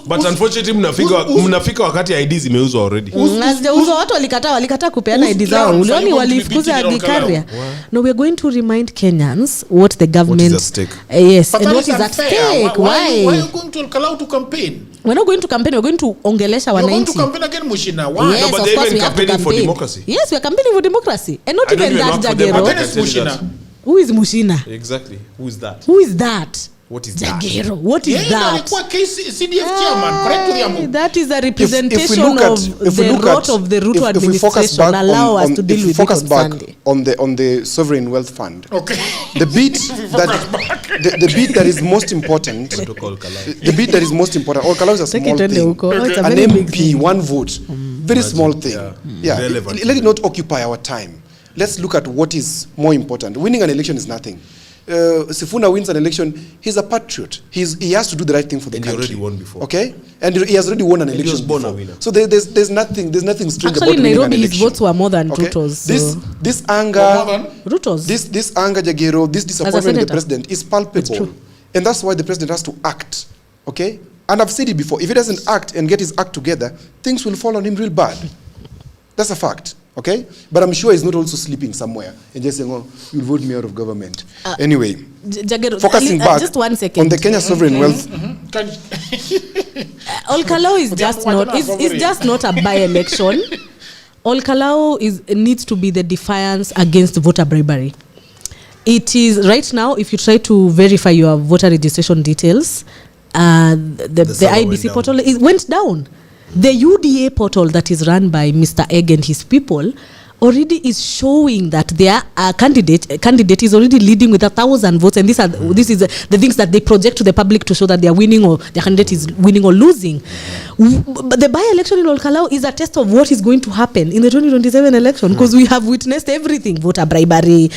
Speaker 5: But unfortunately mnafika wakati ID zimeuzwa already.
Speaker 8: Hazijauzwa, watu walikataa kupeana ID zao. Ulioni walifukuza Gikaria. No, we are going to remind Kenyans what the government...
Speaker 5: What is at stake.
Speaker 8: Yes,
Speaker 6: but
Speaker 8: and what is at stake.
Speaker 6: Why are you going to Olkalao to campaign?
Speaker 8: We're not going to campaign, we're going to ongelesha wananchi.
Speaker 6: You're going to campaign again, Mushina. Why?
Speaker 8: Yes,
Speaker 5: no, but they're even campaigning for democracy.
Speaker 8: Yes, we're campaigning for democracy. And not even that, Jagero. Who is Mushina?
Speaker 5: Exactly. Who is that?
Speaker 8: Who is that?
Speaker 5: What is
Speaker 8: Jagero,
Speaker 5: that?
Speaker 8: what is that?
Speaker 6: CDF chairman, correct to the
Speaker 8: that is a representation of the rot of the Ruto administration. Allow us to deal with it on Sunday.
Speaker 11: On the sovereign wealth fund.
Speaker 6: Okay.
Speaker 11: The bit that is most important. The bit that is most important. Olkalao is a small thing. An MP, one vote, very small thing. Yeah. Let it not occupy our time. Let's look at what is more important. Winning an election is nothing. Sifuna wins an election, he's a patriot. He has to do the right thing for the country.
Speaker 5: He already won before.
Speaker 11: Okay? And he has already won an election.
Speaker 5: He was born
Speaker 11: before.
Speaker 5: a winner.
Speaker 11: So there's nothing strange
Speaker 8: actually,
Speaker 11: about winning
Speaker 8: Nairobi,
Speaker 11: an election.
Speaker 8: his votes were more than
Speaker 11: okay?
Speaker 8: Ruto's.
Speaker 11: So. This anger,
Speaker 8: Ruto's.
Speaker 11: This anger, Jagero, this disappointment in the president is palpable. And that's why the president has to act. Okay? And I've said it before, if he doesn't act and get his act together, things will fall on him real bad. That's a fact. Okay? But I'm sure he's not also sleeping somewhere and just saying, oh, you'll vote me out of government. Anyway,
Speaker 8: Jagero,
Speaker 11: focusing back
Speaker 8: just 1 second.
Speaker 11: on the Kenya sovereign wealth.
Speaker 8: Olkalao is just not a by-election. Olkalao needs to be the defiance against voter bribery. It is, right now, if you try to verify your voter registration details, the IBC portal went down. The UDA portal that is run by Mr. Egg and his people already is showing that their candidate is already leading with 1,000 votes, and this is the things that they project to the public to show that they are winning or their candidate is winning or losing. But the by-election in Olkalao is a test of what is going to happen in the 2027 election, because we have witnessed everything: voter bribery,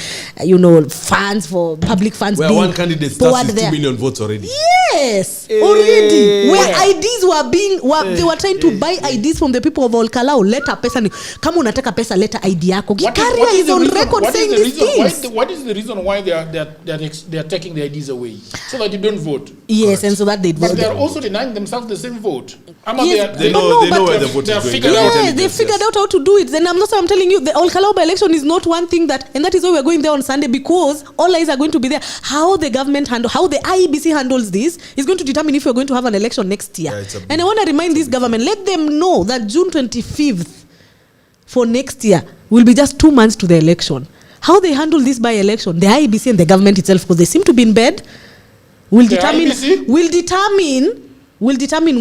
Speaker 8: funds for public funds.
Speaker 5: Where one candidate starts with 2 million votes already.
Speaker 8: Yes, already. Where IDs were being, they were trying to buy IDs from the people of Olkalao. Leta pesa, kama unataka pesa, leta ID yako. Gikaria is on record saying these things.
Speaker 6: What is the reason why they are taking the IDs away? So that you don't vote.
Speaker 8: Yes, and so that they vote.
Speaker 6: But they are also denying themselves the same vote.
Speaker 8: Yes,
Speaker 5: they know where the vote is going.
Speaker 8: Yes, they figured out how to do it. Then I'm telling you, the Olkalao by-election is not one thing and that is why we're going there on Sunday, because all eyes are going to be there. How the government how the IEBC handles this is going to determine if we're going to have an election next year. And I want to remind this government, let them know that June 25th for next year will be just 2 months to the election. how they handle this by-election, the IEBC and the government itself, because they seem to be in bed, will determine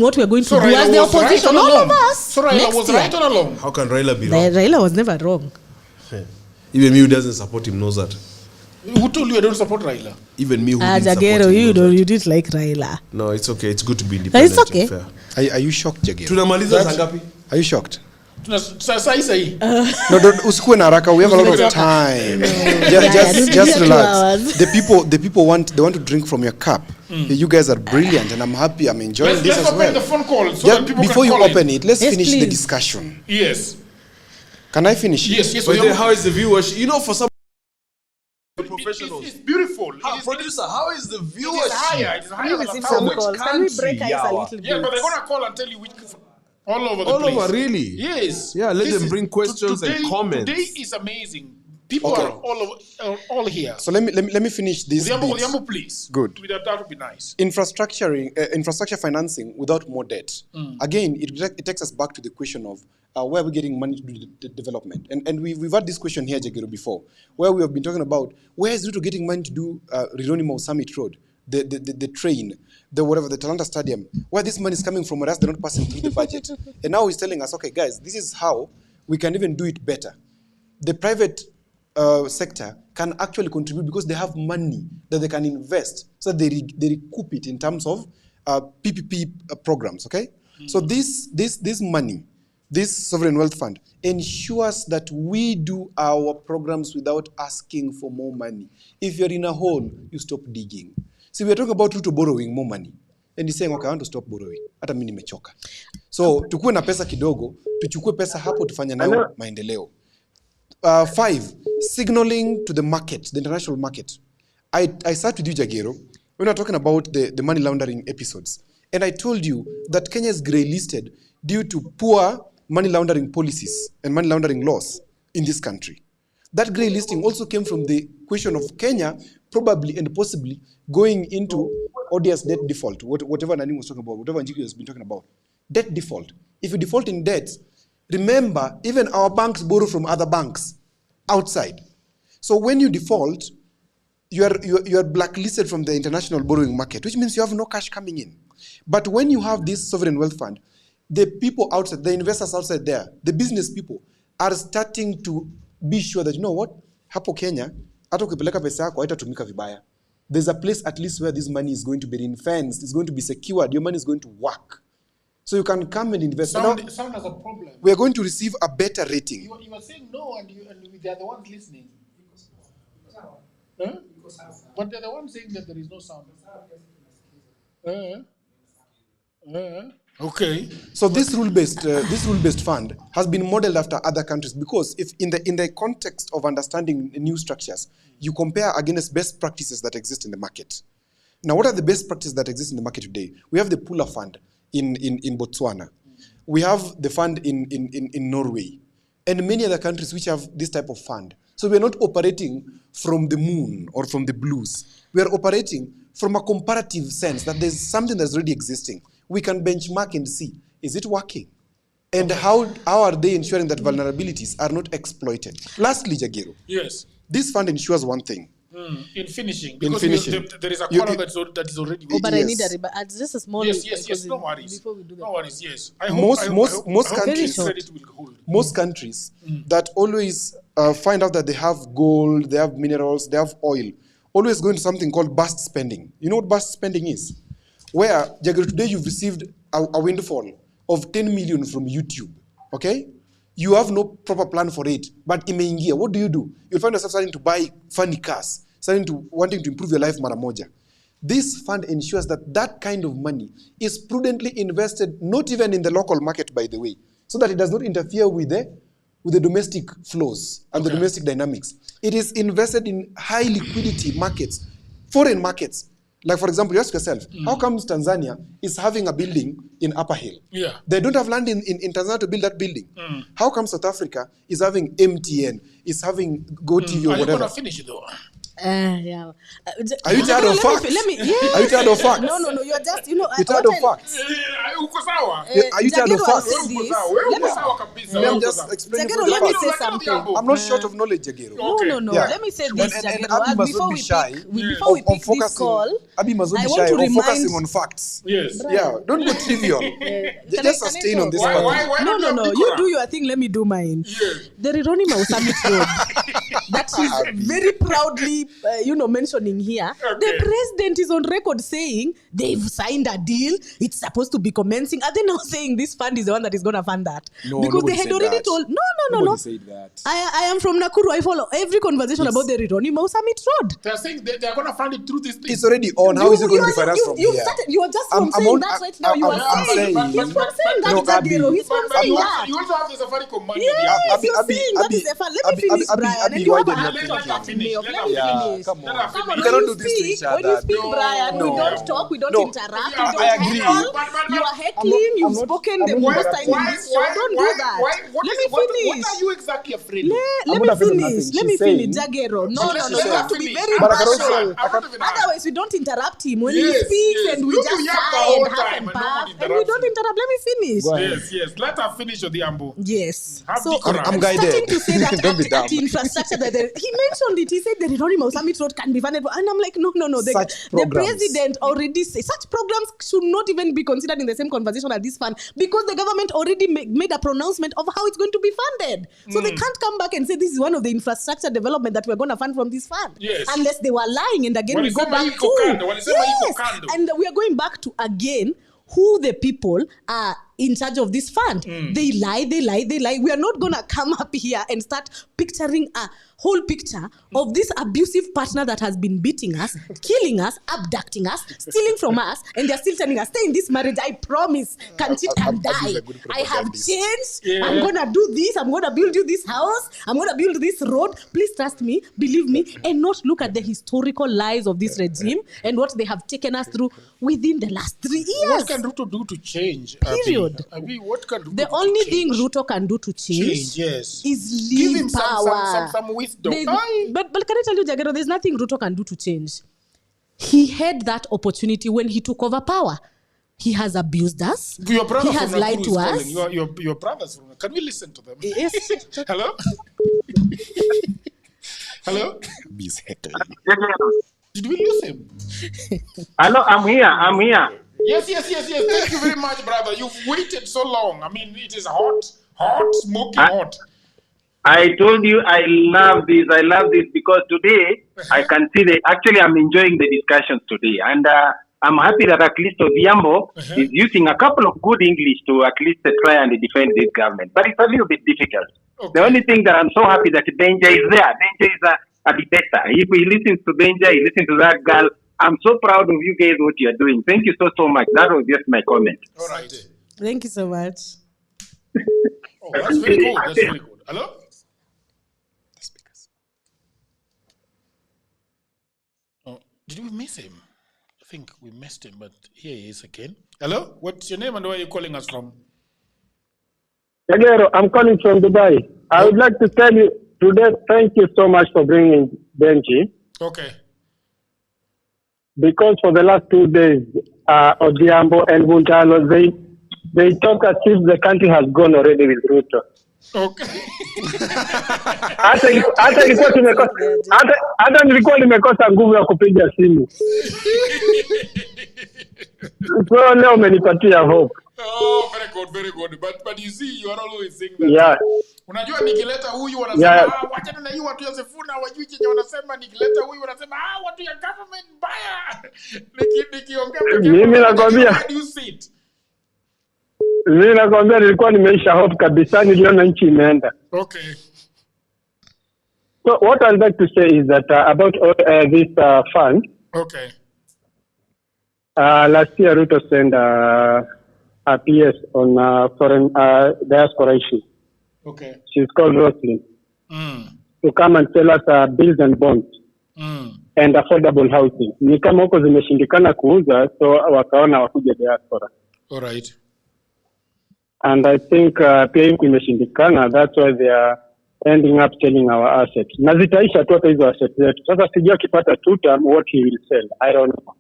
Speaker 8: what we are going to do as the opposition. All of us.
Speaker 6: So Raila was right all along.
Speaker 5: How can Raila be wrong?
Speaker 8: Raila was never wrong.
Speaker 5: Even me who doesn't support him knows that.
Speaker 6: Who told you I don't support Raila?
Speaker 5: Even me who didn't support
Speaker 8: Jagero,
Speaker 5: him
Speaker 8: you didn't like Raila.
Speaker 5: No, it's okay. It's good to be independent.
Speaker 8: It's okay.
Speaker 5: Fair.
Speaker 11: Are you shocked, Jagero?
Speaker 5: Tunamaliza saa ngapi?
Speaker 11: Are you shocked?
Speaker 6: Sahi.
Speaker 11: No, usikue na haraka. We have a lot of time. Just relax. The people want to drink from your cup. You guys are brilliant, and I'm happy. I'm enjoying this as well.
Speaker 6: Let's open the phone call so that people
Speaker 11: before
Speaker 6: can
Speaker 11: you
Speaker 6: call
Speaker 11: open it, let's finish
Speaker 8: please.
Speaker 11: the discussion.
Speaker 6: Yes.
Speaker 11: Can I finish?
Speaker 6: Yes.
Speaker 5: But then how is the viewership? You know, for some professionals,
Speaker 6: it's beautiful.
Speaker 5: Producer, how is the viewership?
Speaker 6: It is higher.
Speaker 8: Can we break ice a little bit?
Speaker 6: Yeah, but they're gonna call and tell you which. All over the
Speaker 5: All
Speaker 6: place.
Speaker 5: over, really?
Speaker 6: Yes.
Speaker 5: Yeah, let them bring questions and comments.
Speaker 6: Today is amazing. People are all over, all here.
Speaker 11: So let me finish this.
Speaker 6: Odhiambo, please.
Speaker 11: Good.
Speaker 6: That would be nice.
Speaker 11: Infrastructure financing without more debt. Again, it takes us back to the question of where we're getting money to do the development. And we've had this question here, Jagero, before, where we have been talking about where is Ruto getting money to do Rironi Summit Road, the train, the Talanta Stadium, where this money is coming from, whereas they're not passing through the budget. And now he's telling us, okay, guys, this is how we can even do it better. The private sector can actually contribute because they have money that they can invest, so they recoup it in terms of PPP programs, okay? So this money, this sovereign wealth fund, ensures that we do our programs without asking for more money. If you're in a hole, you stop digging. See, we're talking about Ruto borrowing more money. And he's saying, okay, I want to stop borrowing. Hata mimi nimechoka. So, tukue na pesa kidogo, tuchukue pesa hapo tufanye nayo maendeleo. 5, signaling to the market, the international market. I sat with you, Jagero, when we were talking about the money laundering episodes. And I told you that Kenya is grey listed due to poor money laundering policies and money laundering laws in this country. That grey listing also came from the question of Kenya probably and possibly going into odious debt default, whatever Nani was talking about, whatever Njiki has been talking about. Debt default. If you default in debts, remember, even our banks borrow from other banks outside. So when you default, you are blacklisted from the international borrowing market, which means you have no cash coming in. But when you have this sovereign wealth fund, the people outside, the investors outside there, the business people are starting to be sure that, you know what, hapo Kenya, hata ukipeleka pesa yako haitatumika vibaya. There's a place at least where this money is going to be ring-fenced, it's going to be secured, your money is going to work. So you can come and invest.
Speaker 6: Sound has a problem.
Speaker 11: We are going to receive a better rating.
Speaker 6: You are saying no, and they are the ones listening. Huh? But they're the ones saying that there is no sound. Okay.
Speaker 11: So this rule-based fund has been modeled after other countries because if in the context of understanding new structures, you compare against best practices that exist in the market. Now, what are the best practices that exist in the market today? We have the Pula Fund in Botswana. We have the fund in Norway and many other countries which have this type of fund. So we're not operating from the moon or from the blues. We are operating from a comparative sense that there's something that's already existing. We can benchmark and see, is it working? And how are they ensuring that vulnerabilities are not exploited? Lastly, Jagero.
Speaker 6: Yes.
Speaker 11: This fund ensures one thing.
Speaker 6: In finishing, because there is a column that is already.
Speaker 8: Oh, but yes. I need just a small.
Speaker 6: Yes. No worries.
Speaker 8: Before we do that.
Speaker 6: No worries. Yes.
Speaker 11: Most countries that always find out that they have gold, they have minerals, they have oil, always go into something called burst spending. You know what burst spending is? Where, Jagger, today you've received a windfall of 10 million from YouTube, okay? You have no proper plan for it, but imeingia. What do? You'll find yourself starting to buy funny cars, wanting to improve your life mara moja. This fund ensures that kind of money is prudently invested, not even in the local market, by the way, so that it does not interfere with the domestic flows and the domestic dynamics. It is invested in high liquidity markets, foreign markets. Like, for example, you ask yourself, how comes Tanzania is having a building in Upper Hill? Yeah. They don't have land in Tanzania to build that building. How come South Africa is having MTN, is having GoTV or whatever? Are you going to
Speaker 6: finish it though?
Speaker 8: Yeah.
Speaker 11: Are you tired of facts?
Speaker 8: Let me,
Speaker 11: Are you tired of facts?
Speaker 8: No, you're just,
Speaker 11: You're tired of facts?
Speaker 6: I uko sawa.
Speaker 11: Are you tired of facts?
Speaker 6: Uko sawa. Wewe uko sawa kabisa.
Speaker 11: I'm just explaining
Speaker 8: Jagero,
Speaker 11: for the
Speaker 8: let me
Speaker 11: facts.
Speaker 8: say something.
Speaker 11: I'm not short of knowledge, Jagero.
Speaker 8: No.
Speaker 11: Yeah.
Speaker 8: Let me say this,
Speaker 11: And
Speaker 8: Jagero.
Speaker 11: Abby must
Speaker 8: Before
Speaker 11: not
Speaker 8: we
Speaker 11: be shy
Speaker 8: before we pick this call,
Speaker 11: Abby must not
Speaker 8: I
Speaker 11: be
Speaker 8: want
Speaker 11: shy
Speaker 8: to
Speaker 11: of
Speaker 8: remind-
Speaker 11: focusing on facts.
Speaker 6: Yes.
Speaker 11: Yeah, don't go trivial. Just sustain on this part.
Speaker 8: No. You do your thing. Let me do mine. The Rironi Summit Road that is very proudly, mentioning here. The president is on record saying they've signed a deal. It's supposed to be commencing. Are they now saying this fund is the one that is going to fund that?
Speaker 11: No,
Speaker 8: because they
Speaker 11: nobody
Speaker 8: had
Speaker 11: said
Speaker 8: already
Speaker 11: that.
Speaker 8: told. No.
Speaker 11: Nobody said that.
Speaker 8: I am from Nakuru. I follow every conversation about the Rironi Summit Road.
Speaker 6: They're saying they're going to fund it through this thing.
Speaker 11: It's already on. How is it going to be financed from here?
Speaker 8: You are just from saying that right now. You are saying. He's from saying that, Jagero. He's from saying that.
Speaker 6: You also have the Safaricom money.
Speaker 8: Yes, you're saying that is a fund. Let me finish, Brian. And you have a habit of cutting me off. Let me finish.
Speaker 11: Come on.
Speaker 8: Come on,
Speaker 11: You
Speaker 8: when
Speaker 11: cannot
Speaker 8: you
Speaker 11: do this to
Speaker 8: speak,
Speaker 11: each other.
Speaker 8: when you speak, Brian, we
Speaker 11: No.
Speaker 8: don't talk, we don't
Speaker 11: No.
Speaker 8: interrupt, we
Speaker 11: I
Speaker 8: don't
Speaker 11: agree.
Speaker 8: heckle. You are heckling, you've spoken the most time in this show. Don't do that. Let me finish.
Speaker 6: What are you exactly afraid of?
Speaker 8: Let me finish. Let me finish, Jagero. No. You have to be very partial. Otherwise, we don't interrupt him when he speaks and we just sigh and half and puff. And we don't interrupt. Let me finish.
Speaker 6: Yes. Let her finish the Ambo.
Speaker 8: Yes.
Speaker 6: Have
Speaker 8: So
Speaker 6: decorum.
Speaker 11: I'm
Speaker 8: I'm
Speaker 11: guided.
Speaker 8: starting to say that
Speaker 11: Don't be dumb.
Speaker 8: at infrastructure that he mentioned it. He said the Rironi Summit Road can be funded, and I'm like, no. The president already said such programs should not even be considered in the same conversation as this fund because the government already made a pronouncement of how it's going to be funded. So they can't come back and say this is one of the infrastructure development that we're going to fund from this fund.
Speaker 6: Yes.
Speaker 8: Unless they were lying, and again we go
Speaker 6: Walisema
Speaker 8: back
Speaker 6: iko kando, walisema iko kando.
Speaker 8: and we are going back to again who the people are in charge of this fund. They lie. We are not going to come up here and start picturing a whole picture of this abusive partner that has been beating us, killing us, abducting us, stealing from us, and they're still telling us, stay in this marriage, I promise, can cheat and die. I have changed.
Speaker 6: Yeah.
Speaker 8: I'm going to do this. I'm going to build you this house. I'm going to build this road. Please trust me, believe me, and not look at the historical lies of this regime and what they have taken us through within the last 3 years.
Speaker 6: What can Ruto do to change?
Speaker 8: Period.
Speaker 6: Abi, what can Ruto
Speaker 8: The
Speaker 6: do
Speaker 8: only
Speaker 6: to
Speaker 8: thing
Speaker 6: change?
Speaker 8: Ruto can do to change
Speaker 6: Yes.
Speaker 8: is
Speaker 6: Give
Speaker 8: leave
Speaker 6: him
Speaker 8: power.
Speaker 6: some wisdom.
Speaker 8: But can I tell you, Jagero, there's nothing Ruto can do to change. He had that opportunity when he took over power. He has abused us.
Speaker 6: Your brother
Speaker 8: He has
Speaker 6: from
Speaker 8: lied
Speaker 6: Nakuru
Speaker 8: to
Speaker 6: is
Speaker 8: us.
Speaker 6: calling. Your brothers from. Can we listen to them?
Speaker 8: Yes.
Speaker 6: Hello. Hello.
Speaker 11: He's heckling.
Speaker 6: Did we lose him?
Speaker 14: Hello, I'm here.
Speaker 6: Yes. Thank you very much, brother. You've waited so long. I mean, it is hot, smoking hot.
Speaker 14: I told you I love this because today I can see actually I'm enjoying the discussions today. And I'm happy that at least Odhiambo is using a couple of good English to at least try and defend this government. But it's a little bit difficult. The only thing that I'm so happy that Benja is there. Benja is a debater. If he listens to Benja, he listens to that girl. I'm so proud of you guys, what you are doing. Thank you so much. That was just my comment.
Speaker 6: All right.
Speaker 8: Thank you so much.
Speaker 6: Oh, that's very good. Hello? Oh, did we miss him? I think we missed him, but here he is again. Hello? What's your name and where are you calling us from?
Speaker 14: Jagero, I'm calling from Dubai. I would like to tell you today, thank you so much for bringing Benji.
Speaker 6: Okay.
Speaker 14: Because for the last 2 days, Odhiambo and Buntalo, they talk as if the country has gone already with Ruto.
Speaker 6: Okay.
Speaker 14: hata nilikuwa nimekosa nguvu ya kupiga simu. So leo umenipatia hope.
Speaker 6: Oh, very good. But you see, you are always saying that.
Speaker 14: Yeah.
Speaker 6: Unajua nikileta huyu wanasema wachana na hii watu ya Sifuna wajui chenye wanasema, nikileta huyu wanasema watu ya government baya. Nikiongea
Speaker 14: Mimi nakwambia nilikuwa nimeisha hope kabisa, niliona nchi imeenda.
Speaker 6: Okay.
Speaker 14: So what I'd like to say is that about this fund.
Speaker 6: Okay.
Speaker 14: Last year Ruto sent a PS on foreign diaspora issue.
Speaker 6: Okay.
Speaker 14: She's called Roslyn. To come and tell us bills and bonds and affordable housing. Ni kama huko zimeshindikana kuuza, so wakaona wakuje diaspora.
Speaker 6: All right.
Speaker 14: And I think pia huko imeshindikana, that's why they are ending up selling our assets. Na zitaisha tu hata hizo assets zetu. Sasa sijui akipata tuta what he will sell. I don't know.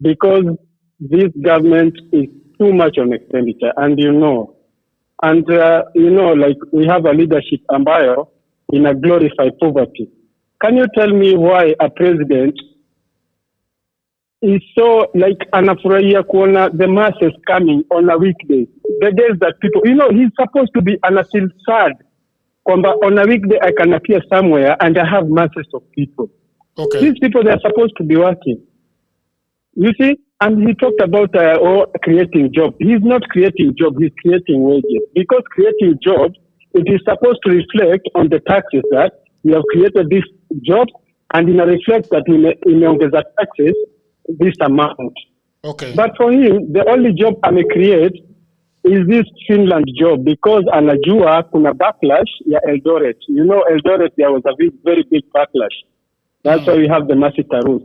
Speaker 14: Because
Speaker 15: this government is too much on expenditure, and like we have a leadership ambayo in a glorify poverty. Can you tell me why a president is so like anafurahia kuona the masses coming on a weekday? The days that people, he's supposed to be and I feel sad. On a weekday I can appear somewhere and I have masses of people.
Speaker 6: Okay.
Speaker 15: These people, they're supposed to be working. You see? And he talked about creating jobs. He's not creating jobs, he's creating wages. Because creating jobs, it is supposed to reflect on the taxes that we have created these jobs, and in a reflect that imeongeza taxes this amount.
Speaker 6: Okay.
Speaker 15: But for him, the only job I may create is this Finland job, because anajua kuna backlash ya Eldoret. Eldoret, there was a very big backlash. That's why we have the Masita rules.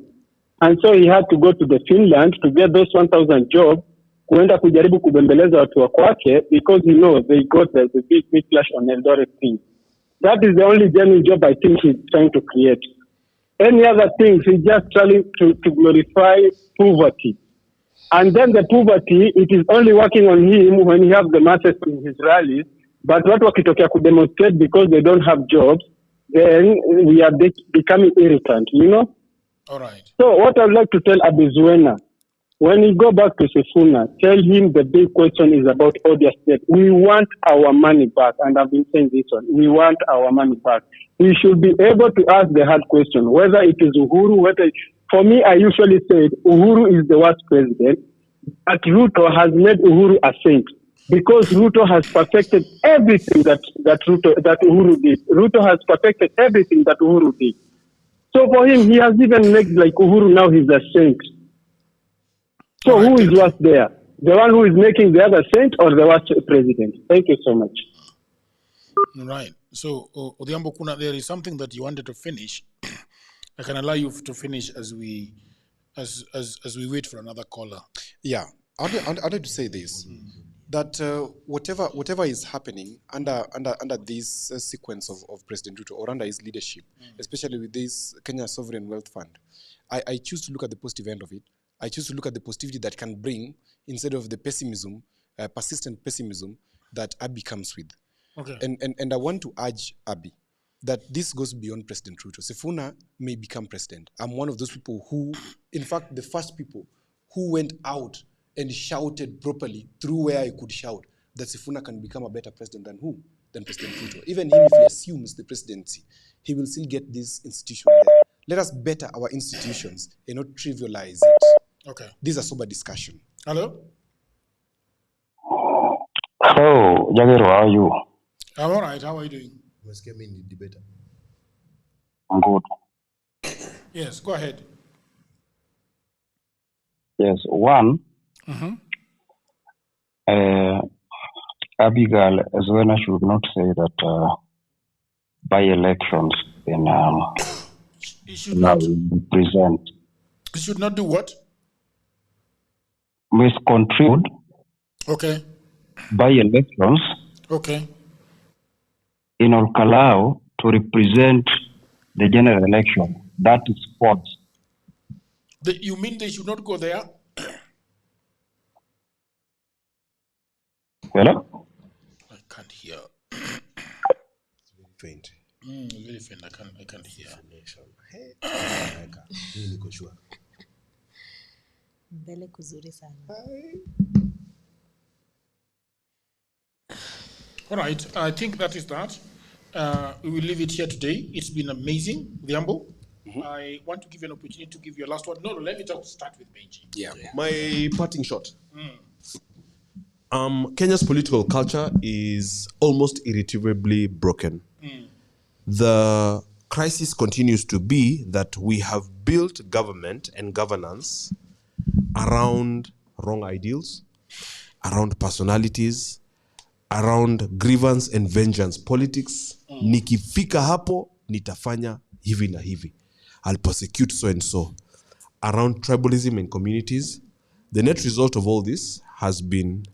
Speaker 15: And so he had to go to the Finland to get those 1,000 jobs, kuenda kujaribu kubembeleza watu wa kwake, because they got the big backlash on Eldoret thing. That is the only genuine job I think he's trying to create. Any other things, he's just trying to glorify poverty. And then the poverty, it is only working on him when he has the masses in his rallies. But watu wakitokea kudemonstrate because they don't have jobs, then we are becoming irritant,
Speaker 6: All right.
Speaker 15: So what I'd like to tell Abizuena, when you go back to Sifuna, tell him the big question is about Odia State. We want our money back, and I've been saying this one. We want our money back. We should be able to ask the hard question, whether it is Uhuru, for me, I usually say Uhuru is the worst president, but Ruto has made Uhuru a saint, because Ruto has perfected everything that Uhuru did. Ruto has perfected everything that Uhuru did. So for him, he has even made like Uhuru now he's a saint. So who is worse there? The one who is making the other saint, or the worst president? Thank you so much.
Speaker 6: Right. So, Odhiambo Kuna, there is something that you wanted to finish. I can allow you to finish as we wait for another caller.
Speaker 11: Yeah, I'd like to say this, that whatever is happening under this sequence of President Ruto, or under his leadership, especially with this Kenya Sovereign Wealth Fund, I choose to look at the positive end of it. I choose to look at the positivity that can bring, instead of the pessimism, persistent pessimism that Abby comes with.
Speaker 6: Okay.
Speaker 11: And I want to urge Abby that this goes beyond President Ruto. Sifuna may become president. I'm one of those people who, in fact, the first people who went out and shouted properly through where I could shout that Sifuna can become a better president than who? Than President Ruto. Even him, if he assumes the presidency, he will still get this institution there. Let us better our institutions and not trivialize it.
Speaker 6: Okay.
Speaker 11: This is a sober discussion.
Speaker 6: Hello?
Speaker 16: Hello, Jagero, how are you?
Speaker 6: I'm all right. How are you doing?
Speaker 16: I'm good.
Speaker 6: Yes, go ahead.
Speaker 16: Yes, one, Abigail Zwena should not say that by-elections in present.
Speaker 6: You should not do what?
Speaker 16: Misconstrued
Speaker 6: Okay.
Speaker 16: by-elections
Speaker 6: Okay.
Speaker 16: in Olkalau to represent the general election. That is false.
Speaker 6: You mean they should not go there?
Speaker 16: Hello?
Speaker 6: I can't hear.
Speaker 11: Faint.
Speaker 6: Very faint. I can't hear.
Speaker 8: Mbele kuzuri sana.
Speaker 6: All right. I think that is that. We will leave it here today. It's been amazing, Dhiambo. I want to give you an opportunity to give your last word. No, let me start with Benji.
Speaker 5: Yeah. My parting shot. Kenya's political culture is almost irretrievably broken. The crisis continues to be that we have built government and governance around wrong ideals, around personalities, around grievance and vengeance politics. Nikifika hapo, nitafanya hivi na hivi. I'll persecute so and so. Around tribalism in communities. The net result of all this has been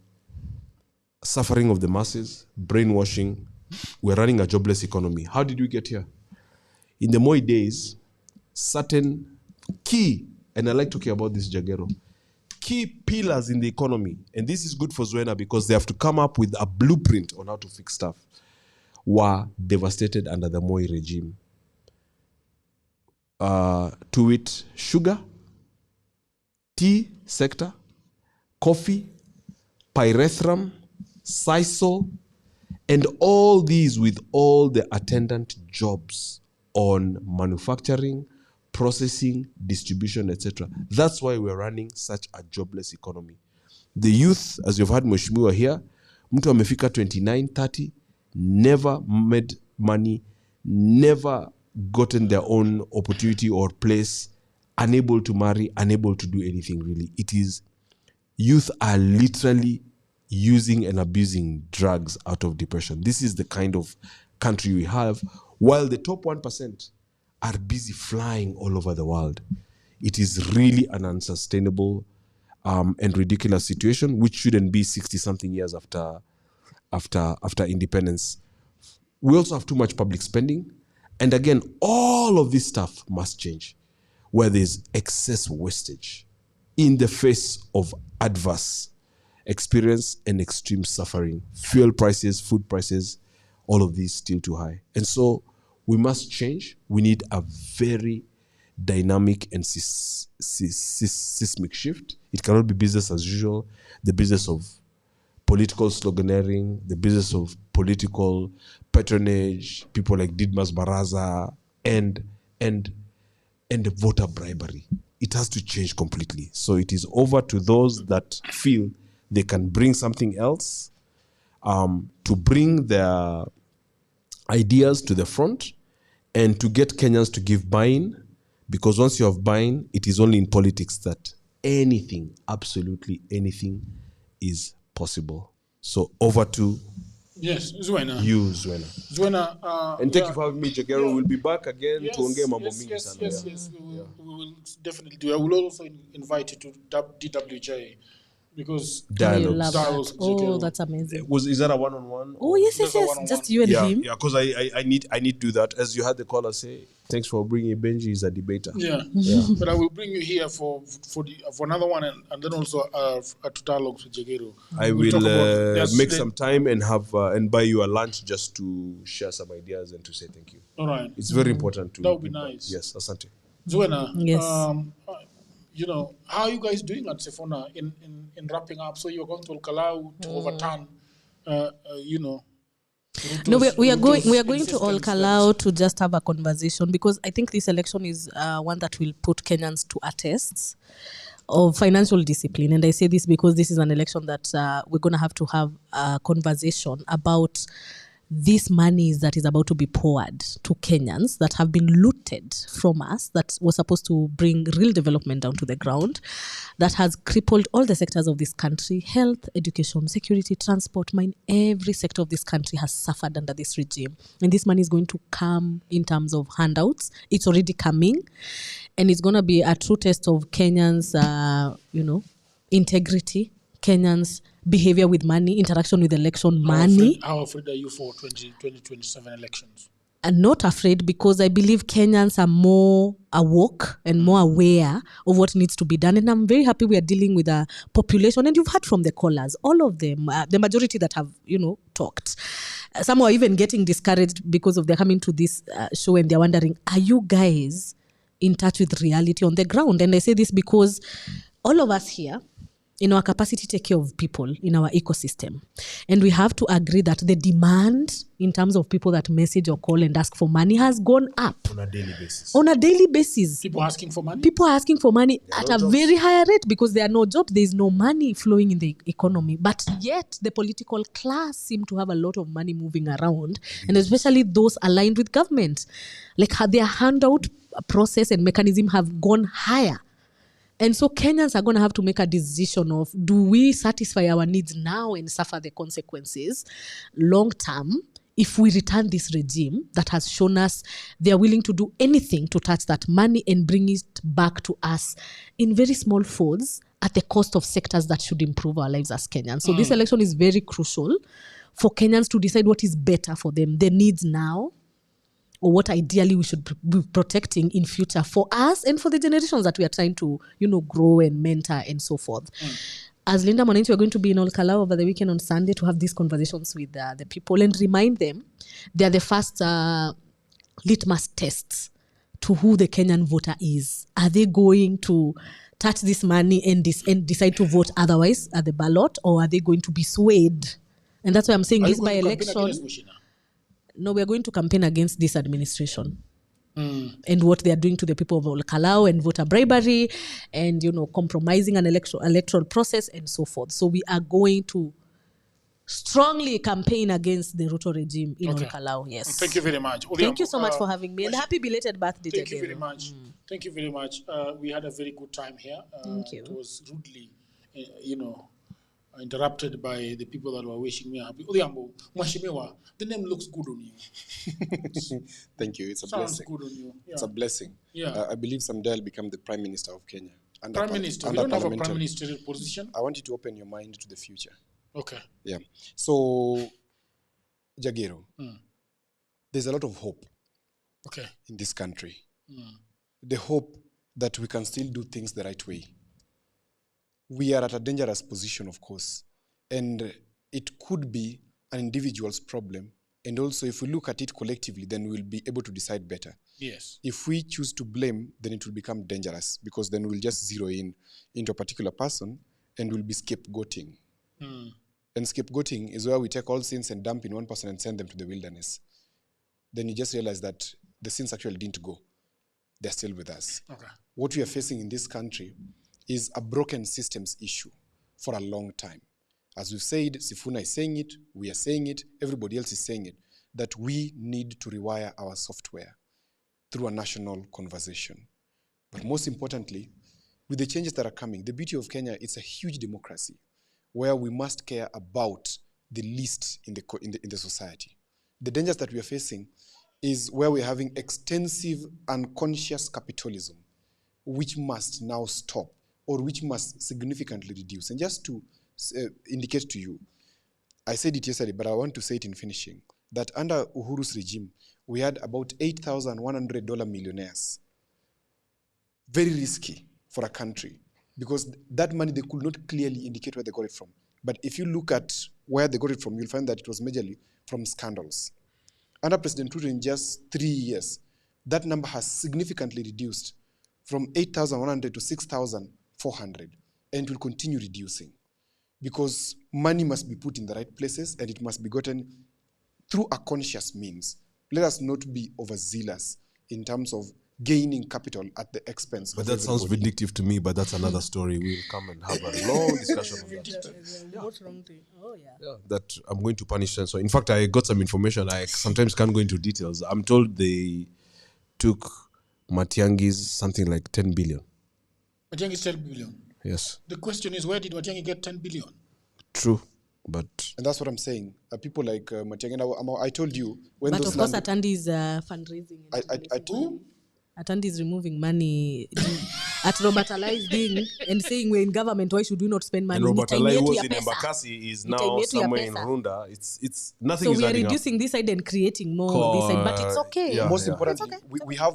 Speaker 5: suffering of the masses, brainwashing. We're running a jobless economy. How did we get here? In the Moi days, certain key, and I like talking about this, Jagero, key pillars in the economy, and this is good for Zwena because they have to come up with a blueprint on how to fix stuff, were devastated under the Moi regime. To it, sugar, tea sector, coffee, pyrethrum, sisal, and all these with all the attendant jobs on manufacturing, processing, distribution, etc. That's why we're running such a jobless economy. The youth, as you've heard Mheshimiwa here, mtu amefika 29, 30, never made money, never gotten their own opportunity or place, unable to marry, unable to do anything really. It is, youth are literally using and abusing drugs out of depression. This is the kind of country we have, while the top 1% are busy flying all over the world. It is really an unsustainable and ridiculous situation, which shouldn't be 60-something years after independence. We also have too much public spending. And again, all of this stuff must change, where there's excess wastage in the face of adverse experience and extreme suffering. Fuel prices, food prices, all of these still too high. And so we must change. We need a very dynamic and seismic shift. It cannot be business as usual, the business of political sloganeering, the business of political patronage, people like Didmas Baraza, and the voter bribery. It has to change completely. So it is over to those that feel they can bring something else, to bring their ideas to the front and to get Kenyans to give buy-in, because once you have buy-in, it is only in politics that anything, absolutely anything, is possible. So over to
Speaker 6: Zwena.
Speaker 5: You, Zwena.
Speaker 6: Zwena,
Speaker 5: and thank you for having me, Jagero. We'll be back again to ongea mambo mingi sana.
Speaker 6: Yes. We will definitely do. I will also invite you to DWJ. Because
Speaker 5: dialogues.
Speaker 8: Oh, that's amazing.
Speaker 5: Is that a one-on-one?
Speaker 8: Oh, yes. Just you and him.
Speaker 5: Yeah, because I need to do that. As you heard the caller say, thanks for bringing Benji. He's a debater.
Speaker 6: Yeah. But I will bring you here for another one, and then also to dialogues with Jagero.
Speaker 5: I will make some time and have and buy you a lunch just to share some ideas and to say thank you.
Speaker 6: All right.
Speaker 5: It's very important to.
Speaker 6: That would be nice.
Speaker 5: Yes, asante.
Speaker 6: Zwena.
Speaker 8: Yes.
Speaker 6: How are you guys doing at Sifuna in wrapping up? So you're going to Olkalau to overturn,
Speaker 8: No, we are going to Olkalau to just have a conversation, because I think this election is one that will put Kenyans to a test of financial discipline. And I say this because this is an election that we're going to have a conversation about this money that is about to be poured to Kenyans that have been looted from us, that was supposed to bring real development down to the ground, that has crippled all the sectors of this country: health, education, security, transport, mine. Every sector of this country has suffered under this regime. And this money is going to come in terms of handouts. It's already coming. And it's going to be a true test of Kenyans, integrity, Kenyans' behavior with money, interaction with election money.
Speaker 6: How afraid are you for 2027 elections?
Speaker 8: I'm not afraid, because I believe Kenyans are more awoke and more aware of what needs to be done. And I'm very happy we are dealing with a population, and you've heard from the callers, all of them, the majority that have, talked. Some are even getting discouraged because of they're coming to this show and they're wondering, are you guys in touch with reality on the ground? And I say this because all of us here, in our capacity to take care of people in our ecosystem. And we have to agree that the demand in terms of people that message or call and ask for money has gone up.
Speaker 5: On a daily basis.
Speaker 8: On a daily basis.
Speaker 6: People asking for money?
Speaker 8: People are asking for money at a very higher rate, because there are no jobs, there is no money flowing in the economy. But yet the political class seem to have a lot of money moving around, and especially those aligned with government. Like their handout process and mechanism have gone higher. And so Kenyans are going to have to make a decision of, do we satisfy our needs now and suffer the consequences long term if we return this regime that has shown us they are willing to do anything to touch that money and bring it back to us in very small folds at the cost of sectors that should improve our lives as Kenyans. So this election is very crucial for Kenyans to decide what is better for them, their needs now or what ideally we should be protecting in future for us and for the generations that we are trying to, grow and mentor and so forth. As Linda Mwananchi, we're going to be in Olkalau over the weekend on Sunday to have these conversations with the people and remind them they are the first litmus tests to who the Kenyan voter is. Are they going to touch this money and decide to vote otherwise at the ballot, or are they going to be swayed? And that's why I'm saying this by-election. No, we are going to campaign against this administration and what they are doing to the people of Olkalau and voter bribery and, compromising an electoral process and so forth. So we are going to strongly campaign against the Ruto regime in Olkalau. Yes.
Speaker 6: Thank you very much.
Speaker 8: Thank you so much for having me, and happy belated birthday.
Speaker 6: Thank you very much. Thank you very much. We had a very good time here.
Speaker 8: Thank you.
Speaker 6: It was rudely, interrupted by the people that were wishing me happy. Odhiambo, Mwashimiwa, the name looks good on you.
Speaker 11: Thank you. It's a
Speaker 6: Sounds
Speaker 11: blessing.
Speaker 6: good on you. Yeah.
Speaker 11: It's a blessing.
Speaker 6: Yeah.
Speaker 11: I believe someday I'll become the Prime Minister of Kenya.
Speaker 6: Prime Minister. We don't have a Prime Ministerial position.
Speaker 11: I want you to open your mind to the future.
Speaker 6: Okay.
Speaker 11: Yeah. So, Jagero, there's a lot of hope in this country. The hope that we can still do things the right way. We are at a dangerous position, of course, and it could be an individual's problem. And also, if we look at it collectively, then we'll be able to decide better.
Speaker 6: Yes.
Speaker 11: If we choose to blame, then it will become dangerous, because then we'll just zero in into a particular person and we'll be scapegoating. And scapegoating is where we take all sins and dump in one person and send them to the wilderness. Then you just realize that the sins actually didn't go. They're still with us.
Speaker 6: Okay.
Speaker 11: What we are facing in this country is a broken systems issue for a long time. As we've said, Sifuna is saying it, we are saying it, everybody else is saying it, that we need to rewire our software through a national conversation. But most importantly, with the changes that are coming, the beauty of Kenya, it's a huge democracy where we must care about the least in the society. The dangers that we are facing is where we're having extensive unconscious capitalism, which must now stop, or which must significantly reduce. And just to indicate to you, I said it yesterday, but I want to say it in finishing, that under Uhuru's regime, we had about $8,100 millionaires. Very risky for a country, because that money, they could not clearly indicate where they got it from. But if you look at where they got it from, you'll find that it was majorly from scandals. Under President Ruto, in just 3 years, that number has significantly reduced from 8,100 to 6,400, and it will continue reducing, because money must be put in the right places and it must be gotten through a conscious means. Let us not be overzealous in terms of gaining capital at the expense
Speaker 5: But
Speaker 11: of
Speaker 5: that sounds
Speaker 11: everybody.
Speaker 5: vindictive to me, but that's another story. We'll come and have a long discussion on that.
Speaker 8: What's wrong to you? Oh, yeah.
Speaker 5: That I'm going to punish them. So in fact, I got some information. I sometimes can't go into details. I'm told they took Matiangi's something like 10 billion.
Speaker 6: Matiangi's 10 billion.
Speaker 5: Yes.
Speaker 6: The question is, where did Matiangi get 10 billion?
Speaker 5: True, but...
Speaker 11: And that's what I'm saying. People like Matiangi, I told you... when
Speaker 8: But
Speaker 11: those
Speaker 8: of course,
Speaker 11: land-
Speaker 8: Atandi is fundraising.
Speaker 11: I told
Speaker 8: Atandi is removing money at Robert Alai's doing and saying we're in government, why should we not spend money?
Speaker 5: And Robert
Speaker 8: Ni time
Speaker 5: Alai
Speaker 8: yetu
Speaker 5: was
Speaker 8: ya
Speaker 5: in
Speaker 8: pesa.
Speaker 5: Embakasi, is
Speaker 8: Ni
Speaker 5: now
Speaker 8: time yetu ya
Speaker 5: somewhere in
Speaker 8: pesa.
Speaker 5: Runda. It's nothing
Speaker 8: So
Speaker 5: is
Speaker 8: we are
Speaker 5: adding up.
Speaker 8: reducing this side and creating more this side, but it's okay.
Speaker 5: Yeah,
Speaker 11: Most
Speaker 5: yeah.
Speaker 11: importantly,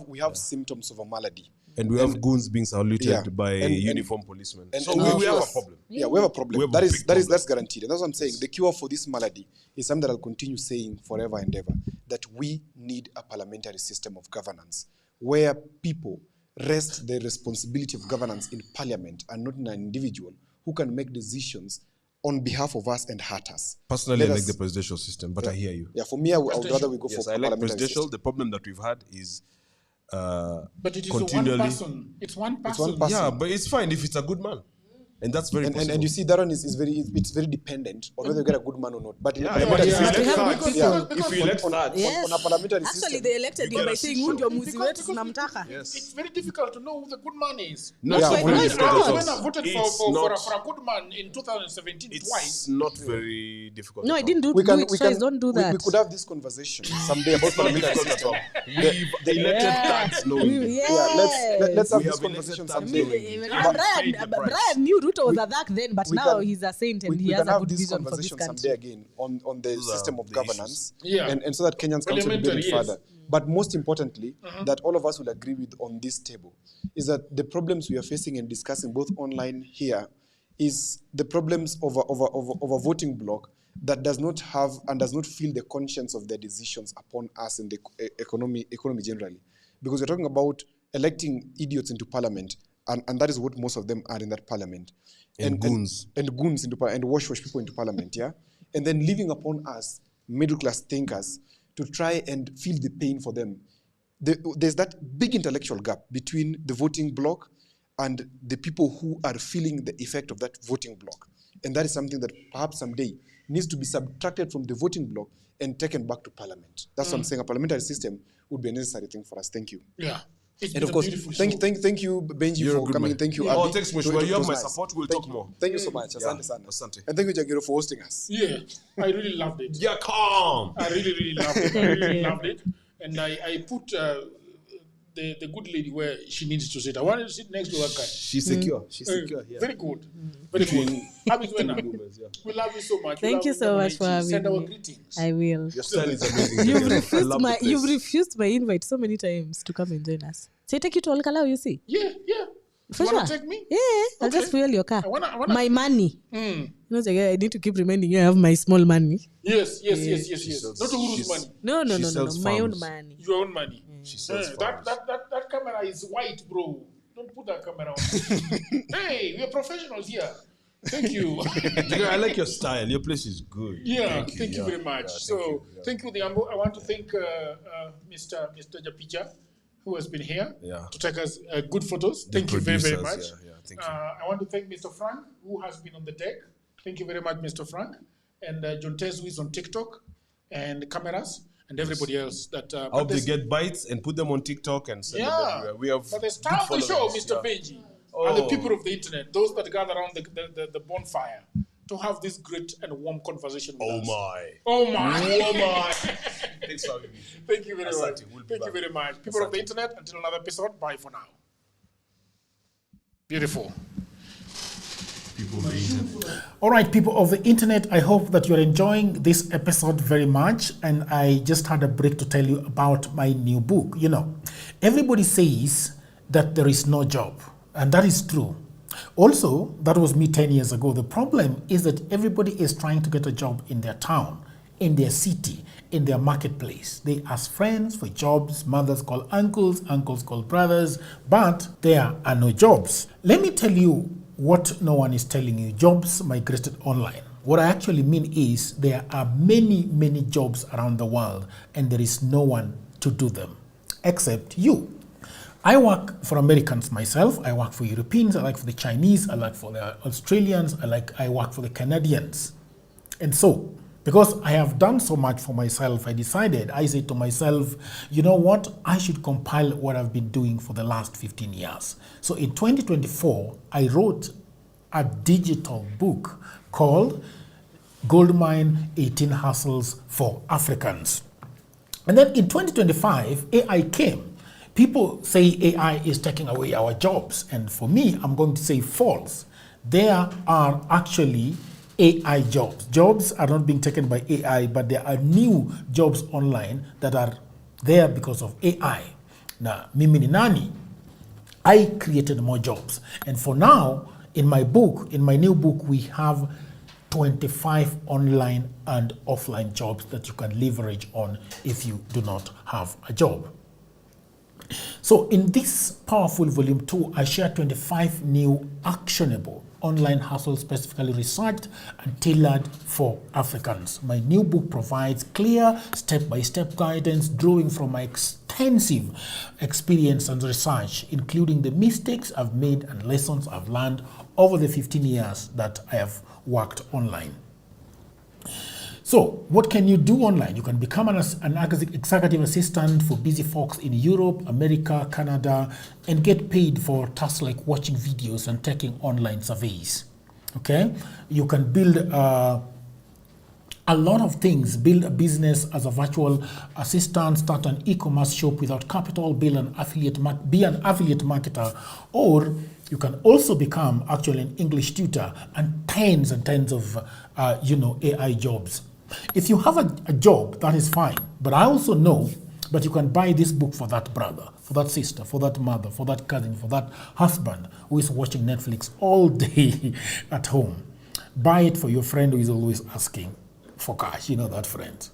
Speaker 11: we have symptoms of a malady.
Speaker 5: And we have goons being saluted by uniform policemen. So we have a problem.
Speaker 11: Yeah, we have a problem.
Speaker 5: We have a big problem.
Speaker 11: That's guaranteed. And that's what I'm saying. The cure for this malady is something that I'll continue saying forever and ever, that we need a parliamentary system of governance where people rest the responsibility of governance in parliament and not in an individual who can make decisions on behalf of us and hurt us.
Speaker 5: Personally, I like the presidential system, but I hear you.
Speaker 11: Yeah, for me, I would rather we go
Speaker 5: Yes,
Speaker 11: for
Speaker 5: I like
Speaker 11: parliamentary
Speaker 5: presidential.
Speaker 11: system.
Speaker 5: The problem that we've had is
Speaker 6: But it is
Speaker 5: continually...
Speaker 6: one person. It's one person.
Speaker 5: Yeah, but it's fine if it's a good man. And that's very possible.
Speaker 11: And you see, that one is very dependent on whether you get a good man or not. But in
Speaker 5: Yeah,
Speaker 11: a parliamentary
Speaker 5: but if you
Speaker 11: system,
Speaker 5: elect thugs,
Speaker 11: yeah,
Speaker 5: if you elect thugs.
Speaker 8: Yes.
Speaker 11: on a parliamentary
Speaker 8: Actually,
Speaker 11: system,
Speaker 8: they elected
Speaker 5: you
Speaker 8: him
Speaker 5: get
Speaker 8: by
Speaker 5: a
Speaker 8: saying,
Speaker 5: system.
Speaker 8: "Huyu ndio mwizi wetu tunamtaka."
Speaker 6: It's very difficult to know who the good man is.
Speaker 5: No,
Speaker 8: That's
Speaker 5: it's
Speaker 8: why
Speaker 5: very
Speaker 8: it's
Speaker 5: difficult.
Speaker 8: not.
Speaker 6: When I voted
Speaker 5: It's
Speaker 6: for
Speaker 5: not-
Speaker 6: a good man in 2017
Speaker 5: It's
Speaker 6: twice.
Speaker 5: not very difficult.
Speaker 8: No,
Speaker 5: at
Speaker 8: I
Speaker 5: all.
Speaker 8: didn't do it twice. Don't do that.
Speaker 11: We could have this conversation someday about
Speaker 5: It's not
Speaker 11: parliamentary
Speaker 5: difficult at
Speaker 11: system.
Speaker 5: all. We've elected thugs knowingly.
Speaker 11: Let's have
Speaker 5: We
Speaker 11: this
Speaker 5: have
Speaker 11: conversation
Speaker 5: elected thugs
Speaker 11: someday.
Speaker 5: knowingly.
Speaker 8: Brian knew Ruto was a thug then, but now he's a saint and he has
Speaker 11: can
Speaker 8: a
Speaker 11: have
Speaker 8: good
Speaker 11: this
Speaker 8: vision for this
Speaker 11: conversation
Speaker 8: country.
Speaker 11: someday again on the
Speaker 5: Those are
Speaker 11: system of
Speaker 5: the
Speaker 11: governance,
Speaker 6: Yeah.
Speaker 11: and so that Kenyans can also be
Speaker 6: Parliamentary,
Speaker 11: built
Speaker 6: yes.
Speaker 11: further. But most importantly, that all of us will agree with on this table is that the problems we are facing and discussing both online here is the problems of a voting bloc that does not have and does not feel the conscience of their decisions upon us and the economy generally. Because we're talking about electing idiots into parliament, and that is what most of them are in that parliament.
Speaker 5: And goons.
Speaker 11: And goons into and wash people into parliament, yeah? And then leaving upon us, middle-class thinkers, to try and feel the pain for them. There's that big intellectual gap between the voting bloc and the people who are feeling the effect of that voting bloc. And that is something that perhaps someday needs to be subtracted from the voting bloc and taken back to parliament. That's what I'm saying. A parliamentary system would be a necessary thing for us. Thank you.
Speaker 6: Yeah.
Speaker 11: And of course, thank you, Benji, for coming.
Speaker 5: Man.
Speaker 11: Thank you,
Speaker 5: Oh,
Speaker 11: Abby.
Speaker 5: thanks, Mheshimiwa. You have my support. We'll talk more.
Speaker 11: Thank you so much. Asante sana. And thank you, Jagiro, for hosting us.
Speaker 6: Yeah, I really loved it.
Speaker 5: Yeah, calm.
Speaker 6: I really loved it. I really loved it. And I put the good lady where she needs to sit. I wanted to sit next to her guy.
Speaker 5: She's secure. She's secure. Yeah.
Speaker 6: Very good. Very good. Abby Gwena, we love you so much.
Speaker 8: Thank you so much for having
Speaker 6: Send our
Speaker 8: me.
Speaker 6: greetings.
Speaker 8: I will.
Speaker 5: Your style is amazing.
Speaker 8: You've refused my invite so many times to come and join us. So I take you to Olkalau, you see?
Speaker 6: Yeah.
Speaker 8: For
Speaker 6: You
Speaker 8: sure.
Speaker 6: want to take me?
Speaker 8: Yeah, I'll just fuel your car.
Speaker 6: I wanna-
Speaker 8: My money.
Speaker 6: Mm.
Speaker 8: You know, I need to keep reminding you I have my small money.
Speaker 6: Yes. Not Uhuru's money.
Speaker 8: No. My own money.
Speaker 6: Your own money.
Speaker 5: She sells
Speaker 6: That camera is white, bro. Don't put that camera on. Hey, we are professionals here. Thank you.
Speaker 5: I like your style. Your place is good.
Speaker 6: Yeah, thank you very much. Thank you, Diambo. I want to thank Mr. Japicha, who has been here to take us good photos. Thank you very, very much.
Speaker 5: Thank you.
Speaker 6: I want to thank Mr. Frank, who has been on the deck. Thank you very much, Mr. Frank. And John Tez, who is on TikTok, and cameras, and everybody else. That
Speaker 5: I hope they get bites and put them on TikTok and send them everywhere. We have
Speaker 6: but the star of the show, Mr. Benji, are the people of the internet, those that gather around the bonfire to have this great and warm conversation with us. Oh my.
Speaker 5: Thanks for having me.
Speaker 6: Thank you very much.
Speaker 5: Asante, we'll be
Speaker 6: Thank you
Speaker 5: back.
Speaker 6: very much. People of the internet, until another episode, bye for now. Beautiful. All right, people of the internet, I hope that you're enjoying this episode very much. And I just had a break to tell you about my new book. You know, everybody says that there is no job, and that is true. Also, that was me 10 years ago. The problem is that everybody is trying to get a job in their town, in their city, in their marketplace. They ask friends for jobs, mothers call uncles, uncles call brothers, but there are no jobs. Let me tell you what no one is telling you. Jobs migrated online. What I actually mean is there are many, many jobs around the world, and there is no one to do them except you. I work for Americans myself. I work for Europeans. I work for the Chinese. I work for the Australians. I work for the Canadians. And so, because I have done so much for myself, I said to myself, you know what? I should compile what I've been doing for the last 15 years. So in 2024, I wrote a digital book called Goldmine 18 Hustles for Africans. And then in 2025, AI came. People say AI is taking away our jobs. And for me, I'm going to say false. There are actually AI jobs. Jobs are not being taken by AI, but there are new jobs online that are there because of AI. Now, mimi ni nani? I created more jobs. And for now, in my new book, we have 25 online and offline jobs that you can leverage on if you do not have a job. So in this powerful volume 2, I share 25 new actionable online hustles specifically researched and tailored for Africans. My new book provides clear step-by-step guidance drawing from my extensive experience and research, including the mistakes I've made and lessons I've learned over the 15 years that I have worked online. So, what can you do online? You can become an executive assistant for busy folks in Europe, America, Canada, and get paid for tasks like watching videos and taking online surveys. Okay? You can build a lot of things. Build a business as a virtual assistant, start an e-commerce shop without capital, be an affiliate marketer, or you can also become actually an English tutor and tens of AI jobs. If you have a job, that is fine. But I also know But you can buy this book for that brother, for that sister, for that mother, for that cousin, for that husband who is watching Netflix all day at home. Buy it for your friend who is always asking for cash. You know that friend.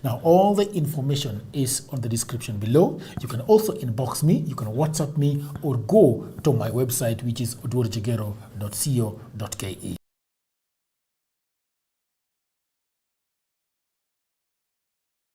Speaker 6: Now, all the information is on the description below. You can also inbox me, you can WhatsApp me, or go to my website, which is oduorjigero.co.ke.